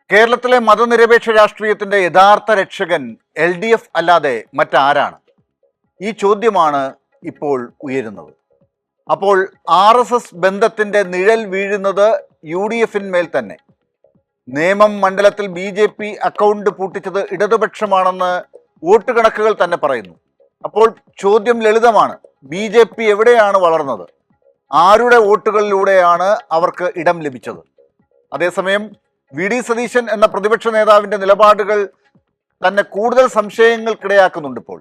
കേരളത്തിലെ മതനിരപേക്ഷ രാഷ്ട്രീയത്തിന്റെ യഥാർത്ഥ രക്ഷകൻ LDF അല്ലാതെ മറ്റാരാണ്? ഈ ചോദ്യമാണ് ഇപ്പോൾ ഉയരുന്നത്. അപ്പോൾ RSS ബന്ധത്തിന്റെ നിഴൽ വീഴുന്നത് UDF-ന്മേൽ തന്നെ. നേമം മണ്ഡലത്തിൽ BJP അക്കൗണ്ട് പൂട്ടിച്ചത് ഇടതുപക്ഷമാണെന്ന് വോട്ട് കണക്കുകൾ തന്നെ പറയുന്നു. അപ്പോൾ ചോദ്യം ലളിതമാണ്. BJP എവിടെയാണ് വളർന്നത്? ആരുടെ വോട്ടുകളിലൂടെയാണ് അവർക്ക് ഇടം ലഭിച്ചത്? അതേസമയം VD സതീശൻ എന്ന പ്രതിപക്ഷ നേതാവിന്റെ നിലപാടുകൾ തന്നെ കൂടുതൽ സംശയങ്ങൾക്കിടയാക്കുന്നുണ്ട്. ഇപ്പോൾ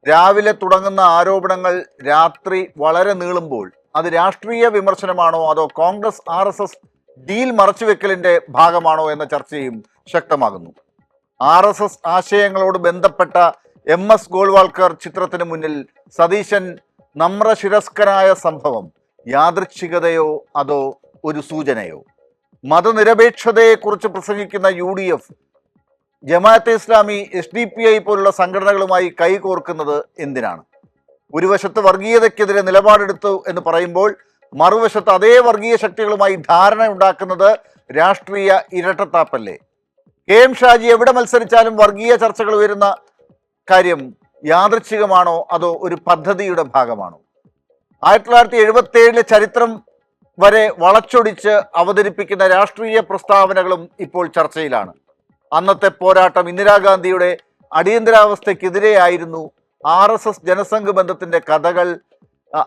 രാവിലെ തുടങ്ങുന്ന ആരോപണങ്ങൾ രാത്രി വളരെ നീളുമ്പോൾ അത് രാഷ്ട്രീയ വിമർശനമാണോ അതോ കോൺഗ്രസ് RSS ഡീൽ മറച്ചുവെക്കലിന്റെ ഭാഗമാണോ എന്ന ചർച്ചയും ശക്തമാകുന്നു. RSS ആശയങ്ങളോട് ബന്ധപ്പെട്ട MS ഗോൾവാൾക്കർ ചിത്രത്തിന് മുന്നിൽ സതീശൻ നമ്രശിരസ്കനായ സംഭവം യാദൃച്ഛികതയോ അതോ ഒരു സൂചനയോ? മതനിരപേക്ഷതയെക്കുറിച്ച് പ്രസംഗിക്കുന്ന UDF ജമാഅത്തെ ഇസ്ലാമി SDPI പോലുള്ള സംഘടനകളുമായി കൈകോർക്കുന്നത് എന്തിനാണ്? ഒരു വശത്ത് വർഗീയതയ്ക്കെതിരെ നിലപാടെടുത്തു എന്ന് പറയുമ്പോൾ മറുവശത്ത് അതേ വർഗീയ ശക്തികളുമായി ധാരണ ഉണ്ടാക്കുന്നത് രാഷ്ട്രീയ ഇരട്ടത്താപ്പല്ലേ? KM ഷാജി എവിടെ മത്സരിച്ചാലും വർഗീയ ചർച്ചകൾ ഉയരുന്ന കാര്യം യാദൃച്ഛികമാണോ അതോ ഒരു പദ്ധതിയുടെ ഭാഗമാണോ? 1977 ചരിത്രം വരെ വളച്ചൊടിച്ച് അവതരിപ്പിക്കുന്ന രാഷ്ട്രീയ പ്രസ്താവനകളും ഇപ്പോൾ ചർച്ചയിലാണ്. അന്നത്തെ പോരാട്ടം ഇന്ദിരാഗാന്ധിയുടെ അടിയന്തരാവസ്ഥയ്ക്കെതിരെയായിരുന്നു. RSS ജനസംഘ ബന്ധത്തിന്റെ കഥകൾ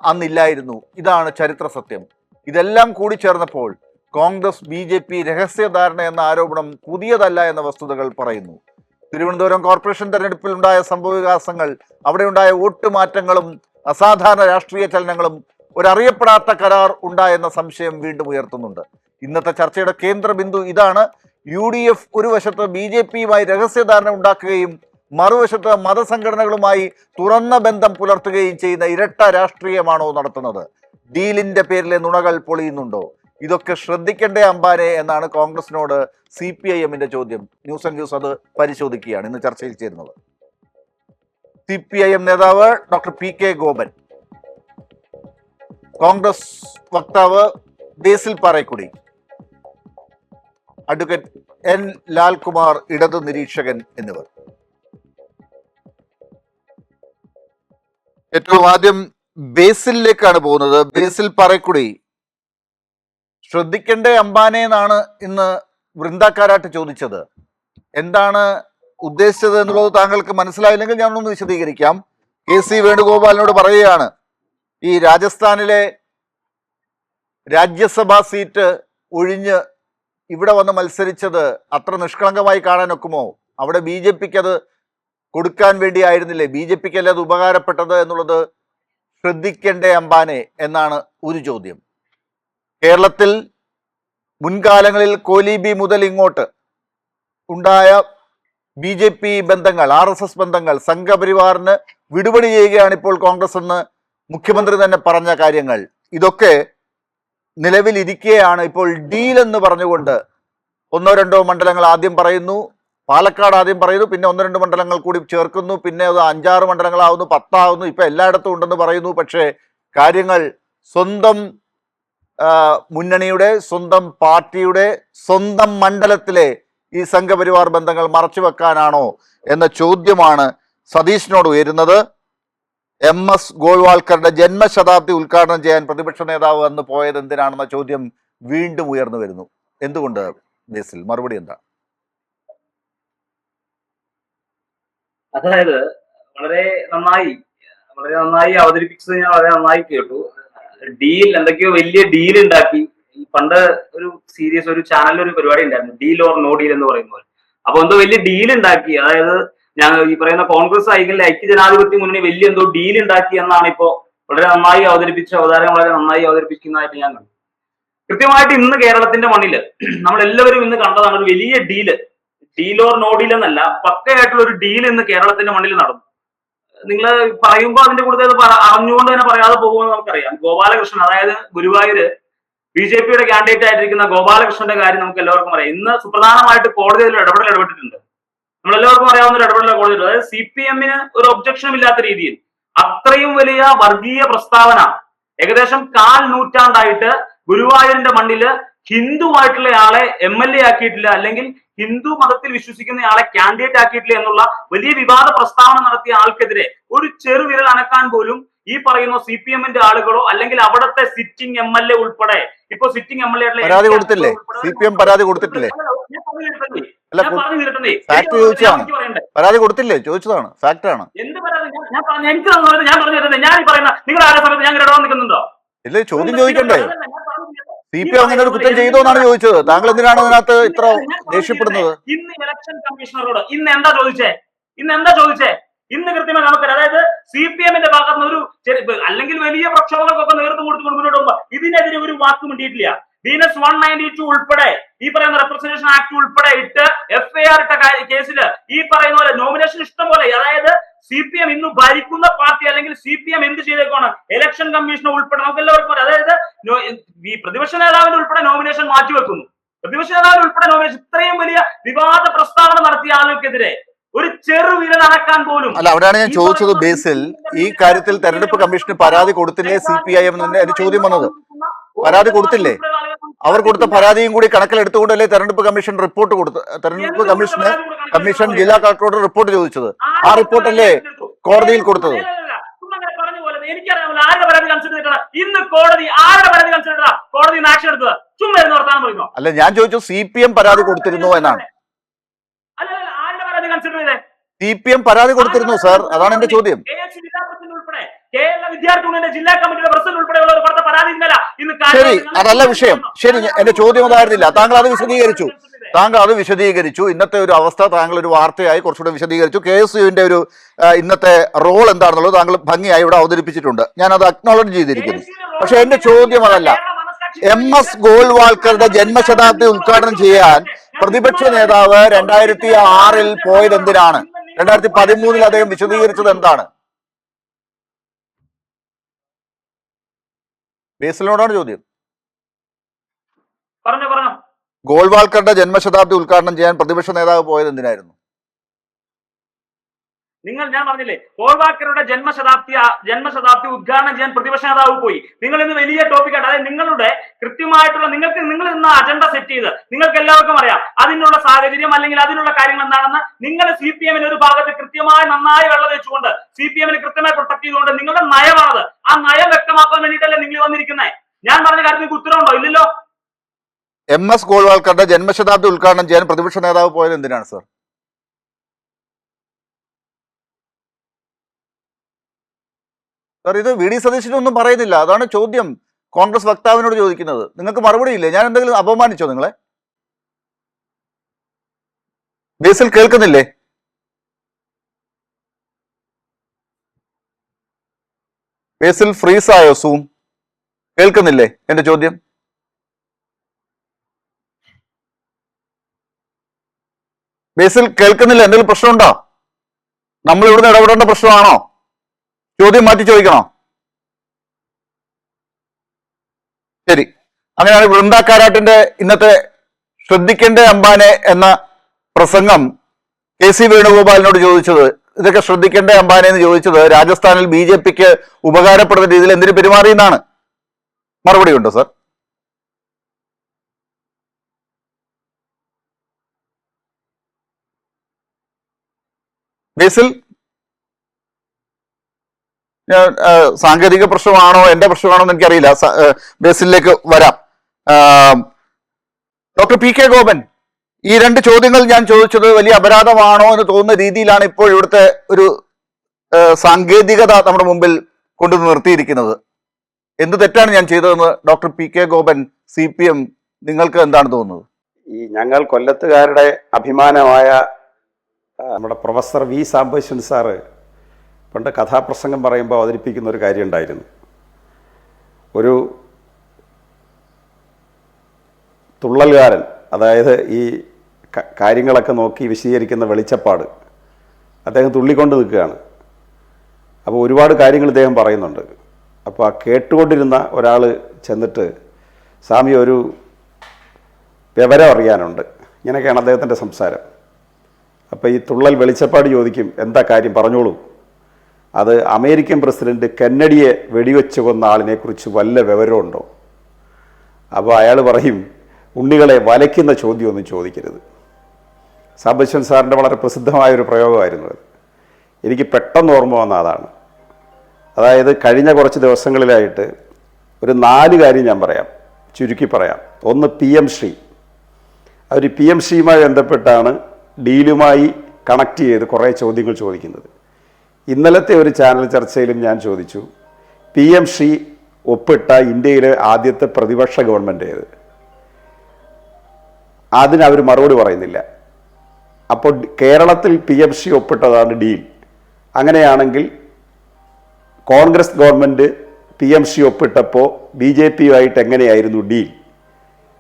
അന്നില്ലായിരുന്നു. ഇതാണ് ചരിത്ര സത്യം. ഇതെല്ലാം കൂടി ചേർന്നപ്പോൾ കോൺഗ്രസ് BJP രഹസ്യധാരണ എന്ന ആരോപണം പുതിയതല്ല എന്ന വസ്തുതകൾ പറയുന്നു. തിരുവനന്തപുരം കോർപ്പറേഷൻ തെരഞ്ഞെടുപ്പിൽ ഉണ്ടായ സംഭവവികാസങ്ങൾ, അവിടെ ഉണ്ടായ വോട്ട് മാറ്റങ്ങളും അസാധാരണ രാഷ്ട്രീയ ചലനങ്ങളും ഒരറിയപ്പെടാത്ത കരാർ ഉണ്ടായെന്ന സംശയം വീണ്ടും ഉയർത്തുന്നുണ്ട്. ഇന്നത്തെ ചർച്ചയുടെ കേന്ദ്ര ബിന്ദു ഇതാണ്. UDF ഒരു വശത്ത് BJP-യുമായി രഹസ്യധാരണ ഉണ്ടാക്കുകയും മറുവശത്ത് മതസംഘടനകളുമായി തുറന്ന ബന്ധം പുലർത്തുകയും ചെയ്യുന്ന ഇരട്ട രാഷ്ട്രീയമാണോ നടത്തുന്നത്? ഡീലിന്റെ പേരിലെ നുണകൾ പൊളിയുന്നുണ്ടോ? ഇതൊക്കെ ശ്രദ്ധിക്കേണ്ടേ അംബാനെ എന്നാണ് കോൺഗ്രസിനോട് CPIM-ന്റെ ചോദ്യം. ന്യൂസ് ആൻഡ് വ്യൂസ് അത് പരിശോധിക്കുകയാണ് ഇന്ന് ചർച്ചയിൽ ചേരുന്നത്. CPIM നേതാവ് ഡോക്ടർ PK ഗോപൻ, കോൺഗ്രസ് വക്താവ് ബേസിൽ പാറേക്കുടി, അഡ്വക്കേറ്റ് N ലാൽകുമാർ ഇടതു നിരീക്ഷകൻ എന്നിവർ. ഏറ്റവും ആദ്യം ബേസിലിലേക്കാണ് പോകുന്നത്. ബേസിൽ പാറേക്കുടി, ശ്രദ്ധിക്കേണ്ടേ അംബാനെ എന്നാണ് ഇന്ന് വൃന്ദാക്കാരാട്ട് ചോദിച്ചത്. എന്താണ് ഉദ്ദേശിച്ചത് എന്നുള്ളത് താങ്കൾക്ക് മനസ്സിലായില്ലെങ്കിൽ ഞാനൊന്ന് വിശദീകരിക്കാം. KC വേണുഗോപാലിനോട് പറയുകയാണ്, ഈ രാജസ്ഥാനിലെ രാജ്യസഭാ സീറ്റ് ഒഴിഞ്ഞ് ഇവിടെ വന്ന് മത്സരിച്ചത് അത്ര നിഷ്കളങ്കമായി കാണാനൊക്കുമോ? അവിടെ BJP-ക്ക് അത് കൊടുക്കാൻ വേണ്ടിയായിരുന്നില്ലേ? BJP-ക്ക് അല്ലേ അത് ഉപകാരപ്പെട്ടത് എന്നുള്ളത് ശ്രദ്ധിക്കേണ്ടേ അംബാനെ എന്നാണ് ഒരു ചോദ്യം. കേരളത്തിൽ മുൻകാലങ്ങളിൽ കോലീബി മുതൽ ഇങ്ങോട്ട് ഉണ്ടായ BJP ബന്ധങ്ങൾ, RSS ബന്ധങ്ങൾ, സംഘപരിവാറിന് വിടുപണി ചെയ്യുകയാണ് ഇപ്പോൾ കോൺഗ്രസ് എന്ന് മുഖ്യമന്ത്രി തന്നെ പറഞ്ഞ കാര്യങ്ങൾ, ഇതൊക്കെ നിലവിലിരിക്കെയാണ് ഇപ്പോൾ ഡീൽ എന്ന് പറഞ്ഞുകൊണ്ട് ഒന്നോ രണ്ടോ മണ്ഡലങ്ങൾ ആദ്യം പറയുന്നു, പാലക്കാട് ആദ്യം പറയുന്നു, പിന്നെ 1-2 മണ്ഡലങ്ങൾ കൂടി ചേർക്കുന്നു, പിന്നെ അത് 5-6 മണ്ഡലങ്ങളാവുന്നു, 10 ആവുന്നു, ഇപ്പൊ എല്ലായിടത്തും ഉണ്ടെന്ന് പറയുന്നു. പക്ഷേ കാര്യങ്ങൾ സ്വന്തം മുന്നണിയുടെ, സ്വന്തം പാർട്ടിയുടെ, സ്വന്തം മണ്ഡലത്തിലെ ഈ സംഘപരിവാർ ബന്ധങ്ങൾ മറച്ചു വെക്കാനാണോ എന്ന ചോദ്യമാണ് സതീശനോട് ഉയരുന്നത്. MS ഗോൾവാൾക്കറുടെ ജന്മശതാബ്ദി ഉദ്ഘാടനം ചെയ്യാൻ പ്രതിപക്ഷ നേതാവ് അന്ന് പോയത് എന്തിനാണെന്ന ചോദ്യം വീണ്ടും ഉയർന്നു വരുന്നു. എന്തുകൊണ്ട് ബേസിൽ? മറുപടി എന്താ? അതായത് വളരെ നന്നായി അവതരിപ്പിച്ചത് ഞാൻ വളരെ നന്നായി കേട്ടു. ഡീൽ, എന്തൊക്കെയോ വലിയ ഡീൽ ഉണ്ടാക്കി. പണ്ട് ഒരു സീരീസ്, ഒരു ചാനലിൽ ഒരു പരിപാടി ഉണ്ടായിരുന്നു, ഡീൽ ഓർ നോ ഡീൽ എന്ന് പറയുന്നത്. അപ്പൊ എന്തോ വലിയ ഡീൽ ഉണ്ടാക്കി, അതായത് ഞാൻ ഈ പറയുന്ന കോൺഗ്രസ് അല്ലെങ്കിൽ ഐക്യജനാധിപത്യ മുന്നണി വലിയ എന്തോ ഡീൽ ഉണ്ടാക്കി എന്നാണ് ഇപ്പോ വളരെ നന്നായി അവതരിപ്പിച്ച അവതാരം വളരെ നന്നായി അവതരിപ്പിക്കുന്നതായിട്ട് ഞാൻ കണ്ടു. കൃത്യമായിട്ട് ഇന്ന് കേരളത്തിന്റെ മണ്ണില് നമ്മളെല്ലാവരും ഇന്ന് കണ്ടതാണ് ഒരു വലിയ deal. Deal or no deal എന്നല്ല, പക്കയായിട്ടുള്ള ഒരു ഡീൽ ഇന്ന് കേരളത്തിന്റെ മണ്ണിൽ നടന്നു. നിങ്ങൾ പറയുമ്പോൾ അതിന്റെ കൂടുതൽ അറിഞ്ഞുകൊണ്ട് തന്നെ പറയാതെ പോകുമെന്ന് നമുക്കറിയാം. ഗോപാലകൃഷ്ണൻ, അതായത് ഗുരുവായൂര് BJP-യുടെ കാൻഡിഡേറ്റ് ആയിട്ടിരിക്കുന്ന ഗോപാലകൃഷ്ണന്റെ കാര്യം നമുക്ക് എല്ലാവർക്കും അറിയാം. ഇന്ന് സുപ്രധാനമായിട്ട് കോടതിയിൽ ഇടപെട്ടിട്ടുണ്ട്. നമ്മളെല്ലാവർക്കും അറിയാവുന്ന ഒരു ഇടപെടൽ കോടതി, അതായത് CPM-ന് ഒരു ഒബ്ജക്ഷനും ഇല്ലാത്ത രീതിയിൽ അത്രയും വലിയ വർഗീയ പ്രസ്താവന ഏകദേശം 1/4 നൂറ്റാണ്ടായിട്ട് ഗുരുവായൂരിന്റെ മണ്ണില് ഹിന്ദുവായിട്ടുള്ള ആളെ MLA ആക്കിയിട്ടില്ല, അല്ലെങ്കിൽ ഹിന്ദു മതത്തിൽ വിശ്വസിക്കുന്ന ആളെ കാൻഡിഡേറ്റ് ആക്കിയിട്ടില്ല എന്നുള്ള വലിയ വിവാദ പ്രസ്താവന നടത്തിയ ആൾക്കെതിരെ ഒരു ചെറുവിരൽ അനക്കാൻ പോലും ഈ പറയുന്ന CPM-ന്റെ ആളുകളോ അല്ലെങ്കിൽ അവിടുത്തെ സിറ്റിംഗ് MLA ഉൾപ്പെടെ, ഇപ്പൊ സിറ്റിംഗ് MLA പരാതി കൊടുത്തില്ലേ? CPM പരാതി കൊടുത്തിട്ടില്ലേ? ഫാക്ട് ചോദിച്ചതാണ്. പരാതി കൊടുത്തില്ലേ? ചോദിച്ചതാണ്. ഫാക്ട് ആണ്. എന്ത് പരാതി? ഞാൻ പറഞ്ഞു തരുന്നത്. ഞാൻ ഈ പറയുന്ന നിങ്ങൾ ആരുടെ സമയത്ത് ഞാൻ ഇടവാൻ നിൽക്കുന്നുണ്ടോ? ഇല്ലേ, ചോദ്യം ചോദിക്കണ്ടേ? CPM അങ്ങനെ ഒരു കുറ്റം ചെയ്തോ എന്നാണ് ചോദിച്ചത്. താങ്കൾ എന്തിനാണ് അതിനകത്ത് ഇത്ര ദേഷ്യപ്പെടുന്നത്? ഇന്ന് ഇലക്ഷൻ കമ്മീഷണറോട് ഇന്ന് എന്താ ചോദിച്ചേ? ഇന്ന് കൃത്യമായി നമുക്കറിയാം. അതായത് CPM-ന്റെ ഭാഗത്ത് നിന്ന് ഒരു അല്ലെങ്കിൽ വലിയ പ്രക്ഷോഭങ്ങൾക്കൊക്കെ നേതൃത്വം കൊടുത്തുകൊണ്ട് മുന്നോട്ട് പോകുമ്പോൾ ഇതിനെതിരെ ഒരു വാക്ക് മിണ്ടിയിട്ടില്ല. വീനസ് 192 ഉൾപ്പെടെ ഈ പറയുന്ന റെപ്രസെന്റേഷൻ ആക്ട് ഉൾപ്പെടെ ഇട്ട് FIR ഇട്ട കേസിൽ ഈ പറയുന്ന പോലെ നോമിനേഷൻ ഇഷ്ടം പോലെ, അതായത് CPM ഇന്ന് ഭരിക്കുന്ന പാർട്ടി അല്ലെങ്കിൽ CPM എന്ത് ചെയ്തേക്കാണ് ഇലക്ഷൻ കമ്മീഷൻ ഉൾപ്പെടെ നമുക്ക് എല്ലാവർക്കും പറയാം. അതായത് ഈ പ്രതിപക്ഷ നേതാവിന്റെ ഉൾപ്പെടെ നോമിനേഷൻ മാറ്റിവെക്കുന്നു. പ്രതിപക്ഷ നേതാവിന്റെ ഉൾപ്പെടെ നോമിനേഷൻ, ഇത്രയും വലിയ വിവാദ പ്രസ്താവന നടത്തിയ ആളുകൾക്കെതിരെ ഒരു ചെറുവിരൽ അനക്കാൻ പോലും. അല്ല, അവിടെയാണ് ഞാൻ ചോദിച്ചത്. ബേസിൽ ഈ കാര്യത്തിൽ തെരഞ്ഞെടുപ്പ് കമ്മീഷന് പരാതി കൊടുത്തില്ലേ CPIM എന്റെ ചോദ്യം വന്നത്? പരാതി കൊടുത്തില്ലേ? അവർ കൊടുത്ത പരാതിയും കൂടി കണക്കിലെടുത്തുകൊണ്ടല്ലേ തെരഞ്ഞെടുപ്പ് കമ്മീഷൻ റിപ്പോർട്ട് കൊടുത്ത് തെരഞ്ഞെടുപ്പ് കമ്മീഷൻ ജില്ലാ കളക്ടറോട് റിപ്പോർട്ട് ചോദിച്ചത്? ആ റിപ്പോർട്ടല്ലേ കോടതിയിൽ കൊടുത്തത്? എനിക്കറിയാമല്ലോ ആരുടെ പരാതി കൺസിഡർ ചെയ്തിട്ടാണ് ഇന്ന് കോടതി ആരുടെ പരാതി കൺസിഡർ ചെയ്താ കോടതി ആക്ഷൻ എടുത്തത്? ചുമ്മാ ഇരുന്ന് വർത്താനം പറയുന്നു. അല്ല, ഞാൻ ചോദിച്ചു CPM പരാതി കൊടുത്തിരുന്നു എന്നാണ്. ആരുടെ പരാതി കൺസിഡർ ചെയ്തേ? CPM പരാതി കൊടുത്തിരുന്നു സാർ, അതാണ് എന്റെ ചോദ്യം. ഉൾപ്പെടെ കേരള വിദ്യാർത്ഥി യൂണിയന്റെ ജില്ലാ കമ്മിറ്റിയുടെ പ്രസിഡന്റ് ഉൾപ്പെടെയുള്ളവർ കൊടുത്ത പരാതി ഇന്നലെ ഇന്ന്. ശരി, അതല്ല വിഷയം. ശരി, എന്റെ ചോദ്യം അതായിരുന്നില്ല. താങ്കൾ അത് വിശദീകരിച്ചു. ഇന്നത്തെ ഒരു അവസ്ഥ താങ്കൾ ഒരു വാർത്തയായി കുറച്ചുകൂടെ വിശദീകരിച്ചു. KSUവിന്റെ ഒരു ഇന്നത്തെ റോൾ എന്താണെന്നുള്ളത് താങ്കൾ ഭംഗിയായി ഇവിടെ അവതരിപ്പിച്ചിട്ടുണ്ട്. ഞാൻ അത് അക്നോളജ് ചെയ്തിരിക്കുന്നു. പക്ഷെ എന്റെ ചോദ്യം അതല്ല. MS ഗോൾവാൾക്കറുടെ ജന്മശതാബ്ദി ഉദ്ഘാടനം ചെയ്യാൻ പ്രതിപക്ഷ നേതാവ് 2006 പോയത് എന്തിനാണ്? 2013 അദ്ദേഹം വിശദീകരിച്ചത് എന്താണ്? ബേസിലിനോടാണ് ചോദ്യം. പറഞ്ഞു. ഗോൾവാൾക്കറുടെ ജന്മശതാബ്ദി ഉദ്ഘാടനം ചെയ്യാൻ പ്രതിപക്ഷ നേതാവ് പോയത് എന്തിനായിരുന്നു? ഞാൻ പറഞ്ഞില്ലേ, ഗോൾവാൾക്കറുടെ ജന്മശതാബ്ദി ഉദ്ഘാടനം ചെയ്യാൻ പ്രതിപക്ഷ നേതാവ് പോയി. നിങ്ങൾ ഇന്ന് വലിയ ടോപ്പിക്കാണ്. അതായത് നിങ്ങളുടെ കൃത്യമായിട്ടുള്ള നിങ്ങൾ ഇന്ന് അജണ്ട സെറ്റ് ചെയ്ത് നിങ്ങൾക്ക് എല്ലാവർക്കും അറിയാം അതിനുള്ള സാഹചര്യം അല്ലെങ്കിൽ അതിനുള്ള കാര്യങ്ങൾ എന്താണെന്ന്. നിങ്ങൾ CPM-ന് ഒരു ഭാഗത്ത് കൃത്യമായി നന്നായി വെള്ളം വെച്ചുകൊണ്ട് CPM-ന് കൃത്യമായി പ്രൊട്ടക്ട് ചെയ്തുകൊണ്ട് നിങ്ങളുടെ നയമാണത്. ആ നയം വ്യക്തമാക്കാൻ വേണ്ടിയിട്ടല്ലേ നിങ്ങൾ വന്നിരിക്കുന്നത്? ഞാൻ പറഞ്ഞ കാര്യത്തിന് ഉത്തരവുണ്ടോ? ഇല്ലല്ലോ. MS ഗോൾവാൾക്കറുടെ ജന്മശതാബ്ദി ഉദ്ഘാടനം ചെയ്യാൻ പ്രതിപക്ഷ നേതാവ് പോയത് എന്തിനാണ് സാർ? സാർ, ഇത് VD സതീശനൊന്നും പറയുന്നില്ല. അതാണ് ചോദ്യം കോൺഗ്രസ് വക്താവിനോട് ചോദിക്കുന്നത്. നിങ്ങൾക്ക് മറുപടി ഇല്ലേ? ഞാൻ എന്തെങ്കിലും അപമാനിച്ചോ നിങ്ങളെ? ബേസിൽ കേൾക്കുന്നില്ലേ? ബേസിൽ ഫ്രീസ് ആയോ? സൂം കേൾക്കുന്നില്ലേ എന്റെ ചോദ്യം? ബേസിൽ കേൾക്കുന്നില്ല. എന്തെങ്കിലും പ്രശ്നമുണ്ടോ? നമ്മൾ ഇവിടുന്ന് ഇടപെടേണ്ട പ്രശ്നമാണോ? ചോദ്യം മാറ്റി ചോദിക്കണോ? ശരി, അങ്ങനെയാണ് വൃന്ദ കാരാട്ടിന്റെ ഇന്നത്തെ ശ്രദ്ധിക്കേണ്ട അംബാനെ എന്ന പ്രസംഗം KC വേണുഗോപാലിനോട് ചോദിച്ചത്. ഇതൊക്കെ ശ്രദ്ധിക്കേണ്ട അംബാനെ എന്ന് ചോദിച്ചത് രാജസ്ഥാനിൽ BJPക്ക് ഉപകാരപ്പെടുന്ന രീതിയിൽ എന്തിനു പെരുമാറിയെന്നാണ്. മറുപടി ഉണ്ടോ സാർ? ബേസിൽ, സാങ്കേതിക പ്രശ്നമാണോ എന്റെ പ്രശ്നമാണോ എന്ന് എനിക്കറിയില്ല. ബേസിലേക്ക് വരാം. ഡോക്ടർ PK ഗോപൻ, ഈ രണ്ട് ചോദ്യങ്ങൾ ഞാൻ ചോദിച്ചത് വലിയ അപരാധമാണോ എന്ന് തോന്നുന്ന രീതിയിലാണ് ഇപ്പോൾ ഇവിടുത്തെ ഒരു സാങ്കേതികത നമ്മുടെ മുമ്പിൽ കൊണ്ടു നിർത്തിയിരിക്കുന്നത്. എന്ത് തെറ്റാണ് ഞാൻ ചെയ്തതെന്ന് ഡോക്ടർ PK ഗോപൻ, CPM, നിങ്ങൾക്ക് എന്താണ് തോന്നുന്നത്? ഈ ഞങ്ങൾ കൊല്ലത്തുകാരുടെ അഭിമാനമായ നമ്മുടെ പ്രൊഫസർ V സാംബശിവൻ സാറ് പണ്ട് കഥാപ്രസംഗം പറയുമ്പോൾ അവതരിപ്പിക്കുന്ന ഒരു കാര്യം ഉണ്ടായിരുന്നു. ഒരു തുള്ളൽകാരൻ, അതായത് ഈ കാര്യങ്ങളൊക്കെ നോക്കി വിശദീകരിക്കുന്ന വെളിച്ചപ്പാട്, അദ്ദേഹം തുള്ളിക്കൊണ്ട് നിൽക്കുകയാണ്. അപ്പോൾ ഒരുപാട് കാര്യങ്ങൾ ഇദ്ദേഹം പറയുന്നുണ്ട്. അപ്പോൾ ആ കേട്ടുകൊണ്ടിരുന്ന ഒരാൾ ചെന്നിട്ട്, സ്വാമി ഒരു വിവരം അറിയാനുണ്ട്, ഇങ്ങനെയൊക്കെയാണ് അദ്ദേഹത്തിൻ്റെ സംസാരം. അപ്പോൾ ഈ തുള്ളൽ വെളിച്ചപ്പാട് ചോദിക്കും, എന്താ കാര്യം പറഞ്ഞോളൂ. അത് അമേരിക്കൻ പ്രസിഡന്റ് കെന്നഡിയെ വെടിവെച്ച് കൊന്ന ആളിനെക്കുറിച്ച് വല്ല വിവരമുണ്ടോ? അപ്പോൾ അയാൾ പറയും, ഉണ്ണികളെ വലയ്ക്കുന്ന ചോദ്യമൊന്നും ചോദിക്കരുത്. സാബശ്വൻ സാറിൻ്റെ വളരെ പ്രസിദ്ധമായൊരു പ്രയോഗമായിരുന്നു അത്. എനിക്ക് പെട്ടെന്ന് ഓർമ്മ വന്ന അതാണ്. അതായത് കഴിഞ്ഞ കുറച്ച് ദിവസങ്ങളിലായിട്ട് ഒരു 4 കാര്യം ഞാൻ പറയാം, ചുരുക്കി പറയാം. ഒന്ന് PM ശ്രീ. അവർ PM ശ്രീയുമായി ബന്ധപ്പെട്ടാണ് ഡീലുമായി കണക്ട് ചെയ്ത് കുറേ ചോദ്യങ്ങൾ ചോദിക്കുന്നത്. ഇന്നലത്തെ ഒരു ചാനൽ ചർച്ചയിലും ഞാൻ ചോദിച്ചു, PM ശ്രീ ഒപ്പിട്ട ഇന്ത്യയിലെ ആദ്യത്തെ പ്രതിപക്ഷ ഗവൺമെൻറ് ഏത്? അതിനവർ മറുപടി പറയുന്നില്ല. അപ്പോൾ കേരളത്തിൽ PM ശ്രീ ഒപ്പിട്ടതാണ് ഡീൽ. അങ്ങനെയാണെങ്കിൽ കോൺഗ്രസ് ഗവൺമെൻറ് PM ശ്രീ ഒപ്പിട്ടപ്പോൾ BJPയുമായിട്ട് എങ്ങനെയായിരുന്നു ഡീൽ?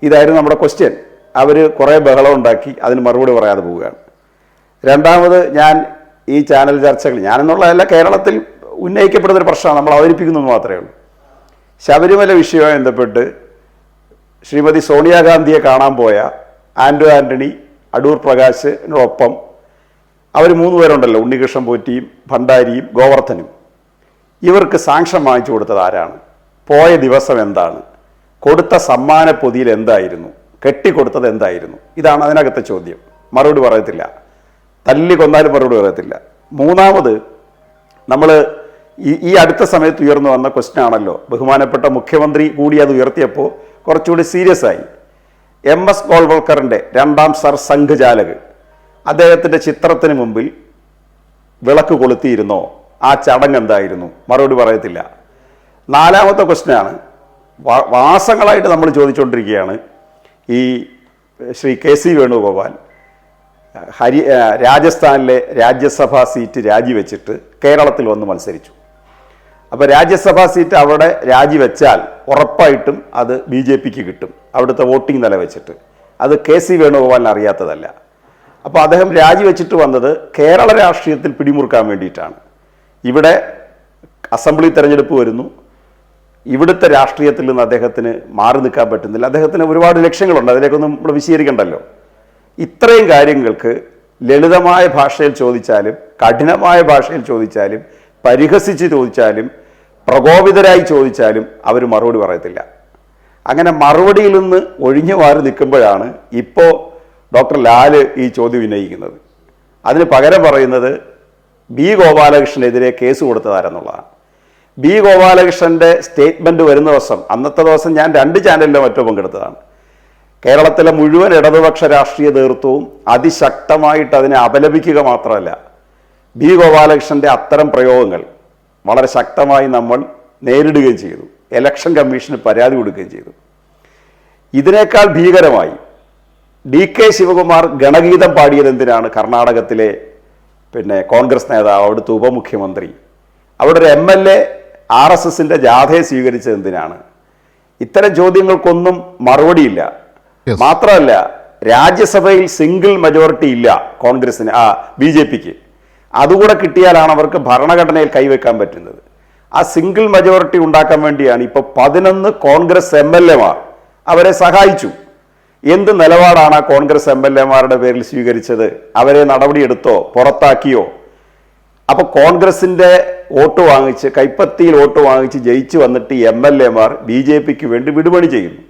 ഇതായിരുന്നു നമ്മുടെ ക്വസ്റ്റ്യൻ. അവർ കുറേ ബഹളം ഉണ്ടാക്കി, അതിന് മറുപടി പറയാതെ പോവുകയാണ്. രണ്ടാമത്, ഞാൻ ഈ ചാനൽ ചർച്ചകൾ, ഞാനെന്നുള്ളതല്ല, കേരളത്തിൽ ഉന്നയിക്കപ്പെടുന്നൊരു പ്രശ്നമാണ്, നമ്മൾ അവതരിപ്പിക്കുന്നത് മാത്രമേ ഉള്ളൂ. ശബരിമല വിഷയവുമായി ബന്ധപ്പെട്ട് ശ്രീമതി സോണിയാഗാന്ധിയെ കാണാൻ പോയ ആന്റോ ആന്റണി, അടൂർ പ്രകാശിനോടൊപ്പം അവർ 3 പേരുണ്ടല്ലോ, ഉണ്ണികൃഷ്ണൻ പോറ്റിയും ഭണ്ഡാരിയും ഗോവർദ്ധനും. ഇവർക്ക് സാങ്ഷൻ വാങ്ങിച്ചു കൊടുത്തത് ആരാണ്? പോയ ദിവസം എന്താണ്? കൊടുത്ത സമ്മാന പൊതിയിൽ എന്തായിരുന്നു? കെട്ടിക്കൊടുത്തത് എന്തായിരുന്നു? ഇതാണ് അതിനകത്തെ ചോദ്യം. മറുപടി പറയത്തില്ല. തല്ലി കൊന്നാലും മറുപടി പറയത്തില്ല. മൂന്നാമത്, നമ്മൾ ഈ അടുത്ത സമയത്ത് ഉയർന്നു വന്ന ക്വസ്റ്റ്യൻ ആണല്ലോ, ബഹുമാനപ്പെട്ട മുഖ്യമന്ത്രി കൂടി അത് ഉയർത്തിയപ്പോൾ കുറച്ചുകൂടി സീരിയസ് ആയി. MS ഗോൾവൽക്കറിൻ്റെ 2ാം സർ സംഘചാലക്, അദ്ദേഹത്തിൻ്റെ ചിത്രത്തിന് മുമ്പിൽ വിളക്ക് കൊളുത്തിയിരുന്നോ? ആ ചടങ്ങ് എന്തായിരുന്നു? മറുപടി പറയത്തില്ല. 4ാമത്തെ ക്വസ്റ്റ്യനാണ്, മാസങ്ങളായിട്ട് നമ്മൾ ചോദിച്ചുകൊണ്ടിരിക്കുകയാണ്. ഈ ശ്രീ KC വേണുഗോപാൽ രാജസ്ഥാനിലെ രാജ്യസഭാ സീറ്റ് രാജിവെച്ചിട്ട് കേരളത്തിൽ വന്ന് മത്സരിച്ചു. അപ്പോൾ രാജ്യസഭാ സീറ്റ് അവിടെ രാജിവെച്ചാൽ ഉറപ്പായിട്ടും അത് BJPക്ക് കിട്ടും, അവിടുത്തെ വോട്ടിംഗ് നില വെച്ചിട്ട്. അത് KC വേണുഗോപാലിന് അറിയാത്തതല്ല. അപ്പോൾ അദ്ദേഹം രാജിവെച്ചിട്ട് വന്നത് കേരള രാഷ്ട്രീയത്തിൽ പിടിമുറുക്കാൻ വേണ്ടിയിട്ടാണ്. ഇവിടെ അസംബ്ലി തെരഞ്ഞെടുപ്പ് വരുന്നു, ഇവിടുത്തെ രാഷ്ട്രീയത്തിൽ നിന്ന് അദ്ദേഹത്തിന് മാറി നിൽക്കാൻ പറ്റുന്നില്ല. അദ്ദേഹത്തിന് ഒരുപാട് ലക്ഷ്യങ്ങളുണ്ട്, അതിലേക്കൊന്നും നമ്മൾ വിശദീകരിക്കണ്ടല്ലോ. ഇത്രയും കാര്യങ്ങൾക്ക് ലളിതമായ ഭാഷയിൽ ചോദിച്ചാലും കഠിനമായ ഭാഷയിൽ ചോദിച്ചാലും പരിഹസിച്ച് ചോദിച്ചാലും പ്രകോപിതരായി ചോദിച്ചാലും അവർ മറുപടി പറയത്തില്ല. അങ്ങനെ മറുപടിയിൽ നിന്ന് ഒഴിഞ്ഞു മാറി നിൽക്കുമ്പോഴാണ് ഇപ്പോൾ ഡോക്ടർ ലാല് ഈ ചോദ്യം ഉന്നയിക്കുന്നത്. അതിന് പകരം പറയുന്നത് B ഗോപാലകൃഷ്ണനെതിരെ കേസ് കൊടുത്തതാരെന്നുള്ളതാണ്. B ഗോപാലകൃഷ്ണൻ്റെ സ്റ്റേറ്റ്മെൻറ്റ് വരുന്ന ദിവസം, അന്നത്തെ ദിവസം ഞാൻ 2 ചാനലിലോ മറ്റോ പങ്കെടുത്തതാണ്. കേരളത്തിലെ മുഴുവൻ ഇടതുപക്ഷ രാഷ്ട്രീയ നേതൃത്വവും അതിശക്തമായിട്ട് അതിനെ അപലപിക്കുക മാത്രമല്ല, B ഗോപാലകൃഷ്ണൻ്റെ അത്തരം പ്രയോഗങ്ങൾ വളരെ ശക്തമായി നമ്മൾ നേരിടുകയും ചെയ്തു. ഇലക്ഷൻ കമ്മീഷന് പരാതി കൊടുക്കുകയും ചെയ്തു. ഇതിനേക്കാൾ ഭീകരമായി DK ശിവകുമാർ ഗണഗീതം പാടിയത് എന്തിനാണ്? കർണാടകത്തിലെ കോൺഗ്രസ് നേതാവ്, അവിടുത്തെ ഉപമുഖ്യമന്ത്രി, അവിടെ ഒരു MLA RSSന്റെ ജാഥയെ സ്വീകരിച്ചത് എന്തിനാണ്? ഇത്തരം ചോദ്യങ്ങൾക്കൊന്നും മറുപടിയില്ല. മാത്രമല്ല, രാജ്യസഭയിൽ സിംഗിൾ മെജോറിറ്റി ഇല്ല കോൺഗ്രസിന്, BJPക്ക്. അതുകൂടെ കിട്ടിയാലാണ് അവർക്ക് ഭരണഘടനയിൽ കൈവെക്കാൻ പറ്റുന്നത്. ആ സിംഗിൾ മെജോറിറ്റി ഉണ്ടാക്കാൻ വേണ്ടിയാണ് ഇപ്പോൾ 11 കോൺഗ്രസ് MLAമാർ അവരെ സഹായിച്ചു. എന്ത് നിലപാടാണ് ആ കോൺഗ്രസ് MLAമാരുടെ പേരിൽ സ്വീകരിച്ചത്? അവരെ നടപടിയെടുത്തോ? പുറത്താക്കിയോ? അപ്പോൾ കോൺഗ്രസിൻ്റെ വോട്ട് വാങ്ങിച്ച്, കൈപ്പത്തിയിൽ വോട്ട് വാങ്ങിച്ച് ജയിച്ചു വന്നിട്ട് MLAമാർ BJPക്ക് വേണ്ടി വിടുപണി ചെയ്യുന്നു.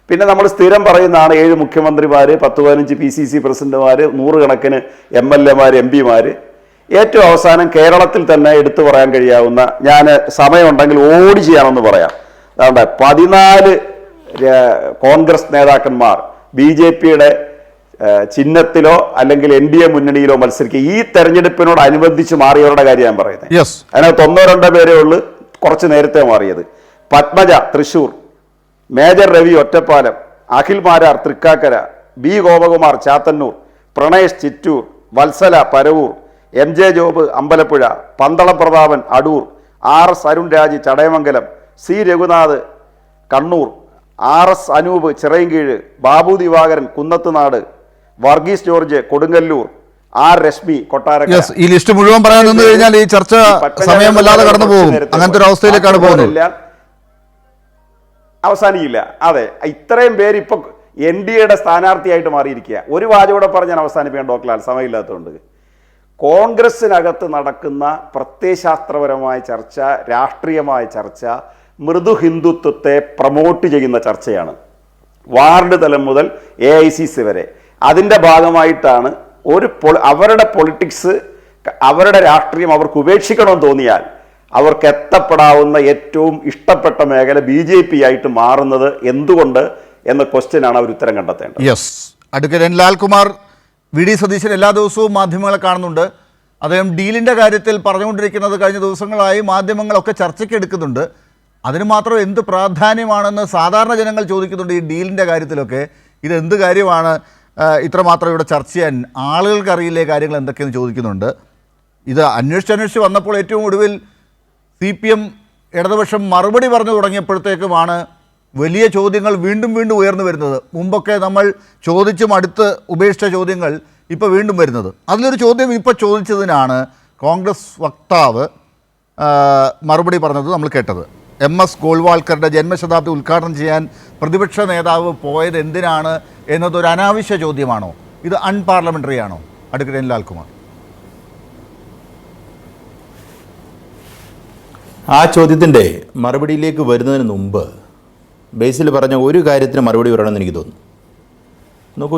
പിന്നെ നമ്മൾ സ്ഥിരം പറയുന്നതാണ് 7 മുഖ്യമന്ത്രിമാർ, 10-15 PCC പ്രസിഡന്റുമാർ, 100 കണക്കിന് MLAമാർ, MPമാർ. ഏറ്റവും അവസാനം കേരളത്തിൽ തന്നെ എടുത്തു പറയാൻ കഴിയാവുന്ന, ഞാൻ സമയമുണ്ടെങ്കിൽ ഓടി ചെയ്യാമെന്ന് പറയാം, അതുകൊണ്ട് 14 കോൺഗ്രസ് നേതാക്കന്മാർ BJPയുടെ ചിഹ്നത്തിലോ അല്ലെങ്കിൽ NDA മുന്നണിയിലോ മത്സരിക്കുക. ഈ തെരഞ്ഞെടുപ്പിനോടനുബന്ധിച്ച് മാറിയവരുടെ കാര്യം ഞാൻ പറയുന്നത്. അതിനകത്ത് 1-2 പേരേ ഉള്ളൂ കുറച്ച് നേരത്തെ മാറിയത്. Padmaja Thrissur, major Ravi Ottapalam, Akhil Marar Thrikkakara, B Gopakumar Chathannoor, Pranesh Chittur, Vatsala Paravur, MJ Job Ambalappuzha, Pandalam Prathapan Adoor, RS Arun Raj Chadayamangalam, C Raghunath Kannur, RS Anoop Chirayinkeezhu, Babu Divakaran Kunnathunad, Varghese George Kodungallur, R Reshmi Kottarakkara. ഈ ലിസ്റ്റ് മുഴുവൻ പറയാൻ നിന്ന് കഴിഞ്ഞാൽ ഈ ചർച്ച സമയം വല്ലാതെ കടന്നു പോകും. അങ്ങനത്തെ ഒരു അവസ്ഥയിലേക്കാണ് പോകുന്നത്. അവസാനിക്കില്ല. അതെ, ഇത്രയും പേര് ഇപ്പൊ NDAയുടെ സ്ഥാനാർത്ഥിയായിട്ട് മാറിയിരിക്കുക. ഒരു വാചകോടെ പറഞ്ഞാൽ അവസാനിപ്പിക്കാൻ ഡോക്ടർ ലാൽ സമയമില്ലാത്തതുകൊണ്ട്. കോൺഗ്രസിനകത്ത് നടക്കുന്ന പ്രത്യയശാസ്ത്രപരമായ ചർച്ച, രാഷ്ട്രീയമായ ചർച്ച, മൃദു ഹിന്ദുത്വത്തെ പ്രൊമോട്ട് ചെയ്യുന്ന ചർച്ചയാണ്. വാർഡ് തലം മുതൽ AICC വരെ. അതിൻ്റെ ഭാഗമായിട്ടാണ് അവരുടെ പൊളിറ്റിക്സ്, അവരുടെ രാഷ്ട്രീയം അവർക്ക് ഉപേക്ഷിക്കണമെന്ന് തോന്നിയാൽ അവർക്ക് എത്തപ്പെടാവുന്ന ഏറ്റവും ഇഷ്ടപ്പെട്ട മേഖല BJP ആയിട്ട് മാറുന്നത് എന്തുകൊണ്ട് എന്ന ക്വസ്റ്റ്യനാണ് അവർ ഉത്തരം കണ്ടെത്തേണ്ടത്. Yes, advocate Lalkumar, VD Satheesan എല്ലാ ദിവസവും മാധ്യമങ്ങളെ കാണുന്നുണ്ട്. അദ്ദേഹം ഡീലിൻ്റെ കാര്യത്തിൽ പറഞ്ഞുകൊണ്ടിരിക്കുന്നത് കഴിഞ്ഞ ദിവസങ്ങളായി മാധ്യമങ്ങളൊക്കെ ചർച്ചയ്ക്ക് എടുക്കുന്നുണ്ട്. അതിന് മാത്രം എന്ത് പ്രാധാന്യമാണെന്ന് സാധാരണ ജനങ്ങൾ ചോദിക്കുന്നുണ്ട്. ഈ ഡീലിൻ്റെ കാര്യത്തിലൊക്കെ ഇതെന്ത് കാര്യമാണ് ഇത്രമാത്രം ഇവിടെ ചർച്ച ചെയ്യാൻ, ആളുകൾക്കറിയില്ലേ കാര്യങ്ങൾ എന്തൊക്കെയെന്ന് ചോദിക്കുന്നുണ്ട്. ഇത് അന്വേഷിച്ച് വന്നപ്പോൾ ഏറ്റവും ഒടുവിൽ CPM ഇടതുപക്ഷം മറുപടി പറഞ്ഞു തുടങ്ങിയപ്പോഴത്തേക്കുമാണ് വലിയ ചോദ്യങ്ങൾ വീണ്ടും ഉയർന്നു വരുന്നത്. മുമ്പൊക്കെ നമ്മൾ ചോദിച്ചും അടുത്ത് ഉപേക്ഷിച്ച ചോദ്യങ്ങൾ ഇപ്പോൾ വീണ്ടും വരുന്നത്. അതിലൊരു ചോദ്യം ഇപ്പോൾ ചോദിച്ചതിനാണ് കോൺഗ്രസ് വക്താവ് മറുപടി പറഞ്ഞത് നമ്മൾ കേട്ടത്. MS ഗോൾവാൾക്കറുടെ ജന്മശതാബ്ദി ഉദ്ഘാടനം ചെയ്യാൻ പ്രതിപക്ഷ നേതാവ് പോയത് എന്തിനാണ് എന്നതൊരു അനാവശ്യ ചോദ്യമാണോ? ഇത് അൺപാർലമെൻ്ററി ആണോ? അഡ്വക്കേറ്റ് ലാൽകുമാർ. ആ ചോദ്യത്തിൻ്റെ മറുപടിയിലേക്ക് വരുന്നതിന് മുമ്പ് ബേസിൽ പറഞ്ഞ ഒരു കാര്യത്തിന് മറുപടി പറയണമെന്ന് എനിക്ക് തോന്നുന്നു. നോക്കൂ,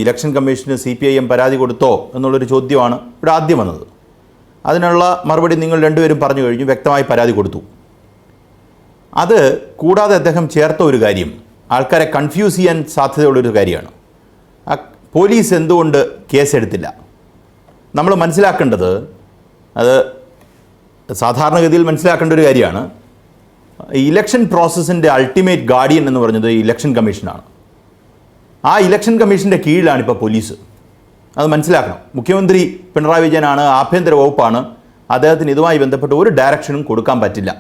ഇലക്ഷൻ കമ്മീഷന് CPIM പരാതി കൊടുത്തോ എന്നുള്ളൊരു ചോദ്യമാണ് ഇവിടെ ആദ്യം വന്നത്. അതിനുള്ള മറുപടി നിങ്ങൾ രണ്ടുപേരും പറഞ്ഞു കഴിഞ്ഞു, വ്യക്തമായി പരാതി കൊടുത്തു. അത് കൂടാതെ അദ്ദേഹം ചേർത്ത ഒരു കാര്യം ആൾക്കാരെ കൺഫ്യൂസ് ചെയ്യാൻ സാധ്യതയുള്ളൊരു കാര്യമാണ്. പോലീസ് എന്തുകൊണ്ട് കേസെടുത്തില്ല? നമ്മൾ മനസ്സിലാക്കേണ്ടത്, അത് സാധാരണഗതിയിൽ മനസ്സിലാക്കേണ്ട ഒരു കാര്യമാണ്, ഇലക്ഷൻ പ്രോസസ്സിൻ്റെ അൾട്ടിമേറ്റ് ഗാർഡിയൻ എന്ന് പറഞ്ഞത് ഇലക്ഷൻ കമ്മീഷനാണ്. ആ ഇലക്ഷൻ കമ്മീഷൻ്റെ കീഴിലാണ് ഇപ്പോൾ പോലീസ്. അത് മനസ്സിലാക്കണം. മുഖ്യമന്ത്രി പിണറായി വിജയനാണ്, ആഭ്യന്തര വകുപ്പാണ്. അദ്ദേഹത്തിന് ഇതുമായി ബന്ധപ്പെട്ട് ഒരു ഡയറക്ഷനും കൊടുക്കാൻ പറ്റില്ല.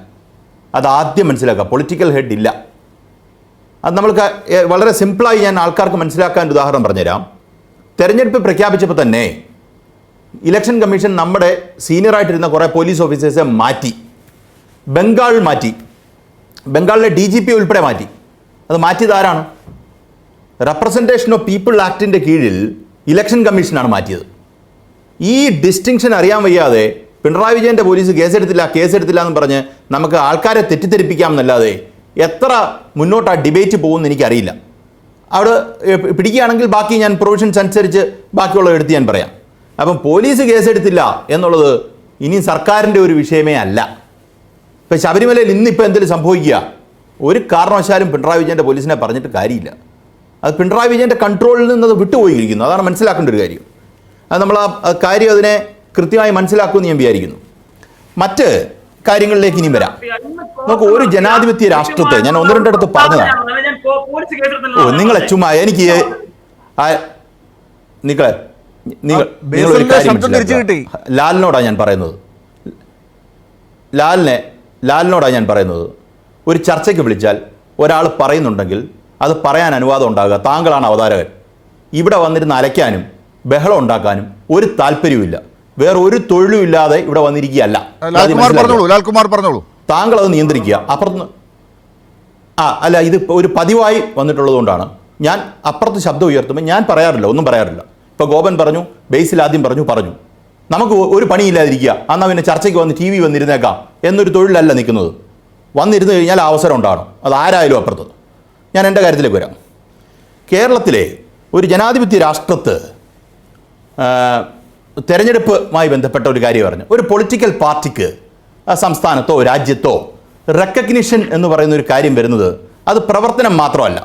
അത് ആദ്യം മനസ്സിലാക്കുക. പൊളിറ്റിക്കൽ ഹെഡ് ഇല്ല. അത് നമ്മൾക്ക് വളരെ സിമ്പിളായി ഞാൻ ആൾക്കാർക്ക് മനസ്സിലാക്കാൻ ഒരു ഉദാഹരണം പറഞ്ഞുതരാം. തെരഞ്ഞെടുപ്പ് പ്രഖ്യാപിച്ചപ്പോൾ തന്നെ ഇലക്ഷൻ കമ്മീഷൻ നമ്മുടെ സീനിയറായിട്ടിരുന്ന കുറേ പോലീസ് ഓഫീസേഴ്സെ മാറ്റി. ബംഗാളിലെ DGP ഉൾപ്പെടെ മാറ്റി. അത് മാറ്റിയതാരാണ്? റെപ്രസെൻറ്റേഷൻ ഓഫ് പീപ്പിൾ ആക്ടിൻ്റെ കീഴിൽ ഇലക്ഷൻ കമ്മീഷനാണ് മാറ്റിയത്. ഈ ഡിസ്റ്റിങ്ഷൻ അറിയാൻ വയ്യാതെ പിണറായി വിജയൻ്റെ പോലീസ് കേസെടുത്തില്ല എന്ന് പറഞ്ഞ് നമുക്ക് ആൾക്കാരെ തെറ്റിദ്ധരിപ്പിക്കാം എന്നല്ലാതെ എത്ര മുന്നോട്ട് ആ ഡിബേറ്റ് പോകുമെന്ന് എനിക്കറിയില്ല. അവിടെ പിടിക്കുകയാണെങ്കിൽ ബാക്കി ഞാൻ പ്രൊവിഷൻസ് അനുസരിച്ച് ബാക്കിയുള്ളത് എടുത്ത് ഞാൻ പറയാം. അപ്പം പോലീസ് കേസെടുത്തില്ല എന്നുള്ളത് ഇനി സർക്കാരിൻ്റെ ഒരു വിഷയമേ അല്ല. ഇപ്പം ശബരിമലയിൽ ഇന്നിപ്പോൾ എന്തെങ്കിലും സംഭവിക്കുക, ഒരു കാരണവശാലും പിണറായി വിജയൻ്റെ പോലീസിനെ പറഞ്ഞിട്ട് കാര്യമില്ല. അത് പിണറായി വിജയൻ്റെ കൺട്രോളിൽ നിന്നത് വിട്ടുപോയിരിക്കുന്നു. അതാണ് മനസ്സിലാക്കേണ്ട ഒരു കാര്യം. അത് നമ്മൾ ആ കാര്യം അതിനെ കൃത്യമായി മനസ്സിലാക്കുമെന്ന് ഞാൻ വിചാരിക്കുന്നു. മറ്റ് കാര്യങ്ങളിലേക്ക് ഇനിയും വരാം. നമുക്ക് ഒരു ജനാധിപത്യ രാഷ്ട്രത്തെ ഞാൻ ഒന്ന് രണ്ടിടത്ത് പറഞ്ഞതാണ്. നിങ്ങളെ ചുമ്മാ എനിക്ക് ലാലിനോടാണ് ഞാൻ പറയുന്നത്, ഒരു ചർച്ചയ്ക്ക് വിളിച്ചാൽ ഒരാൾ പറയുന്നുണ്ടെങ്കിൽ അത് പറയാൻ അനുവാദം ഉണ്ടാകുക. താങ്കളാണ് അവതാരകൻ. ഇവിടെ വന്നിരുന്ന് അലയ്ക്കാനും ബഹളം ഉണ്ടാക്കാനും ഒരു താല്പര്യവുമില്ല. വേറെ ഒരു തൊഴിലും ഇല്ലാതെ ഇവിടെ വന്നിരിക്കുകയല്ല. താങ്കൾ അത് നിയന്ത്രിക്കുക. അപ്പുറത്ത് അല്ല, ഇത് ഒരു പതിവായി വന്നിട്ടുള്ളത് കൊണ്ടാണ് ഞാൻ അപ്പുറത്ത് ശബ്ദം ഉയർത്തുമ്പോൾ ഞാൻ ഒന്നും പറയാറില്ല. ഇപ്പോൾ ഗോപൻ പറഞ്ഞു, ബേസിൽ ആദ്യം പറഞ്ഞു നമുക്ക് ഒരു പണിയില്ലാതിരിക്കുക, എന്നാൽ പിന്നെ ചർച്ചയ്ക്ക് വന്ന് TV വന്നിരുന്നേക്കാം എന്നൊരു തൊഴിലല്ല നിൽക്കുന്നത്. വന്നിരുന്ന് കഴിഞ്ഞാൽ അവസരം ഉണ്ടാകണം. അത് ആരായാലും അപ്പുറത്ത്. ഞാൻ എൻ്റെ കാര്യത്തിലേക്ക് വരാം. കേരളത്തിലെ ഒരു ജനാധിപത്യ രാഷ്ട്രത്ത് തെരഞ്ഞെടുപ്പുമായി ബന്ധപ്പെട്ട ഒരു കാര്യം പറഞ്ഞു. ഒരു പൊളിറ്റിക്കൽ പാർട്ടിക്ക് സംസ്ഥാനത്തോ രാജ്യത്തോ റെക്കഗ്നിഷൻ എന്ന് പറയുന്ന ഒരു കാര്യം വരുന്നത് അത് പ്രവർത്തനം മാത്രമല്ല.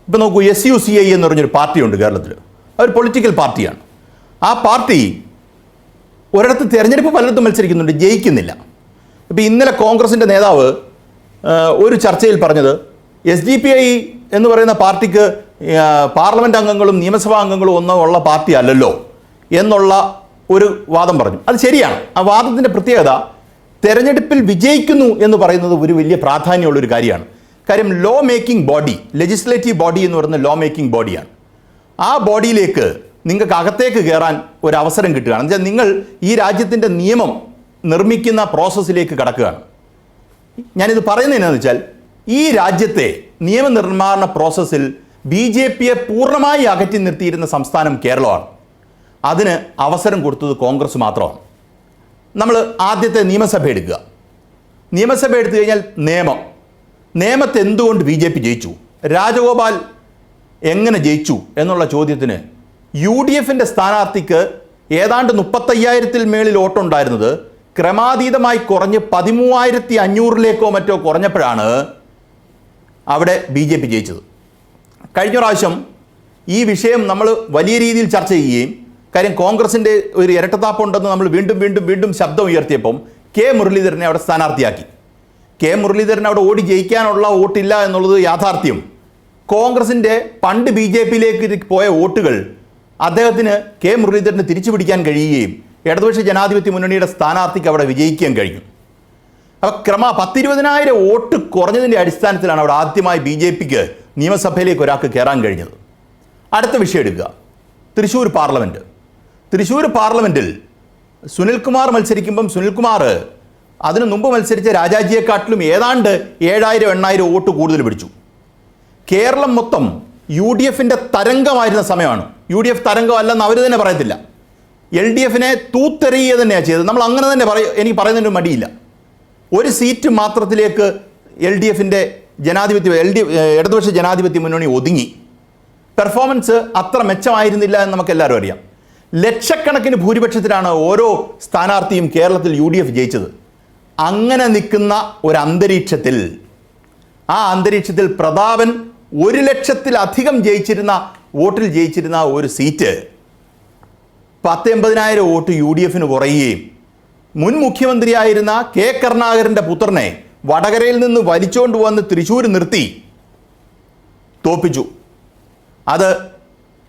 ഇപ്പോൾ നോക്കൂ, SUCI എന്ന് പറഞ്ഞൊരു പാർട്ടിയുണ്ട് കേരളത്തിൽ. അതൊരു പൊളിറ്റിക്കൽ പാർട്ടിയാണ്. ആ പാർട്ടി ഒരിടത്ത് തിരഞ്ഞെടുപ്പ് പലയിടത്തും മത്സരിക്കുന്നുണ്ട്, ജയിക്കുന്നില്ല. ഇപ്പോൾ ഇന്നലെ കോൺഗ്രസിൻ്റെ നേതാവ് ഒരു ചർച്ചയിൽ പറഞ്ഞത് SDPI എന്ന് പറയുന്ന പാർട്ടിക്ക് പാർലമെൻറ്റ് അംഗങ്ങളും നിയമസഭാ അംഗങ്ങളും ഒന്നും ഉള്ള പാർട്ടി അല്ലല്ലോ എന്നുള്ള ഒരു വാദം പറഞ്ഞു. അത് ശരിയാണ്. ആ വാദത്തിൻ്റെ പ്രത്യേകത, തെരഞ്ഞെടുപ്പിൽ വിജയിക്കുന്നു എന്ന് പറയുന്നത് ഒരു വലിയ പ്രാധാന്യമുള്ളൊരു കാര്യമാണ്. കാര്യം law making body, legislative body എന്ന് പറയുന്ന ലോ മേക്കിംഗ് ബോഡിയാണ്. ആ ബോഡിയിലേക്ക് നിങ്ങൾക്ക് അകത്തേക്ക് കയറാൻ ഒരു അവസരം കിട്ടുകയാണ്. എന്നുവെച്ചാൽ നിങ്ങൾ ഈ രാജ്യത്തിൻ്റെ നിയമം നിർമ്മിക്കുന്ന പ്രോസസ്സിലേക്ക് കടക്കുകയാണ്. ഞാനിത് പറയുന്നത് എന്താണെന്ന് വെച്ചാൽ, ഈ രാജ്യത്തെ നിയമനിർമ്മാണ പ്രോസസ്സിൽ BJPയെ പൂർണ്ണമായി അകറ്റി നിർത്തിയിരുന്ന സംസ്ഥാനം കേരളമാണ്. അതിന് അവസരം കൊടുത്തത് കോൺഗ്രസ് മാത്രമാണ്. നമ്മൾ ആദ്യത്തെ നിയമസഭ എടുക്കുക. നിയമസഭ എടുത്തു കഴിഞ്ഞാൽ നിയമത്തെ എന്തുകൊണ്ട് BJP ജയിച്ചു? രാജഗോപാൽ എങ്ങനെ ജയിച്ചു എന്നുള്ള ചോദ്യത്തിന് UDFന്റെ സ്ഥാനാർത്ഥിക്ക് ഏതാണ്ട് 35,000-ൽ മേളിൽ വോട്ടുണ്ടായിരുന്നത് ക്രമാതീതമായി കുറഞ്ഞ് 13,500-ലേക്കോ മറ്റോ കുറഞ്ഞപ്പോഴാണ് അവിടെ BJP ജയിച്ചത്. കഴിഞ്ഞ പ്രാവശ്യം ഈ വിഷയം നമ്മൾ വലിയ രീതിയിൽ ചർച്ച ചെയ്യുകയും കാര്യം കോൺഗ്രസിൻ്റെ ഒരു ഇരട്ടത്താപ്പുണ്ടെന്ന് നമ്മൾ വീണ്ടും ശബ്ദം ഉയർത്തിയപ്പം കെ മുരളീധരനെ അവിടെ സ്ഥാനാർത്ഥിയാക്കി. കെ മുരളീധരൻ അവിടെ ഓടി ജയിക്കാനുള്ള വോട്ടില്ല എന്നുള്ളത് യാഥാർത്ഥ്യം. കോൺഗ്രസിൻ്റെ പണ്ട് BJPയിലേക്ക് പോയ വോട്ടുകൾ അദ്ദേഹത്തിന് കെ മുരളീധരന് തിരിച്ചു പിടിക്കാൻ കഴിയുകയും ഇടതുപക്ഷ ജനാധിപത്യ മുന്നണിയുടെ സ്ഥാനാർത്ഥിക്ക് അവിടെ വിജയിക്കാൻ കഴിഞ്ഞു. അപ്പോൾ 10-20,000 വോട്ട് കുറഞ്ഞതിൻ്റെ അടിസ്ഥാനത്തിലാണ് അവിടെ ആദ്യമായി BJPക്ക് നിയമസഭയിലേക്ക് ഒരാൾക്ക് കയറാൻ കഴിഞ്ഞത്. അടുത്ത വിഷയം എടുക്കുക, തൃശ്ശൂർ പാർലമെൻറ്റ്. തൃശ്ശൂർ പാർലമെൻറ്റിൽ സുനിൽകുമാർ മത്സരിക്കുമ്പം സുനിൽകുമാർ അതിനു മുമ്പ് മത്സരിച്ച രാജാജിയെക്കാട്ടിലും ഏതാണ്ട് 7,000-8,000 വോട്ട് കൂടുതൽ പിടിച്ചു. കേരളം മൊത്തം UDFന്റെ തരംഗമായിരുന്ന സമയമാണ്. UDF തരംഗമല്ലെന്ന് അവർ തന്നെ പറയത്തില്ല. LDFനെ തൂത്തെറിയുക തന്നെയാണ് ചെയ്തത്. നമ്മൾ അങ്ങനെ തന്നെ എനിക്ക് പറയുന്നതിന് മടിയില്ല. ഒരു സീറ്റ് മാത്രത്തിലേക്ക് LDFന്റെ ഇടതുപക്ഷ ജനാധിപത്യ മുന്നണി ഒതുങ്ങി. പെർഫോമൻസ് അത്ര മെച്ചമായിരുന്നില്ല എന്ന് നമുക്കെല്ലാവരും അറിയാം. ലക്ഷക്കണക്കിന് ഭൂരിപക്ഷത്തിലാണ് ഓരോ സ്ഥാനാർത്ഥിയും കേരളത്തിൽ UDF ജയിച്ചത്. അങ്ങനെ നിൽക്കുന്ന ഒരു അന്തരീക്ഷത്തിൽ പ്രതാപൻ 1,00,000-ലധികം വോട്ടിൽ ജയിച്ചിരുന്ന ഒരു സീറ്റ് 10-80,000 വോട്ട് UDFന് കുറയുകയും മുൻ മുഖ്യമന്ത്രിയായിരുന്ന കെ കരുണാകരൻ്റെ പുത്രനെ വടകരയിൽ നിന്ന് വലിച്ചുകൊണ്ട് വന്ന് തൃശ്ശൂർ നിർത്തി തോപ്പിച്ചു.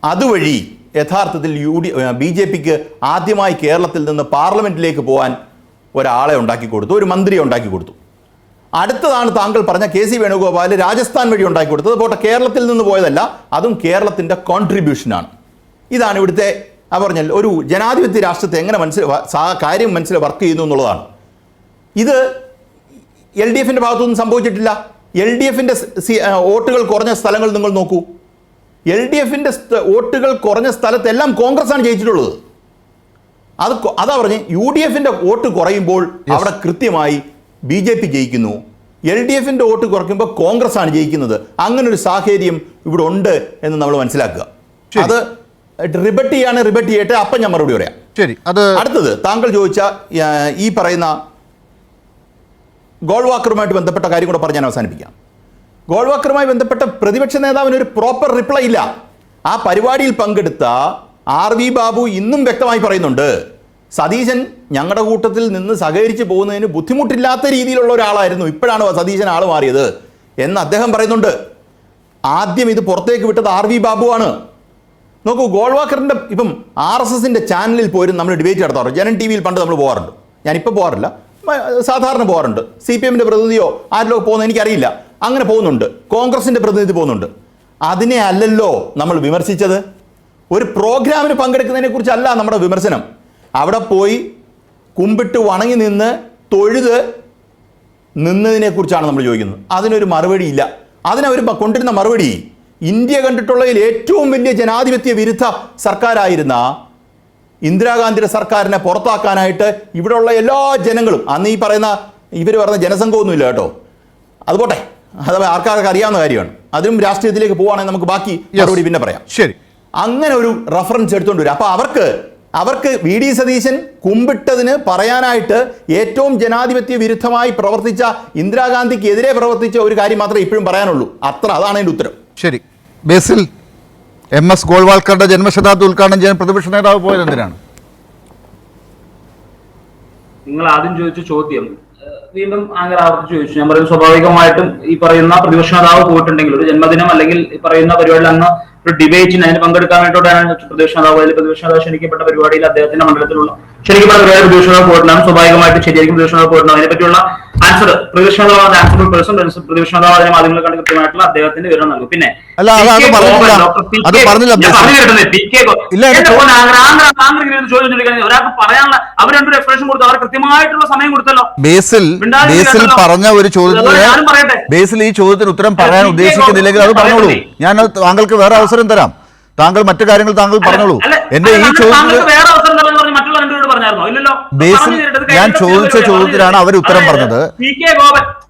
അതുവഴി യഥാർത്ഥത്തിൽ BJPക്ക് ആദ്യമായി കേരളത്തിൽ നിന്ന് പാർലമെൻറ്റിലേക്ക് പോകാൻ ഒരാളെ ഉണ്ടാക്കി കൊടുത്തു, ഒരു മന്ത്രിയെ ഉണ്ടാക്കി കൊടുത്തു. അടുത്തതാണ് താങ്കൾ പറഞ്ഞ KC വേണുഗോപാൽ രാജസ്ഥാൻ വഴി ഉണ്ടാക്കി കൊടുത്തത്. പോട്ടെ, കേരളത്തിൽ നിന്ന് പോയതല്ല, അതും കേരളത്തിൻ്റെ കോൺട്രിബ്യൂഷനാണ്. ഇതാണ് ഇവിടുത്തെ പറഞ്ഞാൽ ഒരു ജനാധിപത്യ രാഷ്ട്രത്തെ എങ്ങനെ കാര്യം വർക്ക് ചെയ്യുന്നു എന്നുള്ളതാണ്. ഇത് LDFന്റെ ഭാഗത്തൊന്നും സംഭവിച്ചിട്ടില്ല. LDFന്റെ വോട്ടുകൾ കുറഞ്ഞ സ്ഥലങ്ങൾ നിങ്ങൾ നോക്കൂ. LDFന്റെ വോട്ടുകൾ കുറഞ്ഞ സ്ഥലത്തെല്ലാം കോൺഗ്രസ്സാണ് ജയിച്ചിട്ടുള്ളത്. അതാ പറഞ്ഞ് UDFന്റെ വോട്ട് കുറയുമ്പോൾ അവിടെ കൃത്യമായി BJP ജയിക്കുന്നു. LDFന്റെ വോട്ട് കുറയ്ക്കുമ്പോൾ കോൺഗ്രസ് ആണ് ജയിക്കുന്നത്. അങ്ങനെ ഒരു സാഹചര്യം ഇവിടെ ഉണ്ട് എന്ന് നമ്മൾ മനസ്സിലാക്കുക. അത് റിബട്ട് ചെയ്യട്ടെ, അപ്പം ഞാൻ മറുപടി പറയാം. ശരി. അടുത്തത് താങ്കൾ ചോദിച്ച ഈ പറയുന്ന ഗോൾവാക്കറുമായിട്ട് ബന്ധപ്പെട്ട കാര്യം കൂടെ പറഞ്ഞ് ഞാൻ അവസാനിപ്പിക്കാം. ഗോൾവാക്കറുമായി ബന്ധപ്പെട്ട പ്രതിപക്ഷ നേതാവിന് ഒരു പ്രോപ്പർ റിപ്ലൈ ഇല്ല. ആ പരിപാടിയിൽ പങ്കെടുത്ത RV ബാബു ഇന്നും വ്യക്തമായി പറയുന്നുണ്ട്, സതീശൻ ഞങ്ങളുടെ കൂട്ടത്തിൽ നിന്ന് സഹകരിച്ച് പോകുന്നതിന് ബുദ്ധിമുട്ടില്ലാത്ത രീതിയിലുള്ള ഒരാളായിരുന്നു, ഇപ്പോഴാണ് സതീശൻ ആൾ മാറിയത് എന്ന് അദ്ദേഹം പറയുന്നുണ്ട്. ആദ്യം ഇത് പുറത്തേക്ക് വിട്ടത് RV ബാബുവാണ്. നോക്കൂ, ഗോൾവാക്കറിൻ്റെ ഇപ്പം RSSന്റെ ചാനലിൽ പോലും നമ്മൾ ഡിബേറ്റ് നടത്താറുണ്ട്. ജനൻ TVയിൽ പണ്ട് നമ്മൾ പോകാറുണ്ട്. ഞാനിപ്പോൾ പോകാറില്ല, സാധാരണ പോകാറുണ്ട്. CPMന്റെ പ്രതിനിധിയോ ആരിലോ പോകുന്നത് എനിക്കറിയില്ല, അങ്ങനെ പോകുന്നുണ്ട്. കോൺഗ്രസിൻ്റെ പ്രതിനിധി പോകുന്നുണ്ട്. അതിനെ അല്ലല്ലോ നമ്മൾ വിമർശിച്ചത്. ഒരു പ്രോഗ്രാമിന് പങ്കെടുക്കുന്നതിനെ കുറിച്ചല്ല നമ്മുടെ വിമർശനം. അവിടെ പോയി കുമ്പിട്ട് വണങ്ങി നിന്ന് തൊഴുത് നിന്നതിനെക്കുറിച്ചാണ് നമ്മൾ ചോദിക്കുന്നത്. അതിനൊരു മറുപടിയില്ല. അതിനവർ കൊണ്ടിരുന്ന മറുപടി ഇന്ത്യ കണ്ടിട്ടുള്ളതിൽ ഏറ്റവും വലിയ ജനാധിപത്യ വിരുദ്ധ സർക്കാരായിരുന്ന ഇന്ദിരാഗാന്ധിയുടെ സർക്കാരിനെ പുറത്താക്കാനായിട്ട് ഇവിടെയുള്ള എല്ലാ ജനങ്ങളും, അന്ന് ഈ പറയുന്ന ഇവർ പറഞ്ഞ ജനസംഘമൊന്നുമില്ല കേട്ടോ, അതുപോട്ടെ, അത് ആർക്കാർക്ക് അറിയാവുന്ന കാര്യമാണ്. അതിലും രാഷ്ട്രീയത്തിലേക്ക് പോവുകയാണെങ്കിൽ നമുക്ക് ബാക്കി മറുപടി പിന്നെ പറയാം. ശരി. അങ്ങനെ ഒരു റഫറൻസ് എടുത്തുകൊണ്ട് വരും. അപ്പോൾ അവർക്ക് VD സതീശൻ കുമ്പിട്ടതിന് പറയാനായിട്ട് ഏറ്റവും ജനാധിപത്യ വിരുദ്ധമായി പ്രവർത്തിച്ച ഇന്ദിരാഗാന്ധിക്ക് എതിരെ പ്രവർത്തിച്ച ഒരു കാര്യം മാത്രമേ ഇപ്പോഴും പറയാനുള്ളൂ. അതാണ് അതിൻ്റെ ഉത്തരം. ശരി. ബേസിൽ, MS ഗോൾവാൾക്കറുടെ ജന്മശതാബ്ദി ഉദ്ഘാടനം ചെയ്യാൻ പ്രതിപക്ഷ നേതാവ് പോയത് എന്തിനാണ്? നിങ്ങൾ ആദ്യം ചോദിച്ച ചോദ്യം വീണ്ടും അങ്ങനെ ആവർത്തിച്ച് ചോദിച്ചു. ഞാൻ പറയുന്നത് സ്വാഭാവികമായിട്ടും ഈ പറയുന്ന പ്രതിപക്ഷ നേതാവ് പോയിട്ടുണ്ടെങ്കിൽ ഒരു ജന്മദിനം അല്ലെങ്കിൽ ഈ പറയുന്ന പരിപാടിയിൽ അന്ന് ഒരു ഡിബേറ്റിന് അതിന് പങ്കെടുക്കാൻ വേണ്ടിയിട്ടാണ് പ്രതിപക്ഷ നേതാവ് ക്ഷണിക്കപ്പെട്ട പരിപാടിയിൽ അദ്ദേഹത്തിന്റെ മണ്ഡലത്തിലുള്ള ക്ഷണിക്കപ്പെട്ട പരിപാടി പ്രതിപക്ഷ നേതാവ് പോയിട്ടുണ്ടാകും. സ്വാഭാവികമായിട്ടും ശരിയായിരിക്കും പ്രതിപക്ഷ നേതാവ് പോയിട്ടുണ്ടാകും. അതിനെപ്പറ്റിയുള്ള ആൻസർ പ്രതിപക്ഷ നേതാവ് ആൻസർ പേഴ്സൺ പ്രതിപക്ഷ നേതാവ് അതിനെ മാധ്യമങ്ങളെ കണ്ട് കൃത്യമായിട്ടുള്ള അദ്ദേഹത്തിന്റെ വിവരം നൽകും. പിന്നെ ഒരാൾക്ക് പറയാനുള്ള അവർ രണ്ടൊരു എക്സ്പ്രഷൻ കൊടുത്തു, അവർ കൃത്യമായിട്ടുള്ള സമയം കൊടുത്തല്ലോ. ബേസിൽ പറഞ്ഞ ഒരു ചോദ്യത്തിന് ബേസിൽ ഈ ചോദ്യത്തിന് ഉത്തരം പറയാൻ ഉദ്ദേശിക്കുന്നില്ലെങ്കിൽ അത് പറഞ്ഞോളൂ. ഞാൻ താങ്കൾക്ക് വേറെ അവസരം തരാം. താങ്കൾ മറ്റു കാര്യങ്ങൾ താങ്കൾ പറഞ്ഞോളൂ. എന്റെ ഈ ചോദ്യത്തിന് ബേസിൽ ഞാൻ ചോദിച്ച ചോദ്യത്തിനാണ് അവർ ഉത്തരം പറഞ്ഞത്.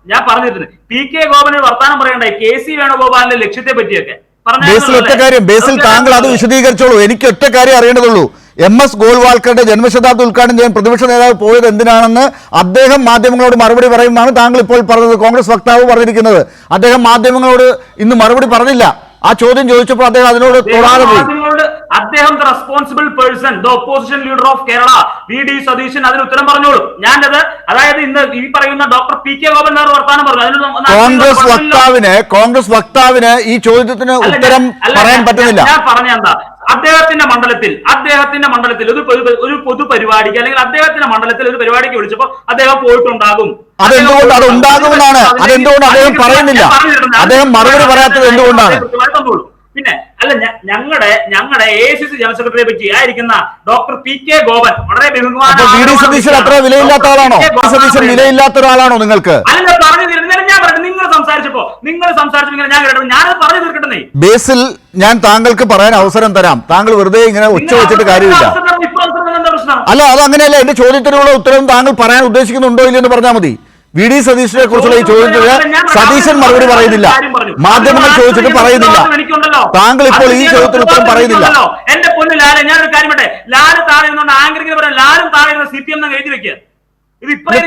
ഞാൻ പറഞ്ഞിട്ടുണ്ട്. PK ഗോപന് വർത്താനം പറയണ്ടായി KC വേണുഗോപാലിന്റെ ലക്ഷ്യത്തെ പറ്റിയൊക്കെ ബേസിൽ ഒറ്റ കാര്യം, ബേസിൽ താങ്കൾ അത് വിശദീകരിച്ചോളൂ. എനിക്ക് ഒറ്റ കാര്യം അറിയേണ്ടതുള്ളൂ. MS ഗോൾവാൾക്കറുടെ ജന്മശതാബ്ദി ഉദ്ഘാടനം ചെയ്യാൻ പ്രതിപക്ഷ നേതാവ് പോയത് എന്തിനാണെന്ന് അദ്ദേഹം മാധ്യമങ്ങളോട് മറുപടി പറയുമെന്നാണ് താങ്കൾ ഇപ്പോൾ പറഞ്ഞത്. കോൺഗ്രസ് വക്താവ് പറഞ്ഞിരിക്കുന്നത് അദ്ദേഹം മാധ്യമങ്ങളോട് ഇന്ന് മറുപടി പറഞ്ഞില്ല. ആ ചോദ്യം ചോദിച്ചപ്പോൾ അദ്ദേഹം അതിനോട് തൊടാതെ പോയി. അദ്ദേഹം the responsible person, the opposition leader of Kerala VD Satheesan അതിന് ഉത്തരം പറഞ്ഞോളൂ. ഞാനത് അതായത് ഇന്ന് ഈ പറയുന്ന ഡോക്ടർ PK ഗോപൻ വർത്താനം പറഞ്ഞു. കോൺഗ്രസ് വക്താവിന് ഈ ചോദ്യത്തിന് ഉത്തരം പറയാൻ പറ്റുന്നില്ല. ഞാൻ പറഞ്ഞെന്താ, അദ്ദേഹത്തിന്റെ മണ്ഡലത്തിൽ ഒരു പൊതുപരിപാടിക്ക് അല്ലെങ്കിൽ അദ്ദേഹത്തിന്റെ മണ്ഡലത്തിൽ ഒരു പരിപാടിക്ക് വിളിച്ചപ്പോൾ അദ്ദേഹം പോയിട്ടുണ്ടാകും. അതെന്തുകൊണ്ട് അത് ഉണ്ടാകുമെന്നാണ്? അതെന്തുകൊണ്ട് അദ്ദേഹം പറയുന്നില്ല? അദ്ദേഹം മറുപടി പറയാത്തത് എന്തുകൊണ്ടാണ്? പിന്നെ അല്ല, ഞങ്ങളുടെ AICC ജനറൽ സെക്രട്ടറിയെ പറ്റി ആയിരിക്കുന്ന ഡോക്ടർ PK ഗോപൻ വളരെ VD സതീശൻ അത്ര വിലയില്ലാത്ത ആളാണോ? സതീശൻ വിലയില്ലാത്ത ഒരാളാണോ നിങ്ങൾക്ക്? അല്ല, പറഞ്ഞു തീർന്നില്ല. ഞാൻ പറഞ്ഞു, നിങ്ങൾ സംസാരിച്ചപ്പോ ഞാനത് പറഞ്ഞു തീർക്കട്ടെ. ബേസിൽ ഞാൻ താങ്കൾക്ക് പറയാൻ അവസരം തരാം. താങ്കൾ വെറുതെ ഇങ്ങനെ ഒച്ച വെച്ചിട്ട് കാര്യമില്ല. അല്ല, അത് അങ്ങനെയല്ല. എന്റെ ചോദ്യത്തിനുള്ള ഉത്തരം താങ്കൾ പറയാൻ ഉദ്ദേശിക്കുന്നുണ്ടോ ഇല്ലെന്ന് പറഞ്ഞാൽ മതി. VD സതീശനെ കുറിച്ചുള്ള ഈ ചോദ്യത്തിന് സതീശൻ മറുപടി പറയുന്നില്ല. മാധ്യമങ്ങൾ ചോദിച്ചിട്ട് പറയുന്നില്ല. താങ്കൾ ഇപ്പോൾ ഈ ചോദ്യത്തിന് ഉത്തരം പറയുന്നില്ല. എന്റെ പൊന്നു ലാലെ, ഞാനൊരു കാര്യം പറയട്ടെ. ലാല് താഴെ നിന്നുകൊണ്ട് ആങ്കറിംഗ് പറയാം, ലാലും താഴെ CPM എഴുതി വെക്കുക.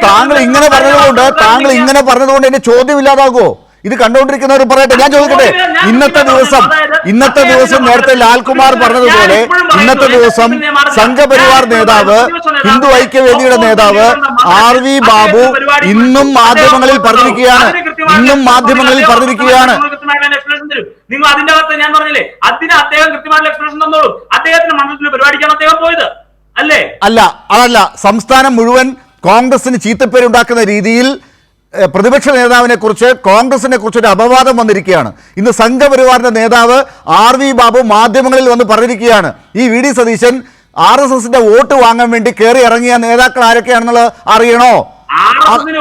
താങ്കൾ ഇങ്ങനെ പറഞ്ഞതുകൊണ്ട് എന്റെ ചോദ്യം ഇല്ലാതാകുമോ? ഇത് കണ്ടുകൊണ്ടിരിക്കുന്നവർ പറയട്ടെ. ഞാൻ ചോദിക്കട്ടെ, ഇന്നത്തെ ദിവസം നേരത്തെ ലാൽകുമാർ പറഞ്ഞതുപോലെ ഇന്നത്തെ ദിവസം സംഘപരിവാർ നേതാവ്, ഹിന്ദു ഐക്യവേദിയുടെ നേതാവ് RV ബാബു ഇന്നും മാധ്യമങ്ങളിൽ പറഞ്ഞിരിക്കുകയാണ്. നിങ്ങൾ അതിന്റെ അകത്ത് ഞാൻ പറഞ്ഞില്ലേ, അതിന് അദ്ദേഹം കൃത്യമായിട്ടുള്ള എക്സ്പ്ലനേഷൻ തന്നോളൂ. അദ്ദേഹത്തിന്റെ മണ്ഡലത്തിൽ പരിപാടിക്കാണ് അദ്ദേഹം പോയത് അല്ലേ? അതല്ല. സംസ്ഥാനം മുഴുവൻ കോൺഗ്രസിന് ചീത്തപ്പേരുണ്ടാക്കുന്ന രീതിയിൽ പ്രതിപക്ഷ നേതാവിനെ കുറിച്ച്, കോൺഗ്രസിനെ കുറിച്ച് ഒരു അപവാദം വന്നിരിക്കുകയാണ്. ഇന്ന് സംഘപരിവാറിന്റെ നേതാവ് RV ബാബു മാധ്യമങ്ങളിൽ വന്ന് പറഞ്ഞിരിക്കുകയാണ്, ഈ VD സതീശൻ RSSന്റെ വോട്ട് വാങ്ങാൻ വേണ്ടി കയറി ഇറങ്ങിയ നേതാക്കൾ ആരൊക്കെയാണെന്നുള്ളത് അറിയണോ?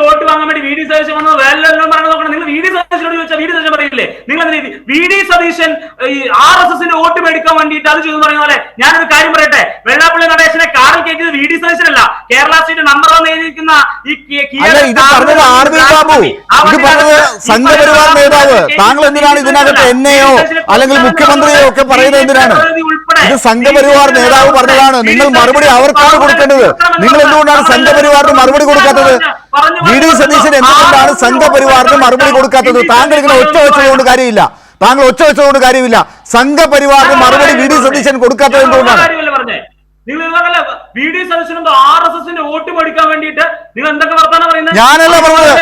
വോട്ട് വാങ്ങാൻ വേണ്ടി VD സതീശൻ വന്നത് വേലെല്ലാം പറഞ്ഞു നോക്കണം. നിങ്ങൾ VD സതീശനോട് ചോദിച്ചാൽ VD സതീശൻ പറയില്ലേ? നിങ്ങൾ VD സതീശൻ ഈ RSSന്റെ വോട്ട് മേടിക്കാൻ വേണ്ടിയിട്ട് അത് ചെയ്തു പറയുന്ന പോലെ ഞാനൊരു കാര്യം പറയട്ടെ. വെള്ളാപ്പള്ളി നടേശനെ കാറിൽ കയറ്റിയത് VD സതീശനല്ല, കേരള സ്റ്റേറ്റ് നമ്പർ വന്ന് എഴുതിയിരിക്കുന്ന ഈ ഇത് പറഞ്ഞത് RV ബാബു, ഇത് പറഞ്ഞത് സംഘപരിവാർ നേതാവ്. താങ്കൾ എന്തിനാണ് ഇതിനകത്ത് എന്നെയോ അല്ലെങ്കിൽ മുഖ്യമന്ത്രിയോ ഒക്കെ പറയുന്നത് എന്തിനാണ്? ഇത് സംഘപരിവാർ നേതാവ് പറഞ്ഞതാണ്. നിങ്ങൾ മറുപടി അവർക്കാണ് കൊടുക്കേണ്ടത്. നിങ്ങൾ എന്തുകൊണ്ടാണ് സംഘപരിവാറിന് മറുപടി കൊടുക്കാത്തത്? VD സതീശൻ എന്തുകൊണ്ടാണ് സംഘപരിവാറിന് മറുപടി കൊടുക്കാത്തത്? താങ്കൾ ഇങ്ങനെ ഒച്ച വെച്ചതുകൊണ്ട് കാര്യമില്ല. സംഘപരിവാറിന് മറുപടി VD സതീശൻ കൊടുക്കാത്തത് എന്തുകൊണ്ടാണ്? വോട്ട് മേടിക്കാൻ വേണ്ടിയിട്ട് നിങ്ങൾ എന്തൊക്കെ വർത്താനം പറയുന്നത്? ഞാനല്ല പറഞ്ഞത്,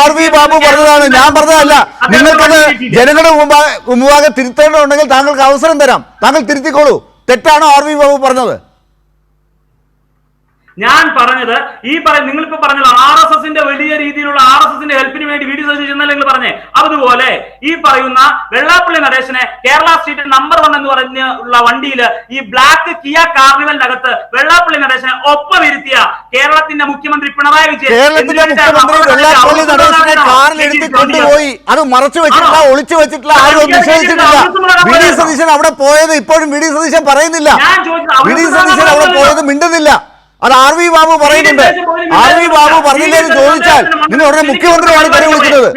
RV ബാബു പറഞ്ഞതാണ്, ഞാൻ പറഞ്ഞതല്ല. നിങ്ങൾക്കത് ജനങ്ങളുടെ മുമ്പാകെ തിരുത്തേണ്ടതുണ്ടെങ്കിൽ താങ്കൾക്ക് അവസരം തരാം. താങ്കൾ തിരുത്തിക്കോളൂ. തെറ്റാണോ RV ബാബു പറഞ്ഞത്? ഞാൻ പറഞ്ഞത് നിങ്ങളിപ്പോ പറഞ്ഞല്ലോ RSSന്റെ വലിയ രീതിയിലുള്ള RSSന്റെ ഹെൽപ്പിന് വേണ്ടി VD സതീശൻ എന്നല്ല നിങ്ങൾ പറഞ്ഞേ. അതുപോലെ ഈ പറയുന്ന വെള്ളാപ്പള്ളി നടേശനെ കേരള സ്റ്റേറ്റ് നമ്പർ 1 എന്ന് പറഞ്ഞുള്ള വണ്ടിയിൽ ഈ ബ്ലാക്ക് കിയ കാർണിവലിന്റെ അകത്ത് വെള്ളാപ്പള്ളി നടേശനെ ഒപ്പം ഇരുത്തിയ കേരളത്തിന്റെ മുഖ്യമന്ത്രി പിണറായി വിജയൻ വെള്ളാപ്പള്ളി നടേശനെ കാറിൽ എടുത്ത് കൊണ്ടുപോയി. അത് മറച്ചു വെച്ചിട്ടില്ല, ഒളിച്ചു വെച്ചിട്ടില്ല, ആരും നിഷേധിച്ചിട്ടില്ല. VD സതീശൻ അവിടെ പോയത് ഇപ്പോഴും VD സതീശൻ പറയുന്നില്ല. VD സതീശൻ അവിടെ പോയത് മിണ്ടുന്നില്ല. അത് RV ബാബു പറയുന്നുണ്ട്. RV ബാബു പറഞ്ഞില്ലെന്ന് ചോദിച്ചാൽ നിങ്ങൾ ഉടനെ മുഖ്യമന്ത്രിയാണ് തെറി വിളിക്കുന്നത്.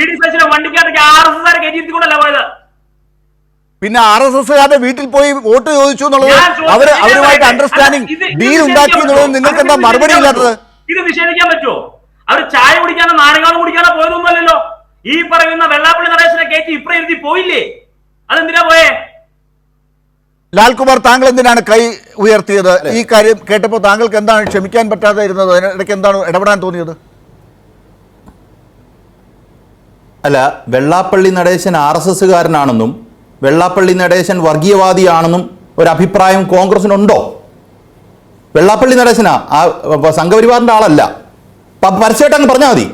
പിന്നെ RSSകാരുടെ വീട്ടിൽ പോയി വോട്ട് ചോദിച്ചു എന്നുള്ളത് അവരുമായിട്ട് അണ്ടർസ്റ്റാൻഡിങ് ഡീൽ ഉണ്ടാക്കി എന്നുള്ളത് നിങ്ങൾക്ക് എന്താ മറുപടി ഇല്ലാത്തത്? ഇത് നിഷേധിക്കാൻ പറ്റുമോ? അവർ ചായ കുടിക്കാനോ നാരങ്ങാളം കുടിക്കാനോ പോയതൊന്നുമല്ലല്ലോ. ഈ പറയുന്ന വെള്ളാപ്പള്ളി നടേശനെ കയറ്റി ഇപ്പുറം എഴുതി പോയില്ലേ? അതെന്തിനാ പോയേ? ലാൽകുമാർ, താങ്കൾ എന്തിനാണ് കൈ ഉയർത്തിയത്? ഈ കാര്യം കേട്ടപ്പോൾ താങ്കൾക്ക് എന്താണ് ക്ഷമിക്കാൻ പറ്റാതെ ഇരുന്നത്? അതിനിടയ്ക്ക് എന്താണ് ഇടപെടാൻ തോന്നിയത്? അല്ല, വെള്ളാപ്പള്ളി നടേശൻ RSSകാരനാണെന്നും വെള്ളാപ്പള്ളി നടേശൻ വർഗീയവാദിയാണെന്നും ഒരഭിപ്രായം കോൺഗ്രസിനുണ്ടോ? വെള്ളാപ്പള്ളി നടേശനാ സംഘപരിവാറിന്റെ ആളല്ല. പരസ്യമായിട്ട് അങ്ങ് പറഞ്ഞാൽ മതി.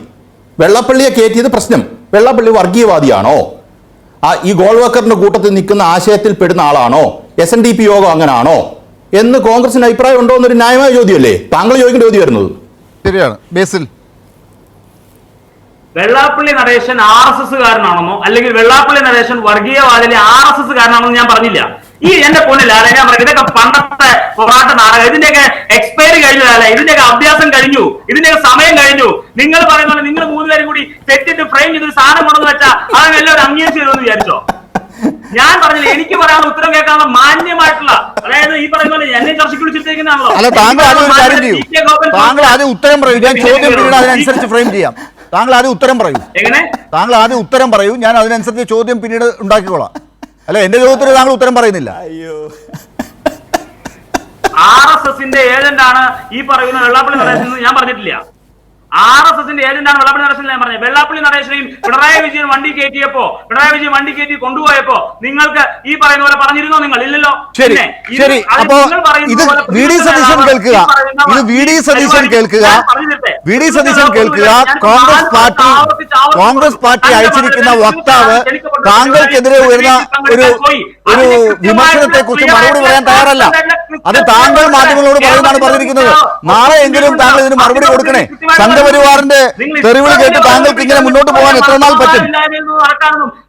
വെള്ളാപ്പള്ളിയെ കയറ്റിയത് പ്രശ്നം. വെള്ളാപ്പള്ളി വർഗീയവാദിയാണോ? ഈ ഗോൾവക്കറിന്റെ കൂട്ടത്തിൽ നിൽക്കുന്ന ആശയത്തിൽ പെടുന്ന ആളാണോ? SNDP യോഗം അങ്ങനാണോ എന്ന് കോൺഗ്രസിന് അഭിപ്രായം ഉണ്ടോ എന്നൊരു ന്യായമായ ചോദ്യമല്ലേ? താങ്കൾ ചോദിക്കേണ്ട ചോദ്യം വരുന്നത്. ശരിയാണ്. ബേസിൽ, വെള്ളാപ്പള്ളി നടേശൻ RSSകാരനാണെന്നോ അല്ലെങ്കിൽ വെള്ളാപ്പള്ളി നടേശൻ വർഗീയവാദിലെ RSSകാരനാണെന്നോ ഞാൻ പറഞ്ഞില്ല. ഈ എന്റെ പൊന്നിലാലെ ഞാൻ പറയും, ഇതൊക്കെ പണ്ടത്തെ പോരാട്ട നാടകം, ഇതിന്റെയൊക്കെ എക്സ്പയറി കഴിഞ്ഞതല്ലേ, ഇതിന്റെയൊക്കെ അഭ്യാസം കഴിഞ്ഞു, ഇതിന്റെയൊക്കെ സമയം കഴിഞ്ഞു. നിങ്ങൾ പറയുന്ന പോലെ നിങ്ങൾ മൂന്നുപേരും കൂടി തെറ്റിട്ട് ഫ്രെയിം ചെയ്തൊരു സാധനം കൊണ്ടെന്ന് വെച്ചാൽ അതങ്ങ് എല്ലാവരും അംഗീകരിച്ചു തരുമെന്ന് വിചാരിച്ചോ? ഞാൻ പറഞ്ഞില്ല, എനിക്ക് പറയാനുള്ള ഉത്തരം കേൾക്കാനുള്ള മാന്യമായിട്ടുള്ള, അതായത് ഈ പറയുന്ന പോലെ എന്നെ ചർച്ചയ്ക്ക് വിളിച്ചിട്ടേക്കുന്നതാണല്ലോ. അല്ല, താങ്കൾ ആദ്യം കാര്യം ചെയ്യൂ, താങ്കൾ ആദ്യം ഉത്തരം പറയൂ, ഞാൻ ചോദ്യം പിന്നീട് അതിനനുസരിച്ച് ഫ്രെയിം ചെയ്യാം. താങ്കൾ ആദ്യം ഉത്തരം പറയൂ. എങ്ങനെ? താങ്കൾ ആദ്യം ഉത്തരം പറയൂ, ഞാൻ അതിനനുസരിച്ച് ചോദ്യം പിന്നീട് ഉണ്ടാക്കിക്കോളാം. അല്ല, എന്റെ ചോദ്യത്തിന് താങ്കൾ ഉത്തരം പറയുന്നില്ല. അയ്യോ, RSSന്റെ ഏജന്റാണ് ഈ പറയുന്ന വെള്ളാപ്പള്ളി നടേശൻ എന്ന് ഞാൻ പറഞ്ഞിട്ടില്ല. RSSന്റെ ഏജന്റാണ് വെള്ളാപ്പള്ളി നടേശൻ ഞാൻ പറഞ്ഞത്. വെള്ളാപ്പള്ളി നടേശനെയും പിണറായി വിജയൻ വണ്ടി കയറ്റിയപ്പോ, പിണറായി വിജയൻ വണ്ടി കയറ്റി കൊണ്ടുപോയപ്പോ നിങ്ങൾക്ക് ഈ പറയുന്ന പോലെ പറഞ്ഞിരുന്നോ? നിങ്ങൾ ഇല്ലല്ലോ. ശരി ശരി, അപ്പോ ഇത് വി ഡി സതീശൻ കേൾക്കുക, ഇത് വി ഡി സതീശൻ കേൾക്കുക, വി ഡി സതീശൻ കേൾക്കുക. കോൺഗ്രസ് പാർട്ടി അയച്ചിരിക്കുന്ന വക്താവ് താങ്കൾക്കെതിരെ ഉയർന്ന ഒരു വിമർശനത്തെ കുറിച്ച് മറുപടി പറയാൻ തയ്യാറല്ല. അത് താങ്കൾ മാധ്യമങ്ങളോട് പറയുന്നതാണ് പറഞ്ഞിരിക്കുന്നത്. നാളെ എങ്കിലും താങ്കൾ ഇതിന് മറുപടി കൊടുക്കണേ. സംഘപരിവാറിന്റെ തെറിവിളി കേട്ട് താങ്കൾക്ക് ഇങ്ങനെ മുന്നോട്ട് പോകാൻ എത്ര നാൾ പറ്റും?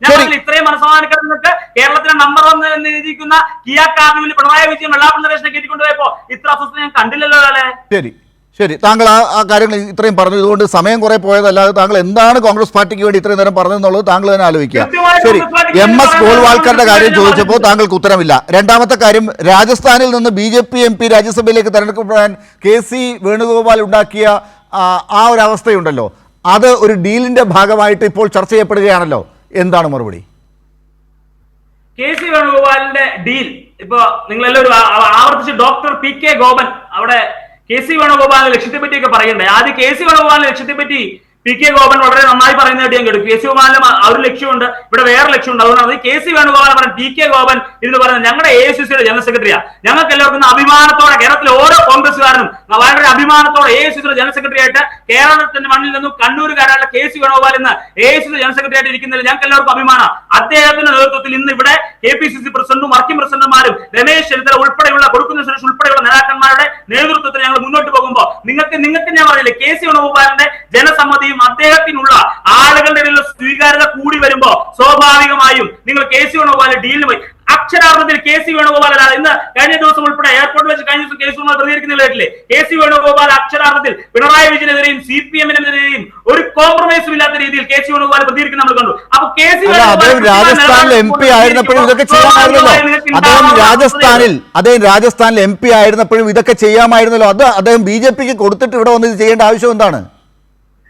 ശരി, ഇത്രയും മനസ്സമാനിക്കുന്നത് കേരളത്തിലെ നമ്പർ 1 എന്ന് എഴുതിയിരിക്കുന്ന കിയാ കാർണിവൽ പിണറായി വിജയൻ വെള്ളാപ്പള്ളി നടേശനെ കയറ്റിക്കൊണ്ടുപോയപ്പോ ഇത്ര അസ്വസ്ഥ ഞാൻ കണ്ടില്ലല്ലോ. ശരി ശരി, താങ്കൾ ആ കാര്യങ്ങൾ ഇത്രയും പറഞ്ഞു. ഇതുകൊണ്ട് സമയം കുറെ പോയതല്ലാതെ താങ്കൾ എന്താണ് കോൺഗ്രസ് പാർട്ടിക്ക് വേണ്ടി ഇത്രയും നേരം പറഞ്ഞതെന്നുള്ളത് താങ്കൾ തന്നെ ആലോചിക്കുക. ശരി, MS ഗോൾവാൾക്കറുടെ കാര്യം ചോദിച്ചപ്പോൾ താങ്കൾക്ക് ഉത്തരമില്ല. രണ്ടാമത്തെ കാര്യം, രാജസ്ഥാനിൽ നിന്ന് BJP MP രാജ്യസഭയിലേക്ക് തെരഞ്ഞെടുക്കപ്പെടാൻ KC വേണുഗോപാൽ ഉണ്ടാക്കിയ ആ ഒരു അവസ്ഥയുണ്ടല്ലോ, അത് ഒരു ഡീലിന്റെ ഭാഗമായിട്ട് ഇപ്പോൾ ചർച്ച ചെയ്യപ്പെടുകയാണല്ലോ. എന്താണ് മറുപടി? KC വേണുഗോപാലിന്റെ ഡീൽ ഇപ്പൊ നിങ്ങളെല്ലാവരും ആവർത്തിച്ച് ഡോക്ടർ PK ഗോപൻ അവിടെ KC വേണുഗോപാലിന്റെ ലക്ഷ്യത്തെ പറ്റിയൊക്കെ പറയണ്ടേ. ആദ്യം KC വേണുഗോപാലിന്റെ ലക്ഷ്യത്തെ പറ്റി PK ഗോപൻ വളരെ നന്നായി പറയുന്നതായിട്ട് ഞാൻ കേട്ടു. KC വേണുഗോപാലിന് ഒരു ലക്ഷ്യമുണ്ട്, ഇവിടെ വേറെ ലക്ഷ്യമുണ്ട്. അതുകൊണ്ടാണ് KC വേണുഗോപാൽ പറഞ്ഞ PK ഗോപൻ എന്ന് പറയുന്നത് ഞങ്ങളുടെ AICCയുടെ ജനറൽ സെക്രട്ടറിയാ. ഞങ്ങൾക്ക് എല്ലാവർക്കും അഭിമാനത്തോടെ, കേരളത്തിലെ ഓരോ കോൺഗ്രസ്സുകാരനും വളരെ അഭിമാനത്തോടെ AICCയുടെ ജനറൽ സെക്രട്ടറി ആയിട്ട് കേരളത്തിന്റെ മണ്ണിൽ നിന്നും കണ്ണൂരുകാരായ KC വേണുഗോപാൽ ഇന്ന് AICCയുടെ ജനറൽ സെക്രട്ടറി ആയിട്ട് ഇരിക്കുന്നതിൽ ഞങ്ങൾക്ക് എല്ലാവർക്കും അഭിമാനം. അദ്ദേഹത്തിന്റെ നേതൃത്വത്തിൽ ഇന്ന് ഇവിടെ KPCC പ്രസിഡന്റും വർക്കിംഗ് പ്രസിഡന്റുമാരും രമേശ് ചെന്നിത്തല ഉൾപ്പെടെയുള്ള കൊടുക്കുന്ന സുരേഷ് ഉൾപ്പെടെയുള്ള നേതാക്കന്മാരുടെ നേതൃത്വത്തിൽ ഞങ്ങൾ മുന്നോട്ട് പോകുമ്പോൾ നിങ്ങൾക്ക് ഞാൻ പറഞ്ഞില്ലേ, KC വേണുഗോപാലിന്റെ ജനസമ്മതിയും അദ്ദേഹത്തിനുള്ള ആളുകളുടെ ഇടയിലുള്ള സ്വീകാര്യത കൂടി വരുമ്പോ സ്വാഭാവികമായും നിങ്ങൾ KC വേണുഗോപാൽ ഡീലിന് പോയി. അക്ഷരാർത്ഥത്തിൽ KC വേണുഗോപാൽ ഇന്ന് കഴിഞ്ഞ ദിവസം ഉൾപ്പെടെ എയർപോർട്ടിൽ വെച്ച് കഴിഞ്ഞ ദിവസം KC വേണുഗോപാൽ പ്രതികരിക്കുന്നില്ലേ? KC വേണുഗോപാൽ അക്ഷരാർത്ഥത്തിൽ പിണറായി വിജയനെതിരെയും CPM-നെതിരെയും ഒരു കോംപ്രമൈസും ഇല്ലാത്ത രീതിയിൽ KC വേണുഗോപാൽ പ്രതികരിക്കുന്ന നമ്മൾ കണ്ടു. അപ്പൊ അദ്ദേഹം രാജസ്ഥാനിൽ MP ആയിരുന്നപ്പോഴും ഇതൊക്കെ ചെയ്യാമായിരുന്നല്ലോ. അദ്ദേഹം രാജസ്ഥാനിൽ MP ആയിരുന്നപ്പോഴും ഇതൊക്കെ ചെയ്യാമായിരുന്നല്ലോ. അത് അദ്ദേഹം BJPക്ക് കൊടുത്തിട്ട് ഇവിടെ വന്ന് ചെയ്യേണ്ട ആവശ്യം എന്താണ്?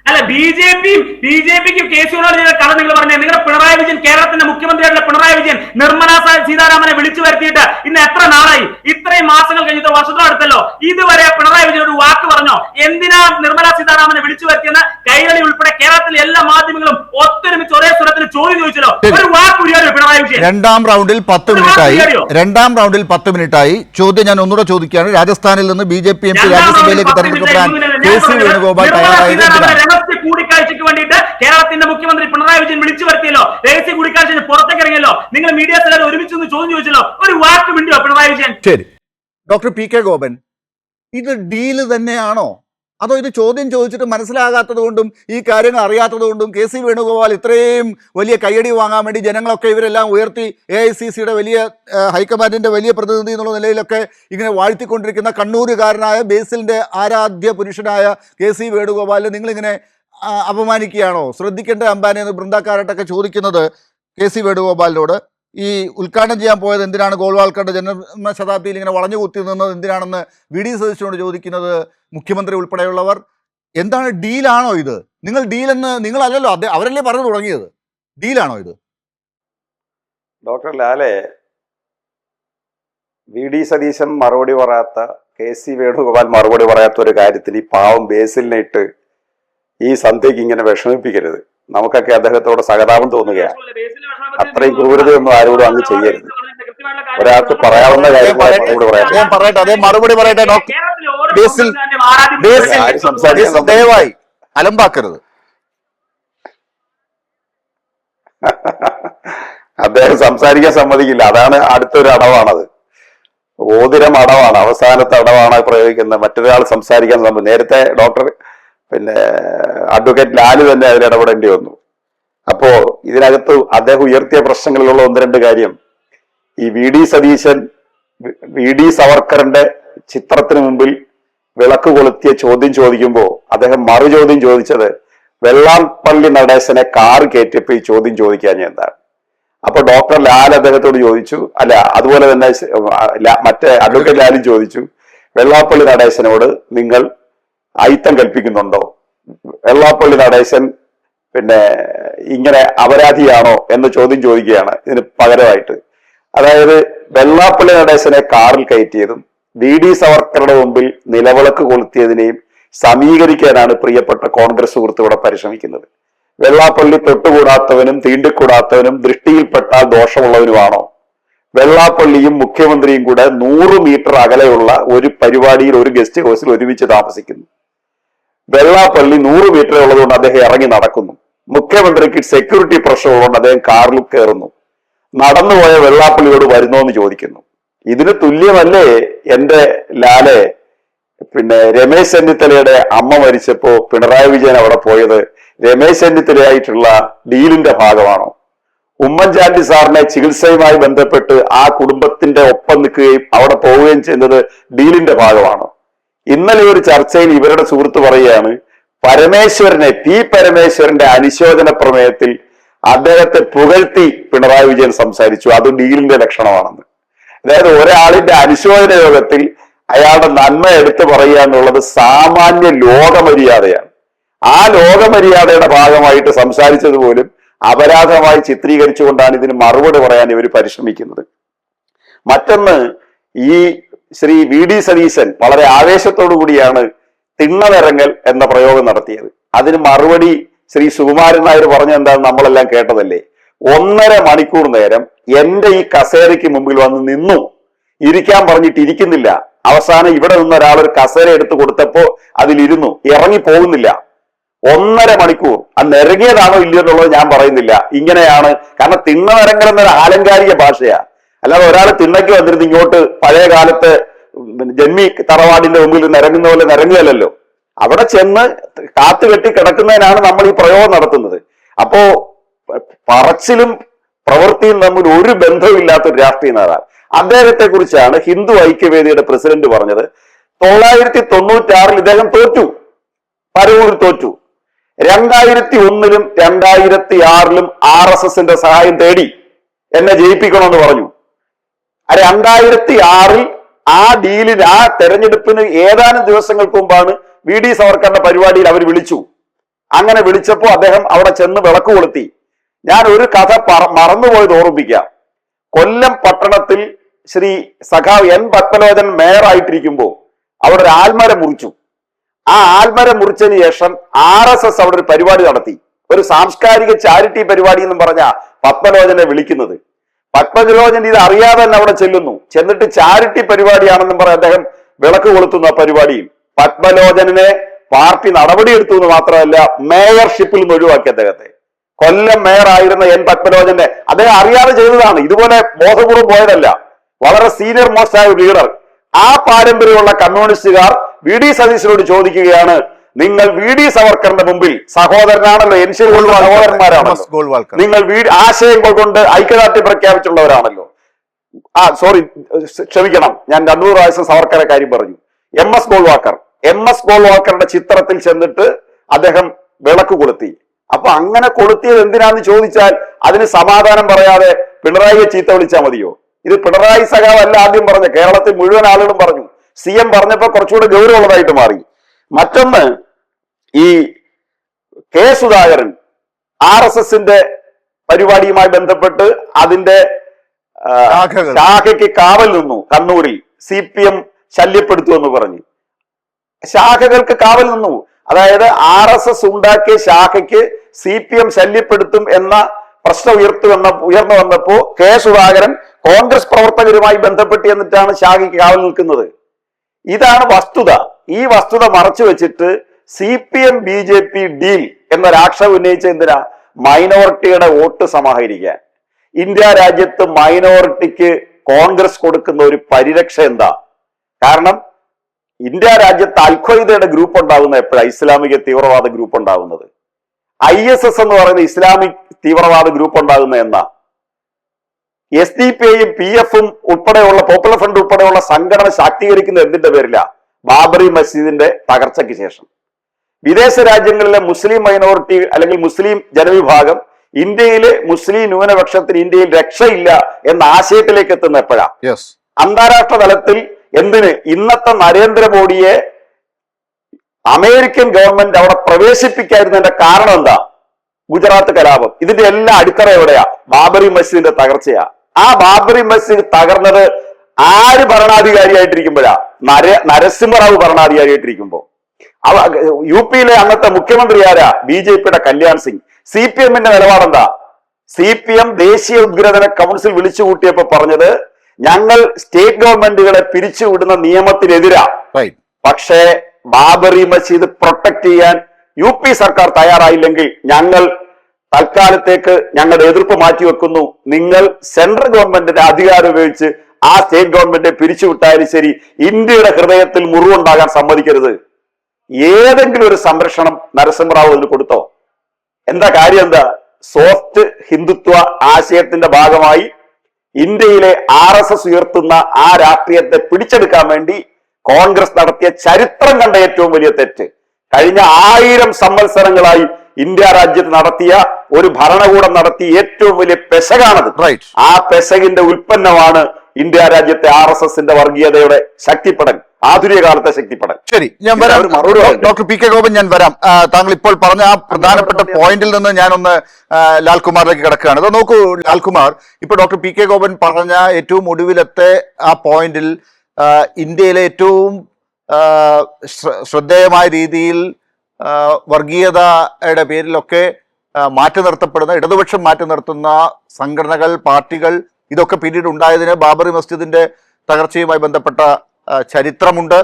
അല്ല, ബിജെപിക്ക് കേസുകളോട് ചെയ്ത കഥ നിങ്ങൾ പറഞ്ഞത്. നിങ്ങളുടെ പിണറായി വിജയൻ, കേരളത്തിന്റെ മുഖ്യമന്ത്രിയായിട്ടുള്ള പിണറായി വിജയൻ നിർമ്മലാ സീതാരാമനെ വിളിച്ചു വരുത്തിയിട്ട് ഇന്ന് എത്ര നാളായി? ഇത്രയും മാസങ്ങൾ കഴിഞ്ഞിട്ട് വർഷത്തോടടുത്തല്ലോ. ഇതുവരെ പിണറായി വിജയൻ ഒരു വാക്ക് പറഞ്ഞോ? എന്തിനാ നിർമ്മലാ സീതാരാമനെ വിളിച്ചു വരുത്തിയെന്ന് കൈരളി ഉൾപ്പെടെ കേരളത്തിലെ എല്ലാ മാധ്യമങ്ങളും ഒത്തൊരുമിച്ച് ഒരേ സ്വരത്തിൽ ചോദ്യം ചോദിച്ചല്ലോ. ഒരു വാക്ക് ഉരിയാലോ പിണറായി വിജയൻ? രണ്ടാം റൗണ്ടിൽ 10 മിനിറ്റായി. ചോദ്യം ഞാൻ ഒന്നുകൂടെ ചോദിക്കുകയാണ്. രാജസ്ഥാനിൽ നിന്ന് BJP MP രാജ്യസഭയിലേക്ക് തെരഞ്ഞെടുക്കപ്പെടാൻ KC വേണുഗോപാൽ തയ്യാറായത് കൂടിക്കാഴ്ചയ്ക്ക് വേണ്ടിയിട്ട് കേരളത്തിന്റെ മുഖ്യമന്ത്രി പിണറായി വിജയൻ വിളിച്ചു വരുത്തിയല്ലോ. രഹസ്യ കൂടിക്കാഴ്ച പുറത്തേക്ക് ഇറങ്ങിയല്ലോ. നിങ്ങൾ മീഡിയാസ് എല്ലാവരും ഒരുമിച്ച് ഒന്ന് ചോദ്യം ചോദിച്ചല്ലോ. ഒരു വാക്ക് മിണ്ടിയോ പിണറായി വിജയൻ? ശരി, ഡോക്ടർ PK ഗോപൻ, ഇത് ഡീല് തന്നെയാണോ, അതോ ഇത് ചോദ്യം ചോദിച്ചിട്ട് മനസ്സിലാകാത്തത് കൊണ്ടും ഈ കാര്യങ്ങൾ അറിയാത്തത് കൊണ്ടും KC വേണുഗോപാൽ ഇത്രയും വലിയ കയ്യടി വാങ്ങാൻ വേണ്ടി ജനങ്ങളൊക്കെ ഇവരെല്ലാം ഉയർത്തി AICCയുടെ വലിയ ഹൈക്കമാൻഡിന്റെ വലിയ പ്രതിനിധി എന്നുള്ള നിലയിലൊക്കെ ഇങ്ങനെ വാഴ്ത്തിക്കൊണ്ടിരിക്കുന്ന കണ്ണൂരുകാരനായ ബേസിലിന്റെ ആരാധ്യ പുരുഷനായ KC വേണുഗോപാലിനെ നിങ്ങളിങ്ങനെ അപമാനിക്കുകയാണോ? ശ്രദ്ധിക്കേണ്ട അംബാനി എന്ന് ബൃന്ദാക്കാരട്ടൊക്കെ ചോദിക്കുന്നത് KC വേണുഗോപാലിനോട്. ഈ ഉദ്ഘാടനം ചെയ്യാൻ പോയത് എന്തിനാണ്, ഗോൾവാൾക്കറുടെ ജന്മ ശതാബ്ദിയിൽ ഇങ്ങനെ വളഞ്ഞു കുത്തി നിന്നത് എന്തിനാണെന്ന് VD സതീശനോട് ചോദിക്കുന്നത് മുഖ്യമന്ത്രി ഉൾപ്പെടെയുള്ളവർ. എന്താണ്, ഡീലാണോ ഇത്? നിങ്ങൾ ഡീലെന്ന് നിങ്ങളല്ലല്ലോ, അവരല്ലേ പറഞ്ഞു തുടങ്ങിയത്. ഡീലാണോ ഇത്? ഡോക്ടർ ലാലെ, VD സതീശൻ മറുപടി പറയാത്ത, KC വേണുഗോപാൽ മറുപടി പറയാത്ത ഒരു കാര്യത്തിൽ ഈ പാവം ബേസിലിനെ ഇട്ട് ഈ സന്ധ്യയ്ക്ക് ഇങ്ങനെ വിഷമിപ്പിക്കരുത്. നമുക്കൊക്കെ അദ്ദേഹത്തോട് സഹതാപം തോന്നുകയാണ്. അത്രയും ക്രൂരതയൊന്നും ആരോടും അങ്ങ് ചെയ്യരുത്. ഒരാൾക്ക് പറയാവുന്ന കാര്യം മറുപടി പറയട്ടെ. ദയവായി അലമ്പാക്കരുത്. അദ്ദേഹം സംസാരിക്കാൻ സമ്മതിക്കില്ല. അതാണ് അടുത്തൊരു അടവാണത്. ഓതിരം അടവാണ്, അവസാനത്തെ അടവാണ് പ്രയോഗിക്കുന്നത്. മറ്റൊരാൾ സംസാരിക്കാൻ നേരത്തെ ഡോക്ടർ അഡ്വക്കേറ്റ് ലാല് തന്നെ അതിൽ ഇടപെടേണ്ടി വന്നു. അപ്പോ ഇതിനകത്ത് അദ്ദേഹം ഉയർത്തിയ പ്രശ്നങ്ങളിലുള്ള 1-2 കാര്യം, ഈ വി ഡി സവർക്കറിന്റെ ചിത്രത്തിന് മുമ്പിൽ വിളക്ക് കൊളുത്തിയ ചോദ്യം ചോദിക്കുമ്പോൾ അദ്ദേഹം മറുചോദ്യം ചോദിച്ചത് വെള്ളാപ്പള്ളി നടേശനെ കാറ് കയറ്റിയപ്പോൾ ഈ ചോദ്യം ചോദിക്കാൻ എന്താണ്? അപ്പൊ ഡോക്ടർ ലാൽ അദ്ദേഹത്തോട് ചോദിച്ചു, അല്ല അതുപോലെ തന്നെ മറ്റേ അഡ്വക്കേറ്റ് ലാലും ചോദിച്ചു, വെള്ളാപ്പള്ളി നടേശനോട് നിങ്ങൾ അയിത്തം കൽപ്പിക്കുന്നുണ്ടോ? വെള്ളാപ്പള്ളി നടേശൻ പിന്നെ ഇങ്ങനെ അപരാധിയാണോ എന്ന് ചോദ്യം ചോദിക്കുകയാണ് ഇതിന് പകരമായിട്ട്. അതായത് വെള്ളാപ്പള്ളി നടേശനെ കാറിൽ കയറ്റിയതും വി ഡി സവർക്കറുടെ മുമ്പിൽ നിലവിളക്ക് കൊളുത്തിയതിനെയും സമീകരിക്കാനാണ് പ്രിയപ്പെട്ട കോൺഗ്രസ് സുഹൃത്തുക്കളെ പരിശ്രമിക്കുന്നത്. വെള്ളാപ്പള്ളി തൊട്ടുകൂടാത്തവനും തീണ്ടിക്കൂടാത്തവനും ദൃഷ്ടിയിൽപ്പെട്ടാൽ ദോഷമുള്ളവനുമാണോ? വെള്ളാപ്പള്ളിയും മുഖ്യമന്ത്രിയും കൂടെ 100 മീറ്റർ അകലെയുള്ള ഒരു പരിപാടിയിൽ ഒരു ഗസ്റ്റ് ഹൗസിൽ ഒരുമിച്ച് താമസിക്കുന്നു. വെള്ളാപ്പള്ളി 100 മീറ്റർ ഉള്ളതുകൊണ്ട് അദ്ദേഹം ഇറങ്ങി നടക്കുന്നു. മുഖ്യമന്ത്രിക്ക് സെക്യൂരിറ്റി പ്രഷർ ഉള്ളതുകൊണ്ട് അദ്ദേഹം കാറിൽ കയറുന്നു. നടന്നുപോയ വെള്ളാപ്പള്ളിയോട് വരുന്നോ എന്ന് ചോദിക്കുന്നു. ഇതിന് തുല്യമല്ലേ എന്റെ ലാലെ പിന്നെ രമേശ് ചെന്നിത്തലയുടെ അമ്മ മരിച്ചപ്പോ പിണറായി വിജയൻ അവിടെ പോയത് രമേശ് ചെന്നിത്തലയായിട്ടുള്ള ഡീലിന്റെ ഭാഗമാണോ? ഉമ്മൻചാണ്ടി സാറിനെ ചികിത്സയുമായി ബന്ധപ്പെട്ട് ആ കുടുംബത്തിന്റെ ഒപ്പം നിൽക്കുകയും അവിടെ പോവുകയും ചെയ്യുന്നത് ഡീലിന്റെ ഭാഗമാണോ? ഇന്നലെ ഒരു ചർച്ചയിൽ ഇവരുടെ സുഹൃത്ത് പറയുകയാണ്, പരമേശ്വരന്റെ അനുശോചന പ്രമേയത്തിൽ അദ്ദേഹത്തെ പുകഴ്ത്തി പിണറായി വിജയൻ സംസാരിച്ചു, അത് ഡീലിന്റെ ലക്ഷണമാണെന്ന്. അതായത് ഒരാളിന്റെ അനുശോചന യോഗത്തിൽ അയാളുടെ നന്മ എടുത്തു പറയുക എന്നുള്ളത് സാമാന്യ ലോകമര്യാദയാണ്. ആ ലോകമര്യാദയുടെ ഭാഗമായിട്ട് സംസാരിച്ചത് പോലും അപരാധമായി ചിത്രീകരിച്ചുകൊണ്ടാണ് ഇതിന് മറുപടി പറയാൻ ഇവർ പരിശ്രമിക്കുന്നത്. മറ്റൊന്ന്, ഈ ശ്രീ വി ഡി സതീശൻ വളരെ ആവേശത്തോടു കൂടിയാണ് തിണ്ണനിറങ്ങൽ എന്ന പ്രയോഗം നടത്തിയത്. അതിന് മറുപടി ശ്രീ സുകുമാരൻ നായർ പറഞ്ഞ എന്താണെന്ന് നമ്മളെല്ലാം കേട്ടതല്ലേ. 1.5 മണിക്കൂർ നേരം എന്റെ ഈ കസേരയ്ക്ക് മുമ്പിൽ വന്ന് നിന്നു. ഇരിക്കാൻ പറഞ്ഞിട്ട് ഇരിക്കുന്നില്ല. അവസാനം ഇവിടെ നിന്ന് ഒരാൾ ഒരു കസേര എടുത്തു കൊടുത്തപ്പോ അതിലിരുന്നു, ഇറങ്ങി പോകുന്നില്ല. 1.5 മണിക്കൂർ. അന്ന് ഇറങ്ങിയതാണോ ഇല്ലയോ എന്നുള്ളത് ഞാൻ പറയുന്നില്ല. ഇങ്ങനെയാണ്. കാരണം തിണ്ണനിറങ്ങൽ എന്നൊരു ആലങ്കാരിക ഭാഷയാ. അല്ലാതെ ഒരാൾ തിണ്ണയ്ക്ക് വന്നിരുന്ന് ഇങ്ങോട്ട് പഴയ കാലത്ത് ജന്മി തറവാടിന്റെ മുമ്പിൽ നിന്ന് ഇറങ്ങുന്ന പോലെ ഇറങ്ങുകയല്ലോ. അവിടെ ചെന്ന് കാത്തുകെട്ടി കിടക്കുന്നതിനാണ് നമ്മൾ ഈ പ്രയോഗം നടത്തുന്നത്. അപ്പോ പറച്ചിലും പ്രവൃത്തിയും തമ്മിൽ ഒരു ബന്ധവുമില്ലാത്ത ഒരു രാഷ്ട്രീയ നേതാവ്. അദ്ദേഹത്തെ കുറിച്ചാണ് ഹിന്ദു ഐക്യവേദിയുടെ പ്രസിഡന്റ് പറഞ്ഞത്, 996 ഇദ്ദേഹം തോറ്റു, പരവൂരിൽ തോറ്റു. 2001-ലും 2006-ലും RSSന്റെ സഹായം തേടി എന്നെ ജയിപ്പിക്കണമെന്ന് പറഞ്ഞു. 2006-ൽ ആ ഡീലിന്, ആ തെരഞ്ഞെടുപ്പിന് ഏതാനും ദിവസങ്ങൾക്ക് മുമ്പാണ് വി ഡി സവർക്കറിന്റെ പരിപാടിയിൽ അവർ വിളിച്ചു. അങ്ങനെ വിളിച്ചപ്പോൾ അദ്ദേഹം അവിടെ ചെന്ന് വിളക്ക് കൊളുത്തി. ഞാൻ ഒരു കഥ മറന്നുപോയത് ഓർമ്മിപ്പിക്കാം. കൊല്ലം പട്ടണത്തിൽ ശ്രീ സഖാവ് N പത്മലോചൻ മേയറായിട്ടിരിക്കുമ്പോൾ അവിടെ ഒരു ആൽമരം മുറിച്ചു. ആ ആൽമരം മുറിച്ചതിന് ശേഷം RSS അവിടെ ഒരു പരിപാടി നടത്തി, ഒരു സാംസ്കാരിക ചാരിറ്റി പരിപാടി എന്നും പറഞ്ഞ പത്മലോചനെ വിളിക്കുന്നത്. പത്മലോചൻ ഇത് അറിയാതെ തന്നെ അവിടെ ചെല്ലുന്നു. ചെന്നിട്ട് ചാരിറ്റി പരിപാടിയാണെന്നും പറഞ്ഞ് അദ്ദേഹം വിളക്ക് കൊളുത്തുന്നു ആ പരിപാടിയിൽ. പത്മലോചനെ പാർട്ടി നടപടിയെടുത്തു എന്ന് മാത്രമല്ല, മേയർഷിപ്പിൽ നിന്ന് ഒഴിവാക്കി അദ്ദേഹത്തെ. കൊല്ലം മേയർ ആയിരുന്ന N പത്മലോചനെ അദ്ദേഹം അറിയാതെ ചെയ്തതാണ്, ഇതുപോലെ ബോധപൂർവ്വം പോയതല്ല. വളരെ സീനിയർ മോസ്റ്റ് ആയ ലീഡർ. ആ പാരമ്പര്യമുള്ള കമ്മ്യൂണിസ്റ്റുകാർ വി ഡി സതീശനോട് ചോദിക്കുകയാണ്, നിങ്ങൾ വി ഡി സവർക്കറിന്റെ മുമ്പിൽ, സഹോദരനാണല്ലോ, സഹോദരന്മാരാണല്ലോ, നിങ്ങൾ ആശയങ്ങൾ കൊണ്ട് ഐക്യദാർഢ്യം പ്രഖ്യാപിച്ചുള്ളവരാണല്ലോ. ക്ഷമിക്കണം, ഞാൻ 200 പ്രാവശ്യം സവർക്കറെ കാര്യം പറഞ്ഞു. MS ഗോൾവാക്കറുടെ ചിത്രത്തിൽ ചെന്നിട്ട് അദ്ദേഹം വിളക്ക് കൊളുത്തി. അപ്പൊ അങ്ങനെ കൊളുത്തിയത് എന്തിനാന്ന് ചോദിച്ചാൽ അതിന് സമാധാനം പറയാതെ പിണറായിയെ ചീത്ത വിളിച്ചാൽ മതിയോ? ഇത് പിണറായി സഖാവല്ല ആദ്യം പറഞ്ഞ, കേരളത്തിൽ മുഴുവൻ ആളുകളും പറഞ്ഞു. CM പറഞ്ഞപ്പോ കുറച്ചുകൂടെ ഗൗരവമുള്ളതായിട്ട് മാറി. മറ്റൊന്ന്, ഈ കെ സുധാകരൻ RSSന്റെ പരിപാടിയുമായി ബന്ധപ്പെട്ട് അതിന്റെ ശാഖയ്ക്ക് കാവൽ നിന്നു. കണ്ണൂരിൽ CPM ശല്യപ്പെടുത്തുമെന്ന് പറഞ്ഞു ശാഖകൾക്ക് കാവൽ നിന്നു. അതായത് RSS ഉണ്ടാക്കിയ ശാഖയ്ക്ക് CPM ശല്യപ്പെടുത്തും എന്ന പ്രശ്നം ഉയർന്നു വന്നപ്പോ കെ സുധാകരൻ കോൺഗ്രസ് പ്രവർത്തകരുമായി ബന്ധപ്പെട്ട് എന്നിട്ടാണ് ശാഖയ്ക്ക് കാവൽ നിൽക്കുന്നത്. ഇതാണ് വസ്തുത. ഈ വസ്തുത മറച്ചു വെച്ചിട്ട് CPM BJP ഡീൽ എന്നൊരാക്ഷേപം ഉന്നയിച്ച എന്തിനാ? മൈനോറിറ്റിയുടെ വോട്ട് സമാഹരിക്കാൻ. ഇന്ത്യ രാജ്യത്ത് മൈനോറിറ്റിക്ക് കോൺഗ്രസ് കൊടുക്കുന്ന ഒരു പരിരക്ഷ എന്താ? കാരണം ഇന്ത്യ രാജ്യത്ത് അൽഖ്വയ്ദയുടെ ഗ്രൂപ്പ് ഉണ്ടാകുന്നത് എപ്പോഴാണ്? ഇസ്ലാമിക തീവ്രവാദ ഗ്രൂപ്പ് ഉണ്ടാകുന്നത്. ISS എന്ന് പറയുന്ന ഇസ്ലാമിക് തീവ്രവാദ ഗ്രൂപ്പ് ഉണ്ടാകുന്നത് എന്നാ? SDPIയും PF-ഉം ഉൾപ്പെടെയുള്ള പോപ്പുലർ ഫ്രണ്ട് ഉൾപ്പെടെയുള്ള സംഘടന ശാക്തീകരിക്കുന്ന എന്തിന്റെ പേരില? ബാബറി മസ്ജിദിന്റെ തകർച്ചയ്ക്ക് ശേഷം വിദേശ രാജ്യങ്ങളിലെ മുസ്ലിം മൈനോറിറ്റി അല്ലെങ്കിൽ മുസ്ലിം ജനവിഭാഗം ഇന്ത്യയിലെ മുസ്ലിം ന്യൂനപക്ഷത്തിന് ഇന്ത്യയിൽ രക്ഷയില്ല എന്ന ആശയത്തിലേക്ക് എത്തുന്ന എപ്പോഴാ? അന്താരാഷ്ട്ര തലത്തിൽ എന്തിന് ഇന്നത്തെ നരേന്ദ്രമോദിയെ അമേരിക്കൻ ഗവൺമെന്റ് അവിടെ പ്രവേശിപ്പിക്കാതിരുന്നതിന്റെ കാരണം എന്താ? ഗുജറാത്ത് കലാപം. ഇതിന്റെ എല്ലാ അടിത്തറ എവിടെയാ? ബാബറി മസ്ജിദിന്റെ തകർച്ചയാ. ആ ബാബറി മസ്ജിദ് തകർന്നത് ആര് ഭരണാധികാരിയായിട്ടിരിക്കുമ്പോഴാ? നരസിംഹറാവു ഭരണാധികാരിയായിട്ടിരിക്കുമ്പോ. UP അന്നത്തെ മുഖ്യമന്ത്രി ആരാ? BJPയുടെ കല്യാൺ സിംഗ്. CPM-ന്റെ നിലപാടെന്താ? CPM ദേശീയ ഉദ്ഗ്രഥന കൗൺസിൽ വിളിച്ചുകൂട്ടിയപ്പോ പറഞ്ഞത് ഞങ്ങൾ സ്റ്റേറ്റ് ഗവൺമെന്റുകളെ പിരിച്ചുവിടുന്ന നിയമത്തിനെതിരാ. പക്ഷേ ബാബറി മസ്ജിദ് പ്രൊട്ടക്ട് ചെയ്യാൻ UP സർക്കാർ തയ്യാറായില്ലെങ്കിൽ ഞങ്ങൾ തൽക്കാലത്തേക്ക് ഞങ്ങളുടെ എതിർപ്പ് മാറ്റിവെക്കുന്നു. നിങ്ങൾ സെൻട്രൽ ഗവൺമെന്റിന്റെ അധികാരം ഉപയോഗിച്ച് ആ സ്റ്റേറ്റ് ഗവൺമെന്റിനെ പിരിച്ചുവിട്ടാലും ശരി, ഇന്ത്യയുടെ ഹൃദയത്തിൽ മുറിവുണ്ടാകാൻ സമ്മതിക്കരുത്. ഏതെങ്കിലും ഒരു സംരക്ഷണം നരസിംഹറാവു അതിന് കൊടുത്തോ? എന്താ കാര്യം? എന്താ? സോഫ്റ്റ് ഹിന്ദുത്വ ആശയത്തിന്റെ ഭാഗമായി ഇന്ത്യയിലെ RSS ഉയർത്തുന്ന ആ രാഷ്ട്രീയത്തെ പിടിച്ചെടുക്കാൻ വേണ്ടി കോൺഗ്രസ് നടത്തിയ ചരിത്രം കണ്ട ഏറ്റവും വലിയ തെറ്റ്. കഴിഞ്ഞ 1000 സംവത്സരങ്ങളായി ഇന്ത്യ രാജ്യത്ത് നടത്തിയ ഒരു ഭരണകൂടം നടത്തിയ ഏറ്റവും വലിയ പെശകാണത്. ആ പെശകിന്റെ ഉൽപ്പന്നമാണ് ഇന്ത്യ രാജ്യത്തെ RSSന്റെ വർഗീയതയുടെ ശക്തിപ്പെടൽ, ആധുനിക കാലത്തെ ശക്തിപ്പെടൽ. ശരി, ഞാൻ വരാം. ഡോക്ടർ PK ഗോപൻ, ഞാൻ വരാം. താങ്കൾ ഇപ്പോൾ പറഞ്ഞ ആ പ്രധാനപ്പെട്ട പോയിന്റിൽ നിന്ന് ഞാനൊന്ന് ലാൽകുമാറിലേക്ക് കിടക്കുകയാണ്. അത് നോക്കൂ ലാൽകുമാർ, ഇപ്പൊ ഡോക്ടർ PK ഗോപൻ പറഞ്ഞ ഏറ്റവും ഒടുവിലത്തെ ആ പോയിന്റിൽ ഇന്ത്യയിലെ ഏറ്റവും ശ്രദ്ധേയമായ രീതിയിൽ വർഗീയതയുടെ പേരിലൊക്കെ മാറ്റി നിർത്തപ്പെടുന്ന, ഇടതുപക്ഷം മാറ്റി നിർത്തുന്ന സംഘടനകൾ, പാർട്ടികൾ, ഇതൊക്കെ പിന്നീട് ഉണ്ടായതിന് ബാബറി മസ്ജിദിന്റെ തകർച്ചയുമായി ബന്ധപ്പെട്ട ചരിത്രമുണ്ട്.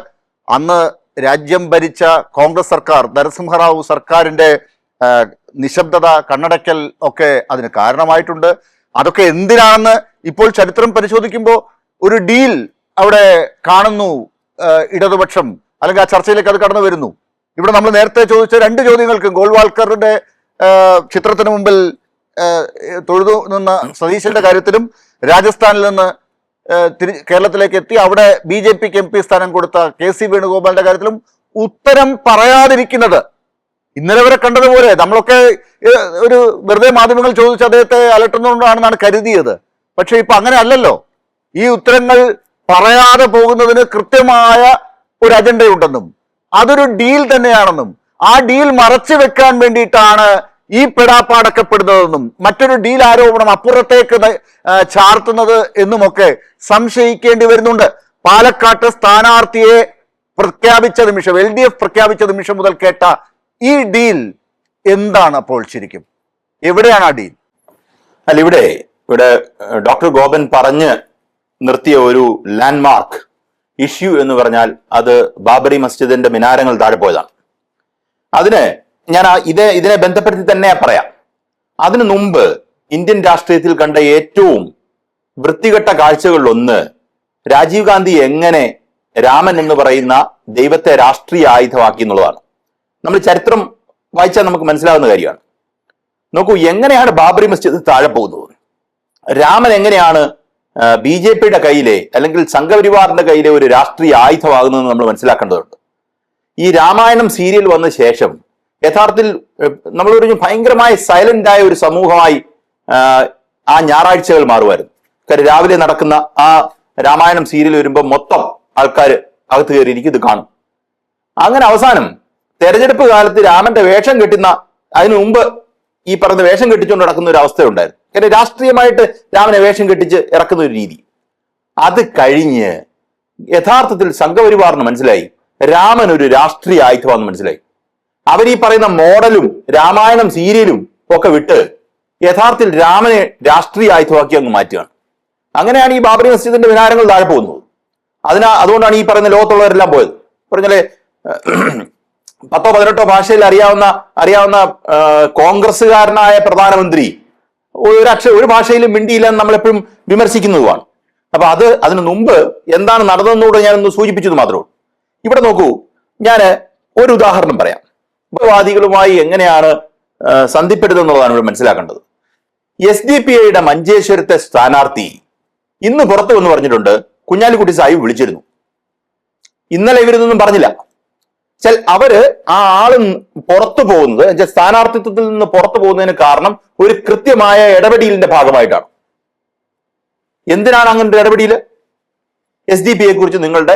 അന്ന് രാജ്യം ഭരിച്ച കോൺഗ്രസ് സർക്കാർ, നരസിംഹറാവു സർക്കാരിന്റെ നിശബ്ദത, കണ്ണടയ്ക്കൽ ഒക്കെ അതിന് കാരണമായിട്ടുണ്ട്. അതൊക്കെ എന്തിനാണെന്ന് ഇപ്പോൾ ചരിത്രം പരിശോധിക്കുമ്പോൾ ഒരു ഡീൽ അവിടെ കാണുന്നു ഇടതുപക്ഷം, അല്ലെങ്കിൽ ആ ചർച്ചയിലേക്ക് അത് കടന്നു വരുന്നു. ഇവിടെ നമ്മൾ നേരത്തെ ചോദിച്ച 2 ചോദ്യങ്ങൾക്കും, ഗോൾവാൾക്കറുടെ ചിത്രത്തിന് മുമ്പിൽ തൊഴുതു നിന്ന സതീശന്റെ കാര്യത്തിലും രാജസ്ഥാനിൽ നിന്ന് കേരളത്തിലേക്ക് എത്തി അവിടെ BJPക്ക് MP സ്ഥാനം കൊടുത്ത KC വേണുഗോപാലിന്റെ കാര്യത്തിലും ഉത്തരം പറയാതിരിക്കുന്നത്, ഇന്നലെ വരെ കണ്ടതുപോലെ നമ്മളൊക്കെ ഒരു വെറുതെ മാധ്യമങ്ങൾ ചോദിച്ച് അദ്ദേഹത്തെ അലട്ടുന്നതുകൊണ്ടാണെന്നാണ് കരുതിയത്. പക്ഷെ ഇപ്പൊ അങ്ങനെ അല്ലല്ലോ. ഈ ഉത്തരങ്ങൾ പറയാതെ പോകുന്നതിന് കൃത്യമായ ഒരു അജണ്ടയുണ്ടെന്നും അതൊരു ഡീൽ തന്നെയാണെന്നും ആ ഡീൽ മറച്ചു വെക്കാൻ വേണ്ടിയിട്ടാണ് ഈ പെടാപ്പാടക്കപ്പെടുന്നതെന്നും മറ്റൊരു ഡീൽ ആരോപണം അപ്പുറത്തേക്ക് ചാർത്തുന്നത് എന്നുമൊക്കെ സംശയിക്കേണ്ടി വരുന്നുണ്ട്. പാലക്കാട്ട് സ്ഥാനാർത്ഥിയെ പ്രഖ്യാപിച്ച നിമിഷം, LDF പ്രഖ്യാപിച്ച നിമിഷം മുതൽ കേട്ട ഈ ഡീൽ എന്താണ് അപ്പോൾ ശരിക്കും? എവിടെയാണ് ആ ഡീൽ? അല്ല, ഇവിടെ ഡോക്ടർ ഗോപൻ പറഞ്ഞ് നിർത്തിയ ഒരു ലാൻഡ്മാർക്ക് ഇഷ്യൂ എന്ന് പറഞ്ഞാൽ അത് ബാബറി മസ്ജിദിന്റെ മിനാരങ്ങൾ താഴെ പോയതാണ്. അതിന് ഞാൻ ഇതിനെ ബന്ധപ്പെടുത്തി തന്നെ പറയാം. അതിനു മുമ്പ് ഇന്ത്യൻ രാഷ്ട്രീയത്തിൽ കണ്ട ഏറ്റവും വൃത്തികെട്ട കാഴ്ചകളിലൊന്ന് രാജീവ് ഗാന്ധി എങ്ങനെ രാമൻ എന്ന് പറയുന്ന ദൈവത്തെ രാഷ്ട്രീയ ആയുധമാക്കി എന്നുള്ളതാണ്. നമ്മൾ ചരിത്രം വായിച്ചാൽ നമുക്ക് മനസ്സിലാവുന്ന കാര്യമാണ്. നോക്കൂ, എങ്ങനെയാണ് ബാബറി മസ്ജിദ് താഴെ പോകുന്നത്? രാമൻ എങ്ങനെയാണ് BJPയുടെ കയ്യിലെ അല്ലെങ്കിൽ സംഘപരിവാറിന്റെ കയ്യിലെ ഒരു രാഷ്ട്രീയ ആയുധമാകുന്നതെന്ന് നമ്മൾ മനസ്സിലാക്കേണ്ടതുണ്ട്. ഈ രാമായണം സീരിയൽ വന്ന ശേഷം യഥാർത്ഥത്തിൽ നമ്മൾ ഒരു ഭയങ്കരമായി സൈലന്റ് ആയ ഒരു സമൂഹമായി ആ ഞായറാഴ്ചകൾ മാറുമായിരുന്നു. കാര്യം രാവിലെ നടക്കുന്ന ആ രാമായണം സീരിയൽ വരുമ്പോൾ മൊത്തം ആൾക്കാർ അകത്ത് കയറിയിരിക്കും, ഇത് കാണും. അങ്ങനെ അവസാനം തെരഞ്ഞെടുപ്പ് കാലത്ത് രാമന്റെ വേഷം കെട്ടുന്ന, അതിനു മുമ്പ് ഈ പറഞ്ഞ വേഷം കെട്ടിച്ചുകൊണ്ട് നടക്കുന്ന ഒരു അവസ്ഥയുണ്ടായിരുന്നു. കാരണം രാഷ്ട്രീയമായിട്ട് രാമനെ വേഷം കെട്ടിച്ച് ഇറക്കുന്ന ഒരു രീതി. അത് കഴിഞ്ഞ് യഥാർത്ഥത്തിൽ സംഘപരിവാറിന് മനസ്സിലായി രാമൻ ഒരു രാഷ്ട്രീയ ആയുധമാണെന്ന് മനസ്സിലായി. അവർ ഈ പറയുന്ന മോഡലും രാമായണം സീരിയലും ഒക്കെ വിട്ട് യഥാർത്ഥത്തിൽ രാമനെ രാഷ്ട്രീയ ആയുധമാക്കി അങ്ങ് മാറ്റുകയാണ്. അങ്ങനെയാണ് ഈ ബാബറി മസ്ജിദിന്റെ വിനാരങ്ങൾ താഴെ പോകുന്നത്. അതുകൊണ്ടാണ് ഈ പറയുന്ന ലോകത്തുള്ളവരെല്ലാം പോയത്. പറഞ്ഞാല് 10-18 ഭാഷയിൽ അറിയാവുന്ന കോൺഗ്രസ്സുകാരനായ പ്രധാനമന്ത്രി ഒരു ഭാഷയിലും മിണ്ടിയില്ലെന്ന് നമ്മളെപ്പോഴും വിമർശിക്കുന്നതുമാണ്. അപ്പൊ അതിനു മുമ്പ് എന്താണ് നടന്നതെന്നൂടെ ഞാനൊന്ന് സൂചിപ്പിച്ചത് മാത്രമേ ഉള്ളൂ. ഇവിടെ നോക്കൂ, ഞാൻ ഒരു ഉദാഹരണം പറയാം. വാദികളുമായി എങ്ങനെയാണ് സന്ധിപ്പെടുന്നത് എന്നുള്ളതാണ് ഇവിടെ മനസ്സിലാക്കേണ്ടത്. SDPIയുടെ മഞ്ചേശ്വരത്തെ സ്ഥാനാർത്ഥി ഇന്ന് പുറത്തു വന്ന് പറഞ്ഞിട്ടുണ്ട്, കുഞ്ഞാലിക്കുട്ടി സാഹിബ് വിളിച്ചിരുന്നു. ഇന്നലെ ഇവരിതൊന്നും പറഞ്ഞില്ല. അവര് ആ ആള് പുറത്തു പോകുന്നത്, സ്ഥാനാർത്ഥിത്വത്തിൽ നിന്ന് പുറത്തു പോകുന്നതിന് കാരണം ഒരു കൃത്യമായ ഇടപെടലിന്റെ ഭാഗമായിട്ടാണ്. എന്തിനാണ് അങ്ങനെ ഒരു ഇടപെടൽ? SDPIയെ കുറിച്ച് നിങ്ങളുടെ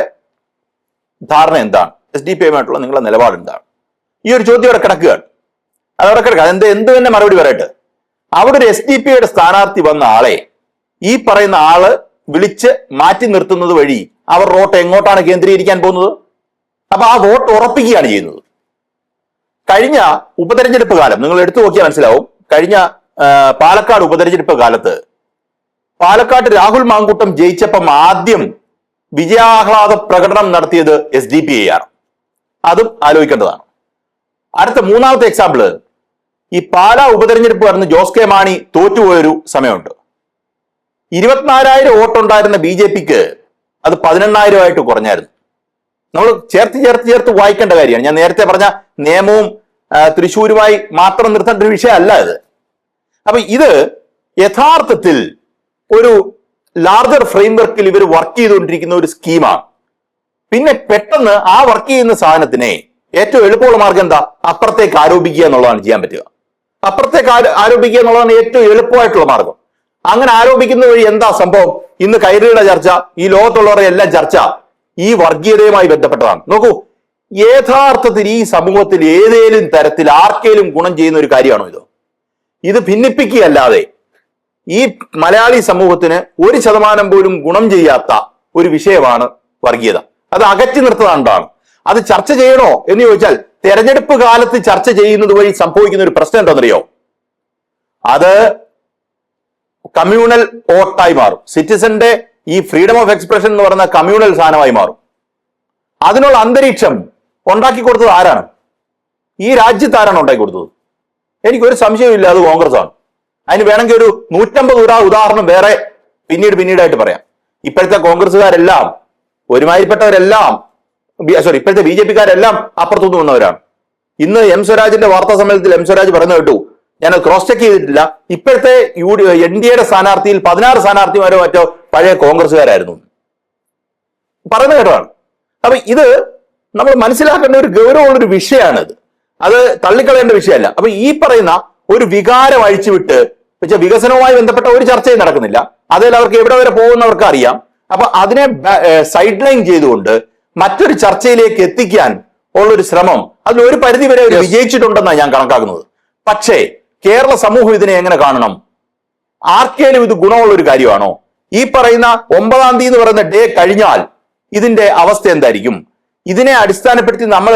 ധാരണ എന്താണ്? SDPIയുമായിട്ടുള്ള നിങ്ങളുടെ നിലപാട് എന്താണ്? ഈ ഒരു ചോദ്യം അവിടെ കിടക്കുകയാണ്. അതവിടെ കിടക്കുക. എന്ത് തന്നെ മറുപടി പറയട്ടെ. അവിടെ ഒരു SDPIയുടെ സ്ഥാനാർത്ഥി വന്ന ആളെ ഈ പറയുന്ന ആള് വിളിച്ച് മാറ്റി നിർത്തുന്നത് വഴി അവർ വോട്ട് എങ്ങോട്ടാണ് കേന്ദ്രീകരിക്കാൻ പോകുന്നത്? അപ്പൊ ആ വോട്ട് ഉറപ്പിക്കുകയാണ് ചെയ്യുന്നത്. കഴിഞ്ഞ ഉപതെരഞ്ഞെടുപ്പ് കാലം നിങ്ങൾ എടുത്തു നോക്കിയാൽ മനസ്സിലാവും. കഴിഞ്ഞ പാലക്കാട് ഉപതെരഞ്ഞെടുപ്പ് കാലത്ത് പാലക്കാട് രാഹുൽ മാങ്കൂട്ടം ജയിച്ചപ്പം ആദ്യം വിജയാഹ്ലാദ പ്രകടനം നടത്തിയത് SDPI ആണ്. അതും ആലോചിക്കേണ്ടതാണ്. അടുത്ത മൂന്നാമത്തെ എക്സാമ്പിള്, ഈ പാലാ ഉപതെരഞ്ഞെടുപ്പ് വരുന്ന ജോസ് കെ മാണി തോറ്റുപോയൊരു സമയമുണ്ട്. 24,000 വോട്ടുണ്ടായിരുന്ന BJPക്ക് അത് 18,000 കുറഞ്ഞായിരുന്നു. നമ്മൾ ചേർത്ത് വായിക്കേണ്ട കാര്യമാണ്. ഞാൻ നേരത്തെ പറഞ്ഞ നിയമവും തൃശ്ശൂരുമായി മാത്രം നിർത്തേണ്ട ഒരു വിഷയമല്ല ഇത്. അപ്പൊ ഇത് യഥാർത്ഥത്തിൽ ഒരു ലാർജർ ഫ്രെയിംവർക്കിൽ ഇവർ വർക്ക് ചെയ്തുകൊണ്ടിരിക്കുന്ന ഒരു സ്കീമാണ്. പിന്നെ പെട്ടെന്ന് ആ വർക്ക് ചെയ്യുന്ന സാധനത്തിനെ ഏറ്റവും എളുപ്പമുള്ള മാർഗം എന്താ? അപ്പുറത്തേക്ക് ആരോപിക്കുക എന്നുള്ളതാണ് ചെയ്യാൻ പറ്റുക. അപ്പുറത്തേക്ക് ആരോപിക്കുക എന്നുള്ളതാണ് ഏറ്റവും എളുപ്പമായിട്ടുള്ള മാർഗം. അങ്ങനെ ആരോപിക്കുന്ന വഴി എന്താ സംഭവം? ഇന്ന് കൈരളിയുടെ ചർച്ച, ഈ ലോകത്തുള്ളവരുടെ എല്ലാം ചർച്ച ഈ വർഗീയതയുമായി ബന്ധപ്പെട്ടതാണ്. നോക്കൂ, യഥാർത്ഥത്തിൽ ഈ സമൂഹത്തിൽ ഏതേലും തരത്തിൽ ആർക്കേലും ഗുണം ചെയ്യുന്ന ഒരു കാര്യമാണോ ഇത്? ഇത് ഭിന്നിപ്പിക്കുകയല്ലാതെ ഈ മലയാളി സമൂഹത്തിന് 1% പോലും ഗുണം ചെയ്യാത്ത ഒരു വിഷയമാണ് വർഗീയത. അത് അകറ്റി നിർത്തുന്നതാണ്. അത് ചർച്ച ചെയ്യണോ എന്ന് ചോദിച്ചാൽ തെരഞ്ഞെടുപ്പ് കാലത്ത് ചർച്ച ചെയ്യുന്നത് വഴി സംഭവിക്കുന്ന ഒരു പ്രശ്നം എന്താണെന്നറിയോ? അത് കമ്മ്യൂണൽ വോട്ടായി മാറും. സിറ്റിസന്റെ ഈ ഫ്രീഡം ഓഫ് എക്സ്പ്രഷൻ എന്ന് പറയുന്ന കമ്മ്യൂണൽ സാധനമായി മാറും. അതിനുള്ള അന്തരീക്ഷം ഉണ്ടാക്കി കൊടുത്തത് ആരാണ്? ഈ രാജ്യത്ത് ആരാണ് ഉണ്ടാക്കി കൊടുത്തത്? എനിക്കൊരു സംശയമില്ല, അത് കോൺഗ്രസ് ആണ്. അതിന് വേണമെങ്കിൽ ഒരു 150 ഉദാഹരണം വേറെ പിന്നീടായിട്ട് പറയാം. ഇപ്പോഴത്തെ കോൺഗ്രസ്സുകാരെല്ലാം ഒരുമാതിരിപ്പെട്ടവരെല്ലാം ഇപ്പോഴത്തെ BJPക്കാരെല്ലാം അപ്പുറത്തുനിന്ന് വന്നവരാണ്. ഇന്ന് M. സ്വരാജിന്റെ വാർത്താ സമ്മേളനത്തിൽ M. സ്വരാജ് പറഞ്ഞു കേട്ടു, ഞാൻ ക്രോസ് ചെക്ക് ചെയ്തിട്ടില്ല, ഇപ്പോഴത്തെ NDAയുടെ സ്ഥാനാർത്ഥിയിൽ 16 സ്ഥാനാർത്ഥിമാരോ മറ്റോ പഴയ കോൺഗ്രസ്സുകാരായിരുന്നു പറയുന്ന കേട്ടതാണ്. അപ്പൊ ഇത് നമ്മൾ മനസ്സിലാക്കേണ്ട ഒരു ഗൗരവമുള്ളൊരു വിഷയമാണിത്. അത് തള്ളിക്കളയേണ്ട വിഷയമല്ല. അപ്പൊ ഈ പറയുന്ന ഒരു വികാരം അഴിച്ചുവിട്ട് വെച്ചാൽ വികസനവുമായി ബന്ധപ്പെട്ട ഒരു ചർച്ചയും നടക്കുന്നില്ല. അതിൽ അവർക്ക് എവിടെ വരെ പോകുന്നവർക്ക് അറിയാം. അപ്പൊ അതിനെ സൈഡ് ലൈൻ ചെയ്തുകൊണ്ട് മറ്റൊരു ചർച്ചയിലേക്ക് എത്തിക്കാൻ ഉള്ളൊരു ശ്രമം അതിൽ ഒരു പരിധി വരെ വിജയിച്ചിട്ടുണ്ടെന്നാണ് ഞാൻ കണക്കാക്കുന്നത്. പക്ഷേ കേരള സമൂഹം ഇതിനെ എങ്ങനെ കാണണം? ആർക്കേലും ഇത് ഗുണമുള്ള ഒരു കാര്യമാണോ? ഈ പറയുന്ന 9-ാം തീയതി എന്ന് പറയുന്ന ഡേ കഴിഞ്ഞാൽ ഇതിന്റെ അവസ്ഥ എന്തായിരിക്കും? ഇതിനെ അടിസ്ഥാനപ്പെടുത്തി നമ്മൾ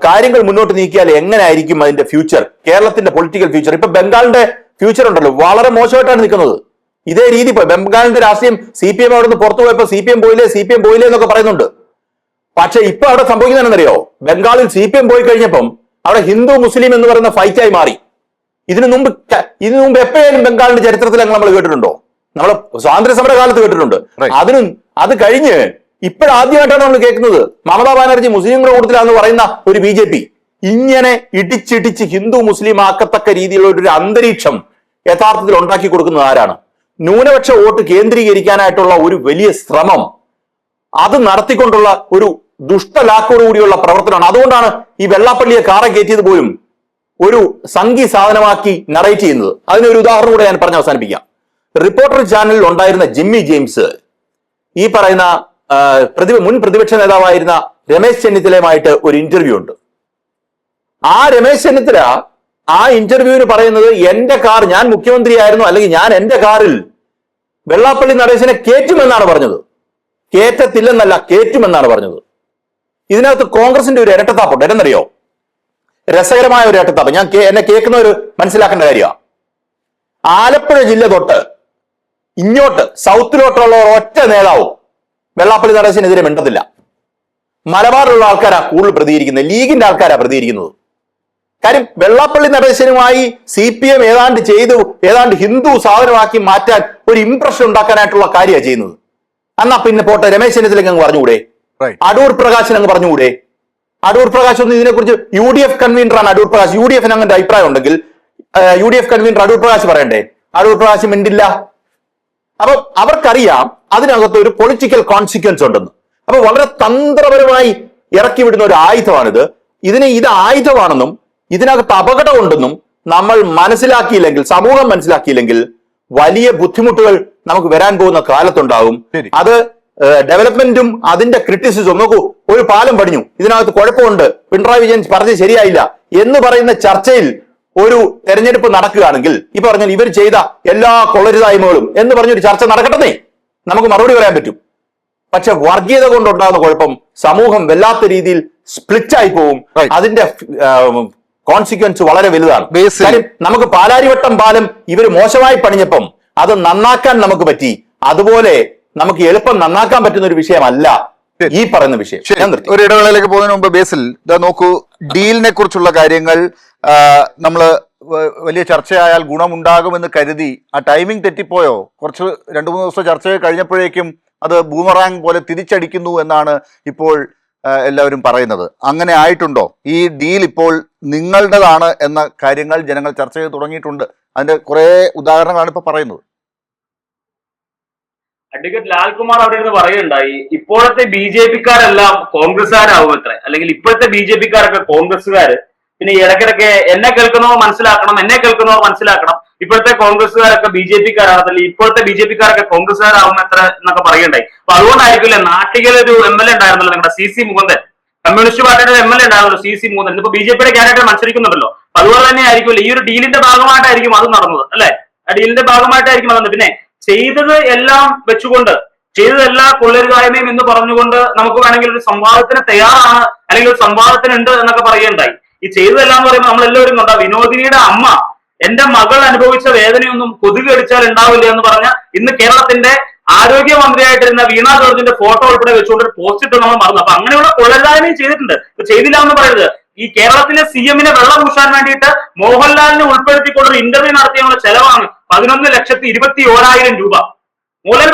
കാര്യങ്ങൾ മുന്നോട്ട് നീക്കിയാൽ എങ്ങനെയായിരിക്കും അതിന്റെ ഫ്യൂച്ചർ, കേരളത്തിന്റെ പൊളിറ്റിക്കൽ ഫ്യൂച്ചർ? ഇപ്പൊ ബംഗാളിന്റെ ഫ്യൂച്ചർ ഉണ്ടല്ലോ, വളരെ മോശമായിട്ടാണ് നിൽക്കുന്നത്. ഇതേ രീതി ബംഗാളിന്റെ രാഷ്ട്രീയം CPM അവിടെ നിന്ന് പുറത്തു പോയപ്പോ CPM പോയില്ലേ എന്നൊക്കെ പറയുന്നുണ്ട്. പക്ഷെ ഇപ്പൊ അവിടെ സംഭവിക്കുന്നത് എന്നറിയോ? ബംഗാളിൽ CPM പോയി കഴിഞ്ഞപ്പം അവിടെ ഹിന്ദു മുസ്ലിം എന്ന് പറയുന്ന ഫൈറ്റായി മാറി. ഇതിനു മുമ്പ് എപ്പോഴേലും ബംഗാളിന്റെ ചരിത്രത്തിൽ നമ്മൾ കേട്ടിട്ടുണ്ടോ? നമ്മൾ സ്വാതന്ത്ര്യ സമര കാലത്ത് കേട്ടിട്ടുണ്ട്. അത് കഴിഞ്ഞ് ഇപ്പോഴാദ്യമായിട്ടാണ് നമ്മൾ കേൾക്കുന്നത് മമതാ ബാനർജി മുസ്ലിങ്ങളുടെ കൂട്ടത്തിലാന്ന് പറയുന്ന ഒരു BJP ഇങ്ങനെ ഇടിച്ചിടിച്ച് ഹിന്ദു മുസ്ലിം ആക്കത്തക്ക രീതിയിലുള്ള ഒരു അന്തരീക്ഷം യഥാർത്ഥത്തിൽ ഉണ്ടാക്കി കൊടുക്കുന്നത് ആരാണ്? ന്യൂനപക്ഷ വോട്ട് കേന്ദ്രീകരിക്കാനായിട്ടുള്ള ഒരു വലിയ ശ്രമം, അത് നടത്തിക്കൊണ്ടുള്ള ഒരു ദുഷ്ടലാക്കോടുകൂടിയുള്ള പ്രവർത്തനമാണ്. അതുകൊണ്ടാണ് ഈ വെള്ളാപ്പള്ളിയെ കാറ കയറ്റിയത് പോലും ഒരു സംഘി സാധനമാക്കി നറേറ്റ് ചെയ്യുന്നത്. അതിനൊരു ഉദാഹരണം കൂടെ ഞാൻ പറഞ്ഞ് അവസാനിപ്പിക്കാം. റിപ്പോർട്ടർ ചാനലിൽ ഉണ്ടായിരുന്ന ജിമ്മി ജെയിംസ് ഈ പറയുന്ന മുൻ പ്രതിപക്ഷ നേതാവായിരുന്ന രമേശ് ചെന്നിത്തലയുമായിട്ട് ഒരു ഇന്റർവ്യൂ ഉണ്ട്. ആ രമേശ് ചെന്നിത്തല ആ ഇന്റർവ്യൂവിന് പറയുന്നത് എന്റെ കാർ, ഞാൻ മുഖ്യമന്ത്രിയായിരുന്നു അല്ലെങ്കിൽ ഞാൻ എന്റെ കാറിൽ വെള്ളാപ്പള്ളി നടേശനെ കയറ്റുമെന്നാണ് പറഞ്ഞത്. കേറ്റത്തില്ലെന്നല്ല, കയറ്റുമെന്നാണ് പറഞ്ഞത്. ഇതിനകത്ത് കോൺഗ്രസിന്റെ ഒരു ഇരട്ടത്താപ്പുണ്ട്. എന്നറിയോ? രസകരമായ ഒരു ഇരട്ടത്താപ്പ്. എന്നെ കേൾക്കുന്നവർ മനസ്സിലാക്കേണ്ട കാര്യമാണ്. ആലപ്പുഴ ജില്ല തൊട്ട് ഇങ്ങോട്ട് സൗത്തിലോട്ടുള്ള ഒറ്റ നേതാവും വെള്ളാപ്പള്ളി നടേശനെതിരെ മിണ്ടത്തില്ല. മലബാറിലുള്ള ആൾക്കാരാ കൂടുതൽ പ്രതികരിക്കുന്നത്, ലീഗിന്റെ ആൾക്കാരാ പ്രതികരിക്കുന്നത്. കാര്യം വെള്ളാപ്പള്ളി നടേശനുമായി CPM ഏതാണ്ട് ഹിന്ദു സാധനമാക്കി മാറ്റാൻ ഒരു ഇംപ്രഷൻ ഉണ്ടാക്കാനായിട്ടുള്ള കാര്യമാണ് ചെയ്യുന്നത്. എന്നാ പിന്നെ പോട്ടെ, രമേശ് ചെന്നിത്തലയ്ക്ക് അങ്ങ് പറഞ്ഞുകൂടെ? അടൂർ പ്രകാശൻ അങ്ങ് പറഞ്ഞുകൂടെ? അടൂർ പ്രകാശ് ഒന്നും ഇതിനെക്കുറിച്ച് UDF കൺവീനറാണ് അടൂർ പ്രകാശ്. UDFന് അങ്ങനെ അഭിപ്രായം ഉണ്ടെങ്കിൽ UDF കൺവീനർ അടൂർ പ്രകാശ് പറയണ്ടേ? അടൂർ പ്രകാശ് മിണ്ടില്ല. അപ്പൊ അവർക്കറിയാം അതിനകത്ത് ഒരു പൊളിറ്റിക്കൽ കോൺസിക്വൻസ് ഉണ്ടെന്ന്. അപ്പൊ വളരെ തന്ത്രപരമായി ഇറക്കി വിടുന്ന ഒരു ആയുധമാണിത്. ഇത് ആയുധമാണെന്നും ഇതിനകത്ത് അപകടമുണ്ടെന്നും നമ്മൾ മനസ്സിലാക്കിയില്ലെങ്കിൽ, സമൂഹം മനസ്സിലാക്കിയില്ലെങ്കിൽ വലിയ ബുദ്ധിമുട്ടുകൾ നമുക്ക് വരാൻ പോകുന്ന കാലത്തുണ്ടാകും. അത് ഡെവലപ്മെന്റും അതിന്റെ ക്രിറ്റിസിസും. നോക്കൂ, ഒരു പാലം പണിഞ്ഞു, ഇതിനകത്ത് കുഴപ്പമുണ്ട്, പിണറായി വിജയൻ പറഞ്ഞത് ശരിയായില്ല എന്ന് പറയുന്ന ചർച്ചയിൽ ഒരു തെരഞ്ഞെടുപ്പ് നടക്കുകയാണെങ്കിൽ ഈ പറഞ്ഞാൽ ഇവർ ചെയ്ത എല്ലാ കൊള്ളരുതായ്മകളും എന്ന് പറഞ്ഞൊരു ചർച്ച നടക്കട്ടെ, നമുക്ക് മറുപടി പറയാൻ പറ്റും. പക്ഷെ വർഗീയത കൊണ്ടുണ്ടാകുന്ന കുഴപ്പം സമൂഹം വല്ലാത്ത രീതിയിൽ സ്പ്ലിറ്റ് ആയി പോവും. അതിന്റെ കോൺസിക്വൻസ് വളരെ വലുതാണ്. കാര്യം നമുക്ക് പാലാരിവട്ടം പാലം ഇവർ മോശമായി പണിഞ്ഞപ്പം അത് നന്നാക്കാൻ നമുക്ക് പറ്റി. അതുപോലെ നമുക്ക് എളുപ്പം നന്നാക്കാൻ പറ്റുന്ന ഒരു വിഷയമല്ല ഈ പറയുന്ന വിഷയം. ഒരു ഇടവേളയിലേക്ക് പോകുന്നതിന് മുമ്പ് ബേസിൽ ഇതാ നോക്കൂ, ഡീലിനെ കുറിച്ചുള്ള കാര്യങ്ങൾ നമ്മള് വലിയ ചർച്ചയായാൽ ഗുണമുണ്ടാകുമെന്ന് കരുതി ആ ടൈമിംഗ് തെറ്റിപ്പോയോ? കുറച്ച് 2-3 ദിവസം ചർച്ച കഴിഞ്ഞപ്പോഴേക്കും അത് ബൂമറാങ് പോലെ തിരിച്ചടിക്കുന്നു എന്നാണ് ഇപ്പോൾ എല്ലാവരും പറയുന്നത്. അങ്ങനെ ആയിട്ടുണ്ടോ? ഈ ഡീൽ ഇപ്പോൾ നിങ്ങളുടേതാണ് എന്ന കാര്യങ്ങൾ ജനങ്ങൾ ചർച്ച ചെയ്ത് തുടങ്ങിയിട്ടുണ്ട്. അതിന്റെ കുറെ ഉദാഹരണങ്ങളാണ് ഇപ്പൊ പറയുന്നത്. അഡ്വക്കേറ്റ് ലാൽകുമാർ അവിടെ ഇരുന്ന് പറയുണ്ടായി, ഇപ്പോഴത്തെ BJP-ക്കാരെല്ലാം കോൺഗ്രസ്സുകാരാവും അത്ര, അല്ലെങ്കിൽ ഇപ്പോഴത്തെ BJP-ക്കാരൊക്കെ കോൺഗ്രസ്സുകാര്. പിന്നെ ഇടയ്ക്കിടയ്ക്ക് എന്നെ കേൾക്കുന്നവർ മനസ്സിലാക്കണം, ഇപ്പോഴത്തെ കോൺഗ്രസ്സുകാരൊക്കെ BJP-ക്കാരാണ്, അല്ലെങ്കിൽ ഇപ്പോഴത്തെ BJP-ക്കാരൊക്കെ കോൺഗ്രസ്സുകാരാവും എത്ര എന്നൊക്കെ പറയുണ്ടായി. അപ്പൊ അതുകൊണ്ടായിരിക്കില്ലേ നാട്ടികയിൽ ഒരു MLA ഉണ്ടായിരുന്നല്ലോ, നിങ്ങളുടെ CC മുകുന്ദൻ, കമ്മ്യൂണിസ്റ്റ് പാർട്ടിയുടെ MLA ഉണ്ടായിരുന്നല്ലോ CC മുകുന്ദൻ, ഇപ്പൊ BJP-യുടെ ക്യാരക്ടർ മത്സരിക്കുന്നുണ്ടല്ലോ. അതുപോലെ തന്നെ ആയിരിക്കുമല്ലോ ഈ ഒരു ഡീലിന്റെ ഭാഗമായിട്ടായിരിക്കും അത് നടന്നത്, അല്ലെ? ആ ഡീലിന്റെ ഭാഗമായിട്ടായിരിക്കും നടന്നത്. പിന്നെ ചെയ്തത് എല്ലാം വെച്ചുകൊണ്ട്, ചെയ്തതെല്ലാം കൊള്ളരുതായ്മയും എന്ന് പറഞ്ഞുകൊണ്ട് നമുക്ക് വേണമെങ്കിൽ ഒരു സംവാദത്തിന് തയ്യാറാണ്, അല്ലെങ്കിൽ ഒരു സംവാദത്തിന് ഉണ്ട് എന്നൊക്കെ പറയുകയുണ്ടായി. ഈ ചെയ്തതെല്ലാം എന്ന് പറയുമ്പോൾ നമ്മളെല്ലാവരും കണ്ട വിനോദിനിയുടെ അമ്മ, എന്റെ മകൾ അനുഭവിച്ച വേദനയൊന്നും കൊതുക് കടിച്ചാൽ ഉണ്ടാവില്ല എന്ന് പറഞ്ഞ ഇന്ന് കേരളത്തിന്റെ ആരോഗ്യമന്ത്രിയായിട്ടിരുന്ന വീണ ജോർജിന്റെ ഫോട്ടോ ഉൾപ്പെടെ വെച്ചുകൊണ്ട് ഒരു പോസ്റ്റ് ഇട്ട് നമ്മൾ മറന്നു. അപ്പൊ അങ്ങനെയുള്ള കൊള്ളരുതായ്മയും ചെയ്തിട്ടുണ്ട്. ചെയ്തില്ല എന്ന് പറയുന്നത് ഈ കേരളത്തിലെ CM-നെ വെള്ളം പൂശാൻ വേണ്ടിയിട്ട് മോഹൻലാലിനെ ഉൾപ്പെടുത്തിക്കൊണ്ടൊരു ഇന്റർവ്യൂ നടത്തിയുള്ള ചെലവാണ് 11,21,000 രൂപ. മോഹൻലാൽ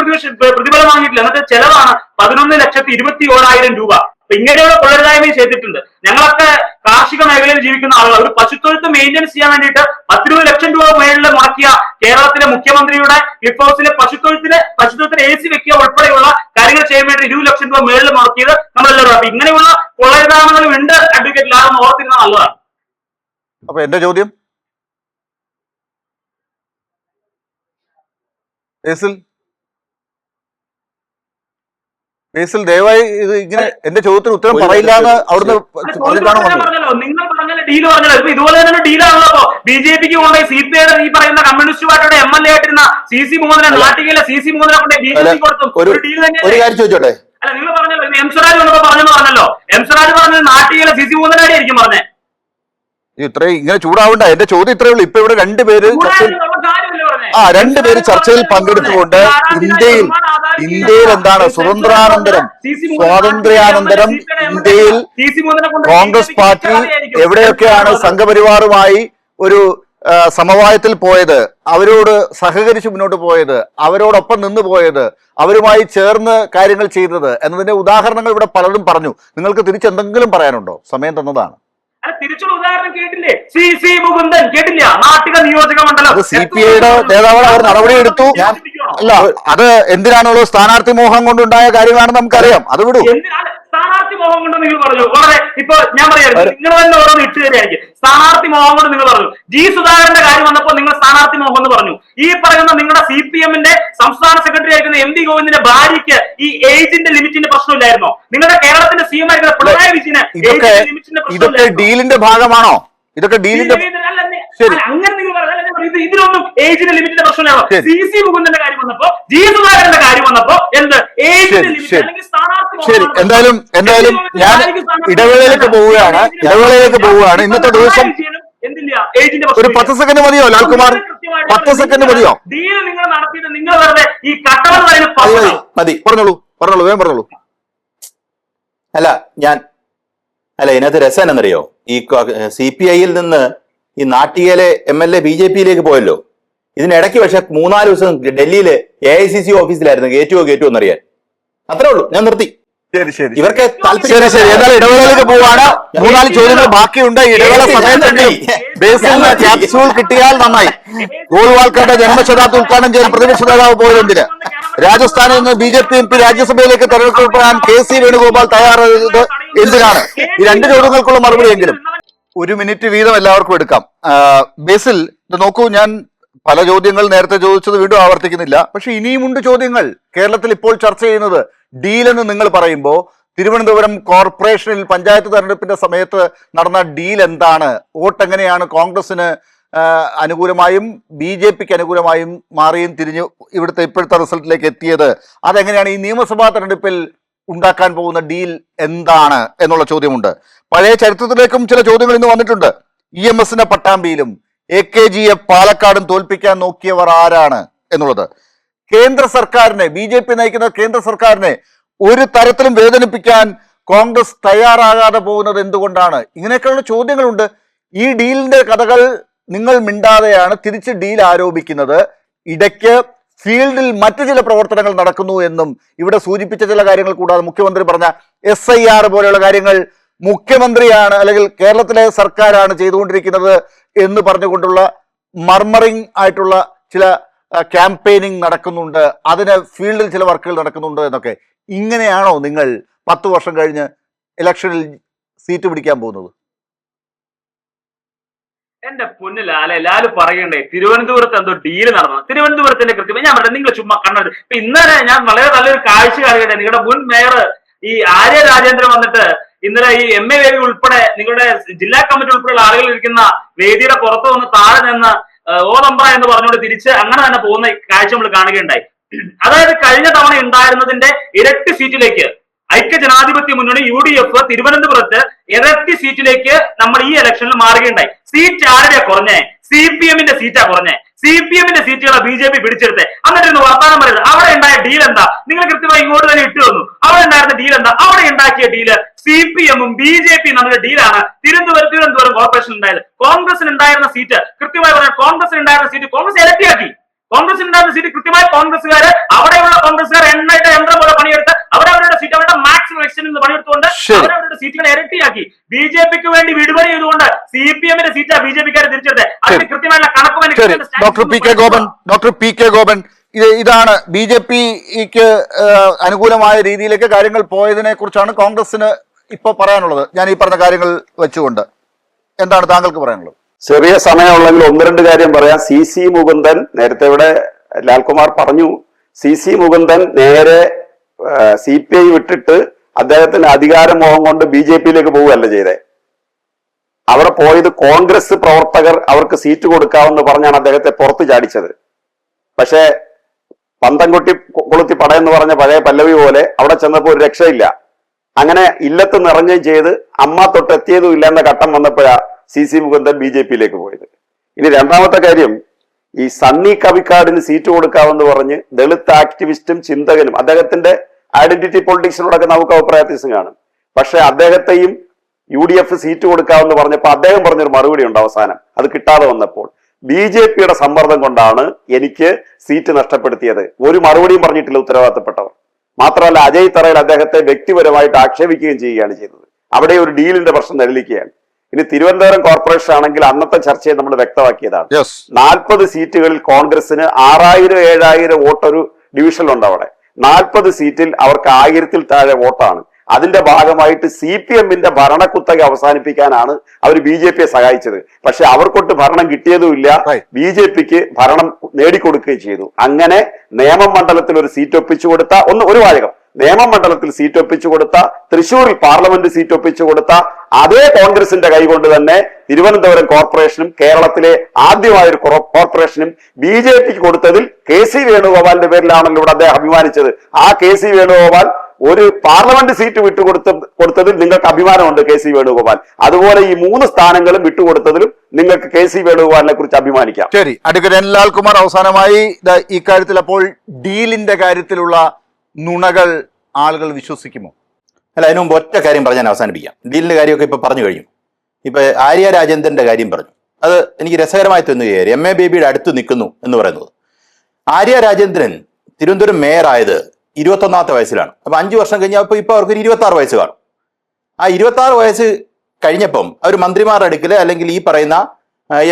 പ്രതിഫലം വാങ്ങിയിട്ടില്ല, എന്നിട്ട് ചെലവാണ് 11,21,000 രൂപ. അപ്പൊ ഇങ്ങനെയുള്ള കൊള്ളരുതായ്മയും ചെയ്തിട്ടുണ്ട്. ഞങ്ങളൊക്കെ കാർഷിക മേഖലയിൽ ജീവിക്കുന്ന ആളുകൾ, ഒരു പശുത്തൊഴുത്ത് മെയിൻ്റെനൻസ് ചെയ്യാൻ വേണ്ടിയിട്ട് 10-20 ലക്ഷം രൂപ മേളിൽ മുടക്കിയ കേരളത്തിലെ മുഖ്യമന്ത്രിയുടെ ക്ലിഫ് ഹൗസിലെ പശുത്തൊഴുത്തിന് AC വെക്കുക ഉൾപ്പെടെയുള്ള കാര്യങ്ങൾ ചെയ്യാൻ വേണ്ടി 20 ലക്ഷം രൂപ മേളിൽ മുടക്കിയത് നമ്മളെല്ലാവരും. അപ്പൊ ഇങ്ങനെയുള്ള കൊള്ളരുതായ്മകളും ഉണ്ട് അഡ്വക്കേറ്റ് ലാൽ, ഓർത്തിരുന്ന നല്ലതാണ്. അപ്പൊ എന്റെ ചോദ്യം ബേസിൽ ദയവായി ഇത് ഇങ്ങനെ എന്റെ ചോദ്യത്തിന് ഉത്തരം പറയില്ല എന്ന് അവിടുന്ന് പറഞ്ഞല്ലോ, നിങ്ങൾ പറഞ്ഞല്ലോ ഡീൽ പറഞ്ഞല്ലോ. ഇപ്പൊ ഇതുപോലെ തന്നെ ഡീലാണല്ലോ BJP-ക്ക് കൊണ്ടുപോയി CPI-യുടെ ഈ പറയുന്ന കമ്മ്യൂണിസ്റ്റ് പാർട്ടിയുടെ MLA ആയിട്ടിരുന്ന CC മുകുന്ദനെ, നാട്ടികയിലെ CC മുകുന്ദനെ കൊണ്ട് BJP കൊടുത്തു. ഒരു ഡീൽ തന്നെയല്ലേ? അല്ല, നിങ്ങൾ പറഞ്ഞല്ലോ M സ്വരാജ് വന്നപ്പോ പറഞ്ഞല്ലോ, M സ്വരാജ് പറഞ്ഞത് നാട്ടികയിലെ CC മുകുന്ദനായിരിക്കും പറഞ്ഞേ. ഇത്രയും ഇങ്ങനെ ചൂടാവണ്ട. എന്റെ ചോദ്യം ഇത്രയേ ഉള്ളൂ. ഇപ്പൊ ഇവിടെ രണ്ടുപേര് ചർച്ചയിൽ പങ്കെടുത്തുകൊണ്ട് ഇന്ത്യയിൽ എന്താണ് സ്വാതന്ത്ര്യാനന്തരം ഇന്ത്യയിൽ കോൺഗ്രസ് പാർട്ടി എവിടെയൊക്കെയാണ് സംഘപരിവാറുമായി ഒരു സമവായത്തിൽ പോയത്, അവരോട് സഹകരിച്ച് മുന്നോട്ട് പോയത്, അവരോടൊപ്പം നിന്ന് പോയത്, അവരുമായി ചേർന്ന് കാര്യങ്ങൾ ചെയ്തത് എന്നതിന്റെ ഉദാഹരണങ്ങൾ ഇവിടെ പലരും പറഞ്ഞു. നിങ്ങൾക്ക് തിരിച്ചെന്തെങ്കിലും പറയാനുണ്ടോ? സമയം തന്നതാണ്. തിരിച്ചുള്ള ഉദാഹരണം കേട്ടില്ലേ? CC മുകുന്ദൻ കേട്ടില്ല? നാട്ടിക നിയോജക മണ്ഡലം CPI-യുടെ നേതാവ് അവർ നടപടിയെടുത്തു. അല്ല, അത് എന്തിനാണുള്ളൂ? സ്ഥാനാർത്ഥി മോഹം കൊണ്ടുണ്ടായ കാര്യമാണെന്ന് നമുക്കറിയാം. അത് വിടൂ. സ്ഥാനാർത്ഥി മോഹം കൊണ്ട് നിങ്ങൾ പറഞ്ഞു. വളരെ ഇപ്പൊ ഞാൻ പറയാം, നിങ്ങൾ തന്നെ ഓരോന്ന് ഇട്ട് തരികയായിരിക്കും. സ്ഥാനാർത്ഥി മോഹം കൊണ്ട് നിങ്ങൾ പറഞ്ഞു. G.സുധാകരന്റെ കാര്യം വന്നപ്പോൾ നിങ്ങൾ സ്ഥാനാർത്ഥി മോഹം എന്ന് പറഞ്ഞു. ഈ പറയുന്ന നിങ്ങളുടെ CPM-ന്റെ സംസ്ഥാന സെക്രട്ടറി ആയിരിക്കുന്ന MD ഗോവിന്ദിന്റെ ഭാര്യയ്ക്ക് ഈ ഏജിന്റെ ലിമിറ്റിന്റെ പ്രശ്നമില്ലായിരുന്നോ? നിങ്ങളുടെ കേരളത്തിന്റെ CM ആയിരിക്കുന്ന പിണറായി വിജയന് ലിമിറ്റിന്റെ ഇതൊക്കെ ഡീലിന്റെ ഭാഗമാണോ? ഇതൊക്കെ ഡീലിന്റെ അങ്ങനെ നിങ്ങൾ ഇതിലൊന്നും ഏജിന്റെ ലിമിറ്റിന്റെ പ്രശ്നമില്ലാണോ? CC മുകുന്ദന്റെ കാര്യം വന്നപ്പോ, G.സുധാകരന്റെ കാര്യം വന്നപ്പോ എന്ത് ഏജിന്റെ ലിമിറ്റ് അല്ലെങ്കിൽ സ്ഥാനാർത്ഥി. ശരി, എന്തായാലും ഞാൻ ഇടവേളയിലേക്ക് പോവുകയാണ്. ഇന്നത്തെ ദിവസം ഒരു 10 സെക്കൻഡ് മതിയോ ലാൽകുമാർ? 10 സെക്കൻഡ് മതിയോ? നിങ്ങൾ നടത്തിയത് നിങ്ങൾ വെറുതെ ഈ കട്ടവൻ മതി. പറഞ്ഞോളൂ, വേഗം പറഞ്ഞോളൂ. ഇതിനകത്ത് രസം എന്നറിയോ? ഈ CPI-യിൽ നിന്ന് ഈ നാട്ടികയിലെ MLA BJP-യിലേക്ക് പോയല്ലോ. ഇതിനിടയ്ക്ക് പക്ഷെ 3-4 ദിവസം ഡൽഹിയിലെ AICC ഓഫീസിലായിരുന്നു കയറ്റുമോ എന്നറിയാൻ. അത്രേ ഉള്ളൂ. ഞാൻ നിർത്തി. ശരി ശരി ഇവർക്ക് ശരി ശരി എന്നാൽ ഇടവേളയിലേക്ക് പോവാണ്. 3-4 ചോദ്യങ്ങൾ ബാക്കിയുണ്ട്. ഇടവേള സമയത്തെങ്കിലും ബേസിൽ ക്യാപ്സ്യൂൾ കിട്ടിയാൽ നന്നായി. ഗോൾവാൾക്കറുടെ ജന്മശതാബ്ദി ഉദ്ഘാടനം ചെയ്യാൻ പ്രതിപക്ഷ നേതാവ് പോയതെന്തിന്? രാജസ്ഥാനിൽ നിന്ന് BJP MP രാജ്യസഭയിലേക്ക് തെരഞ്ഞെടുക്കപ്പെടാൻ KC വേണുഗോപാൽ തയ്യാറായത് എന്തിനാണ്? ഈ 2 ചോദ്യങ്ങൾക്കുള്ള മറുപടി എങ്കിലും 1 മിനിറ്റ് വീതം എല്ലാവർക്കും എടുക്കാം. ബേസിൽ ഇത് നോക്കൂ, ഞാൻ പല ചോദ്യങ്ങൾ നേരത്തെ ചോദിച്ചത് വീണ്ടും ആവർത്തിക്കുന്നില്ല. പക്ഷെ ഇനിയുമുണ്ട് ചോദ്യങ്ങൾ. കേരളത്തിൽ ഇപ്പോൾ ചർച്ച ചെയ്യുന്നത് ഡീലെന്ന് നിങ്ങൾ പറയുമ്പോൾ തിരുവനന്തപുരം കോർപ്പറേഷനിൽ പഞ്ചായത്ത് തെരഞ്ഞെടുപ്പിന്റെ സമയത്ത് നടന്ന ഡീൽ എന്താണ്? വോട്ട് എങ്ങനെയാണ് കോൺഗ്രസിന് അനുകൂലമായും BJPക്ക് അനുകൂലമായും മാറിയും തിരിഞ്ഞു ഇവിടുത്തെ ഇപ്പോഴത്തെ റിസൾട്ടിലേക്ക് എത്തിയത്? അതെങ്ങനെയാണ്? ഈ നിയമസഭാ തെരഞ്ഞെടുപ്പിൽ ഉണ്ടാക്കാൻ പോകുന്ന ഡീൽ എന്താണ് എന്നുള്ള ചോദ്യമുണ്ട്. പഴയ ചരിത്രത്തിലേക്കും ചില ചോദ്യങ്ങൾ ഇന്ന് വന്നിട്ടുണ്ട്. EMSനെ പട്ടാമ്പിയിലും AKGയെ പാലക്കാടും തോൽപ്പിക്കാൻ നോക്കിയവർ ആരാണ് എന്നുള്ളത്. കേന്ദ്ര സർക്കാരിനെ, BJP നയിക്കുന്ന കേന്ദ്ര സർക്കാരിനെ ഒരു തരത്തിലും വേദനിപ്പിക്കാൻ കോൺഗ്രസ് തയ്യാറാകാതെ പോകുന്നത് എന്തുകൊണ്ടാണ്? ഇങ്ങനെയൊക്കെയുള്ള ചോദ്യങ്ങളുണ്ട്. ഈ ഡീലിന്റെ കഥകൾ നിങ്ങൾ മിണ്ടാതെയാണ് തിരിച്ച് ഡീൽ ആരോപിക്കുന്നത്. ഇടയ്ക്ക് ഫീൽഡിൽ മറ്റു ചില പ്രവർത്തനങ്ങൾ നടക്കുന്നു എന്നും ഇവിടെ സൂചിപ്പിച്ച ചില കാര്യങ്ങൾ കൂടാതെ മുഖ്യമന്ത്രി പറഞ്ഞ SIR പോലെയുള്ള കാര്യങ്ങൾ മുഖ്യമന്ത്രിയാണ് അല്ലെങ്കിൽ കേരളത്തിലെ സർക്കാരാണ് ചെയ്തുകൊണ്ടിരിക്കുന്നത് എന്ന് പറഞ്ഞുകൊണ്ടുള്ള മർമറിംഗ് ആയിട്ടുള്ള ചില ക്യാമ്പയിനിങ് നടക്കുന്നുണ്ട്, അതിന് ഫീൽഡിൽ ചില വർക്കുകൾ നടക്കുന്നുണ്ട് എന്നൊക്കെ. ഇങ്ങനെയാണോ നിങ്ങൾ 10 വർഷം കഴിഞ്ഞ് ഇലക്ഷനിൽ സീറ്റ് പിടിക്കാൻ പോകുന്നത്? എന്റെ പൊന്നു ലാല് പറയണ്ടേ, തിരുവനന്തപുരത്ത് എന്തോ ഡീല് നടന്നു. തിരുവനന്തപുരത്തിന്റെ കൃത്യം ഞാൻ പറഞ്ഞത് നിങ്ങൾ ചുമ്മാ കണ്ടത്. ഇപ്പൊ ഇന്നലെ ഞാൻ വളരെ നല്ലൊരു കാഴ്ച കാണുകട്ടെ. നിങ്ങളുടെ മുൻ മേയർ ഈ ആര്യ രാജേന്ദ്രൻ വന്നിട്ട് ഇന്നലെ ഈ MA ബേബി ഉൾപ്പെടെ നിങ്ങളുടെ ജില്ലാ കമ്മിറ്റി ഉൾപ്പെടെയുള്ള ആളുകൾ ഇരിക്കുന്ന വേദിയുടെ പുറത്ത് വന്ന് താഴെ നിന്ന് ഓ നമ്പറ എന്ന് പറഞ്ഞുകൊണ്ട് തിരിച്ച് അങ്ങനെ തന്നെ പോകുന്ന കാഴ്ച നമ്മൾ കാണുകയുണ്ടായി. അതായത് കഴിഞ്ഞ തവണ ഉണ്ടായിരുന്നതിന്റെ ഇരട്ടി സീറ്റിലേക്ക് ഐക്യ ജനാധിപത്യ മുന്നണി UDF തിരുവനന്തപുരത്ത് ഇരട്ടി സീറ്റിലേക്ക് നമ്മൾ ഈ ഇലക്ഷനിൽ മാറുകയുണ്ടായി. സീറ്റ് ആരുടെയാ കുറഞ്ഞേ? CPMന്റെ സീറ്റാ കുറഞ്ഞേ. CPMന്റെ സീറ്റുകളെ BJP പിടിച്ചെടുത്തേ. എന്നിട്ട് വർത്താനം പറയുന്നത് അവിടെ ഉണ്ടായ ഡീൽ എന്താ? നിങ്ങൾ കൃത്യമായി ഇങ്ങോട്ട് തന്നെ ഇട്ടു തന്നു. അവിടെ ഉണ്ടായിരുന്ന ഡീൽ എന്താ? അവിടെ ഉണ്ടാക്കിയ ഡീല് CPMഉം BJPയും തമ്മിലുള്ള ഡീലാണ് തിരുവനന്തപുരം കോർപ്പറേഷൻ ഉണ്ടായത്. കോൺഗ്രസിന് ഉണ്ടായിരുന്ന സീറ്റ് കൃത്യമായി പറഞ്ഞാൽ കോൺഗ്രസിന് ഉണ്ടായിരുന്ന സീറ്റ് കോൺഗ്രസ് ഇരട്ടിയാക്കി. കോൺഗ്രസിന് ഉണ്ടായിരുന്ന സീറ്റ് കൃത്യമായി കോൺഗ്രസ്സുകാര് അവിടെയുള്ള കോൺഗ്രസ്സുകാർ എണ്ണയിട്ട് യന്ത്രം പോലെ പണിയെടുത്ത് അവരവരുടെ സീറ്റ് അവരുടെ മാക്സിമം എക്സ്റ്റെൻഡ് നിന്ന് പണിയെടുത്തുകൊണ്ട് അവരവരുടെ സീറ്റുകളെ ഇരട്ടിയാക്കി. BJPക്ക് വേണ്ടി വിടുപണി ചെയ്തുകൊണ്ട് CPMന്റെ സീറ്റാ BJPക്കാരെ തിരിച്ചെടുത്തത്. അതിന് കൃത്യമായിട്ടുള്ള കണക്ക് ഡോക്ടർ PK ഗോപൻ ഇതാണ് BJPക്ക് അനുകൂലമായ രീതിയിലേക്ക് കാര്യങ്ങൾ പോയതിനെ കുറിച്ചാണ് കോൺഗ്രസിന് ഇപ്പൊ പറയാനുള്ളത്. ഞാൻ ഈ പറഞ്ഞ കാര്യങ്ങൾ വെച്ചുകൊണ്ട് എന്താണ് താങ്കൾക്ക് പറയാനുള്ളത്? ചെറിയ സമയമുള്ളെങ്കിൽ 1-2 കാര്യം പറയാം. CC മുകുന്ദൻ നേരത്തെ ഇവിടെ ലാൽകുമാർ പറഞ്ഞു, CC മുകുന്ദൻ നേരെ CPI വിട്ടിട്ട് അദ്ദേഹത്തിന് അധികാരമോഹം കൊണ്ട് BJPയിലേക്ക് പോവുകയല്ല ചെയ്തേ. അവിടെ പോയത് കോൺഗ്രസ് പ്രവർത്തകർ അവർക്ക് സീറ്റ് കൊടുക്കാമെന്ന് പറഞ്ഞാണ് അദ്ദേഹത്തെ പുറത്തു ചാടിച്ചത്. പക്ഷേ പന്തം കൊളുത്തി പടയെന്ന് പറഞ്ഞ പഴയ പല്ലവി പോലെ അവിടെ ചെന്നപ്പോൾ ഒരു രക്ഷയില്ല. അങ്ങനെ ഇല്ലത്ത് നിറഞ്ഞുകയും ചെയ്ത് അമ്മ തൊട്ടെത്തിയതും ഇല്ല എന്ന ഘട്ടം വന്നപ്പോഴാ CC മുകുന്ദൻ BJPയിലേക്ക് പോയത്. ഇനി രണ്ടാമത്തെ കാര്യം, ഈ സണ്ണി കവിക്കാടിന് സീറ്റ് കൊടുക്കാമെന്ന് പറഞ്ഞ് ദളിത് ആക്ടിവിസ്റ്റും ചിന്തകനും അദ്ദേഹത്തിന്റെ ഐഡന്റിറ്റി പൊളിറ്റിക്സിനോടൊക്കെ നമുക്ക് അഭിപ്രായ വ്യത്യാസം കാണും. പക്ഷെ അദ്ദേഹത്തെയും UDF സീറ്റ് കൊടുക്കാമെന്ന് പറഞ്ഞപ്പോൾ അദ്ദേഹം പറഞ്ഞൊരു മറുപടി ഉണ്ട് അവസാനം. അത് കിട്ടാതെ വന്നപ്പോൾ BJPയുടെ സമ്മർദ്ദം കൊണ്ടാണ് എനിക്ക് സീറ്റ് നഷ്ടപ്പെടുത്തിയത്. ഒരു മറുപടിയും പറഞ്ഞിട്ടില്ല ഉത്തരവാദിത്തപ്പെട്ടവർ. മാത്രമല്ല അജയ് തറയിൽ അദ്ദേഹത്തെ വ്യക്തിപരമായിട്ട് ആക്ഷേപിക്കുകയും ചെയ്യുകയാണ് ചെയ്തത്. അവിടെ ഒരു ഡീലിന്റെ പ്രശ്നം നിലനിൽക്കുകയാണ്. ഇനി തിരുവനന്തപുരം കോർപ്പറേഷൻ ആണെങ്കിൽ അന്നത്തെ ചർച്ചയിൽ നമ്മൾ വ്യക്തമാക്കിയതാണ്. 40 സീറ്റുകളിൽ കോൺഗ്രസിന് 6000-7000 വോട്ടൊരു ഡിവിഷനിലുണ്ട്. അവിടെ 40 സീറ്റിൽ അവർക്ക് 1000-ൽ താഴെ വോട്ടാണ്. അതിന്റെ ഭാഗമായിട്ട് CPMന്റെ ഭരണക്കുത്തക അവസാനിപ്പിക്കാനാണ് അവർ BJPയെ സഹായിച്ചത്. പക്ഷെ അവർക്കൊട്ട് ഭരണം കിട്ടിയതുമില്ല, BJPക്ക് ഭരണം നേടിക്കൊടുക്കുകയും ചെയ്തു. അങ്ങനെ നിയമമണ്ഡലത്തിൽ ഒരു സീറ്റ് ഒപ്പിച്ചു കൊടുത്ത ഒരു വാചകം, നിയമമണ്ഡലത്തിൽ സീറ്റ് ഒപ്പിച്ചു കൊടുത്ത, തൃശ്ശൂരിൽ പാർലമെന്റ് സീറ്റ് ഒപ്പിച്ചു കൊടുത്ത അതേ കോൺഗ്രസിന്റെ കൈകൊണ്ട് തന്നെ തിരുവനന്തപുരം കോർപ്പറേഷനും കേരളത്തിലെ ആദ്യമായൊരു കോർപ്പറേഷനും BJPക്ക് കൊടുത്തതിൽ KC വേണുഗോപാലിന്റെ പേരിലാണല്ലോ ഇവിടെ അദ്ദേഹം അഭിമാനിച്ചത്. ആ KC വേണുഗോപാൽ ഒരു പാർലമെന്റ് സീറ്റ് കൊടുത്തതിൽ നിങ്ങൾക്ക് അഭിമാനമുണ്ട് KC വേണുഗോപാൽ. അതുപോലെ ഈ 3 സ്ഥാനങ്ങളും വിട്ടുകൊടുത്തതിലും നിങ്ങൾക്ക് KC വേണുഗോപാലിനെ കുറിച്ച് അഭിമാനിക്കാം. ശരി, അഡ്വക്കേറ്റ് ലാൽകുമാർ, അവസാനമായി ഈ കാര്യത്തിൽ അപ്പോൾ ഡീലിന്റെ കാര്യത്തിലുള്ള നുണകൾ ആളുകൾ വിശ്വസിക്കുമോ? അല്ല, അതിന് മുമ്പ് ഒറ്റ കാര്യം പറഞ്ഞ് ഞാൻ അവസാനിപ്പിക്കാം. ഡീലിന്റെ കാര്യമൊക്കെ ഇപ്പൊ പറഞ്ഞു കഴിഞ്ഞു. ഇപ്പൊ ആര്യ രാജേന്ദ്രന്റെ കാര്യം പറഞ്ഞു. അത് എനിക്ക് രസകരമായി തോന്നുകയായിരുന്നു. MA ബേബിയുടെ അടുത്ത് നിൽക്കുന്നു എന്ന് പറയുന്നത്. ആര്യ രാജേന്ദ്രൻ തിരുവനന്തപുരം മേയറായത് 21ാമത്തെ വയസ്സിലാണ്. അപ്പൊ 5 വർഷം കഴിഞ്ഞപ്പോൾ ഇപ്പൊ അവർക്ക് 26 വയസ്സ് കാണും. ആ 26 വയസ്സ് കഴിഞ്ഞപ്പം അവർ മന്ത്രിമാരുടെ അടുക്കല് അല്ലെങ്കിൽ ഈ പറയുന്ന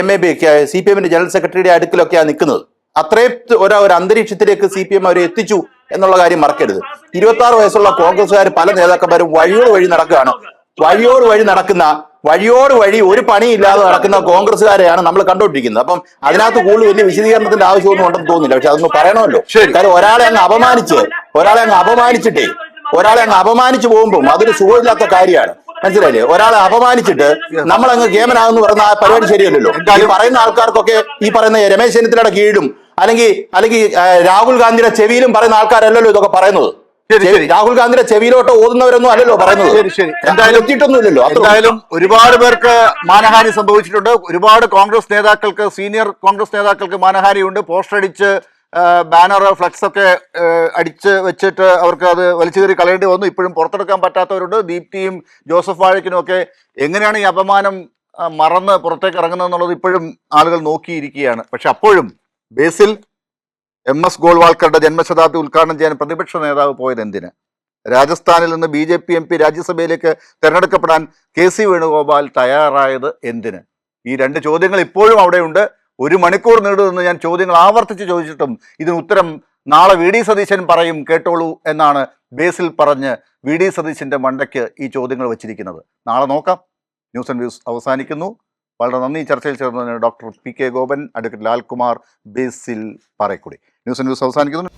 MAB CPM ജനറൽ സെക്രട്ടറിയുടെ അടുക്കലൊക്കെയാണ് നിൽക്കുന്നത്. അത്രയും ഒരു അന്തരീക്ഷത്തിലേക്ക് CPM അവരെ എത്തിച്ചു എന്നുള്ള കാര്യം മറക്കരുത്. 26 വയസ്സുള്ള കോൺഗ്രസ്സുകാർ പല നേതാക്കന്മാരും വഴിയോട് വഴി നടക്കുകയാണ്. വഴിയോട് വഴി ഒരു പണിയില്ലാതെ നടക്കുന്ന കോൺഗ്രസ്സുകാരെയാണ് നമ്മൾ കണ്ടുകൊണ്ടിരിക്കുന്നത്. അപ്പം അതിനകത്ത് കൂടുതൽ വലിയ വിശദീകരണത്തിന്റെ ആവശ്യമൊന്നും ഉണ്ടെന്ന് തോന്നുന്നില്ല. പക്ഷെ അതൊന്ന് പറയണമല്ലോ. കാര്യം ഒരാളെ അങ്ങ് അപമാനിച്ചു പോകുമ്പോൾ അതൊരു സുഖമില്ലാത്ത കാര്യമാണ്. മനസ്സിലായില്ലേ? ഒരാളെ അപമാനിച്ചിട്ട് നമ്മളങ്ങ് കേമനാകുന്നു പറയുന്ന ആ പരിപാടി ശരിയല്ലല്ലോ. ഈ പറയുന്ന ആൾക്കാർക്കൊക്കെ ഈ പറയുന്ന രമേശ് ചെന്നിത്തലയുടെ കീഴിലും അല്ലെങ്കിൽ രാഹുൽ ഗാന്ധിയുടെ ചെവിയിലും പറയുന്ന ആൾക്കാരല്ലല്ലോ ഇതൊക്കെ പറയുന്നത്. രാഹുൽ ഗാന്ധിയുടെ ചെവിയിലോട്ട് ഓതുന്നവരൊന്നും അല്ലല്ലോ പറയുന്നത്. എത്തിയിട്ടൊന്നുമില്ലല്ലോ. എന്തായാലും ഒരുപാട് പേർക്ക് മാനഹാനി സംഭവിച്ചിട്ടുണ്ട്. ഒരുപാട് കോൺഗ്രസ് നേതാക്കൾക്ക്, സീനിയർ കോൺഗ്രസ് നേതാക്കൾക്ക് മാനഹാനിയുണ്ട്. പോസ്റ്റർ അടിച്ച് ബാനർ ഫ്ലക്സ് ഒക്കെ അടിച്ച് വെച്ചിട്ട് അവർക്ക് അത് വലിച്ചു കയറി കളയേണ്ടി വന്നു. ഇപ്പോഴും പുറത്തെടുക്കാൻ പറ്റാത്തവരുണ്ട്. ദീപ്തിയും ജോസഫ് വാഴക്കിനും ഒക്കെ എങ്ങനെയാണ് ഈ അപമാനം മറന്ന് പുറത്തേക്ക് ഇറങ്ങുന്നതെന്നുള്ളത് ഇപ്പോഴും ആളുകൾ നോക്കിയിരിക്കുകയാണ്. പക്ഷെ അപ്പോഴും ബേസിൽ MS ഗോൾവാൾക്കറുടെ ജന്മശതാബ്ദി ഉദ്ഘാടനം ചെയ്യാൻ പ്രതിപക്ഷ നേതാവ് പോയത് എന്തിന്? രാജസ്ഥാനിൽ നിന്ന് BJP MP രാജ്യസഭയിലേക്ക് തെരഞ്ഞെടുക്കപ്പെടാൻ KC വേണുഗോപാൽ തയ്യാറായത് എന്തിന്? ഈ രണ്ട് ചോദ്യങ്ങൾ ഇപ്പോഴും അവിടെയുണ്ട്. 1 മണിക്കൂർ നീണ്ടുനിന്ന് ഞാൻ ചോദ്യങ്ങൾ ആവർത്തിച്ച് ചോദിച്ചിട്ടും ഇതിന് ഉത്തരം നാളെ VD സതീശൻ പറയും, കേട്ടോളൂ എന്നാണ് ബേസിൽ പറഞ്ഞ് VD സതീശൻ്റെ മണ്ടയ്ക്ക് ഈ ചോദ്യങ്ങൾ വച്ചിരിക്കുന്നത്. നാളെ നോക്കാം. ന്യൂസ് ആൻഡ് വ്യൂസ് അവസാനിക്കുന്നു. വളരെ നന്ദി. ചർച്ചയിൽ ചേർന്നതിന് doctor PK Gopan, advocate Lalkumar, Basil Parekkudy. News and views അവസാനിക്കുന്നു.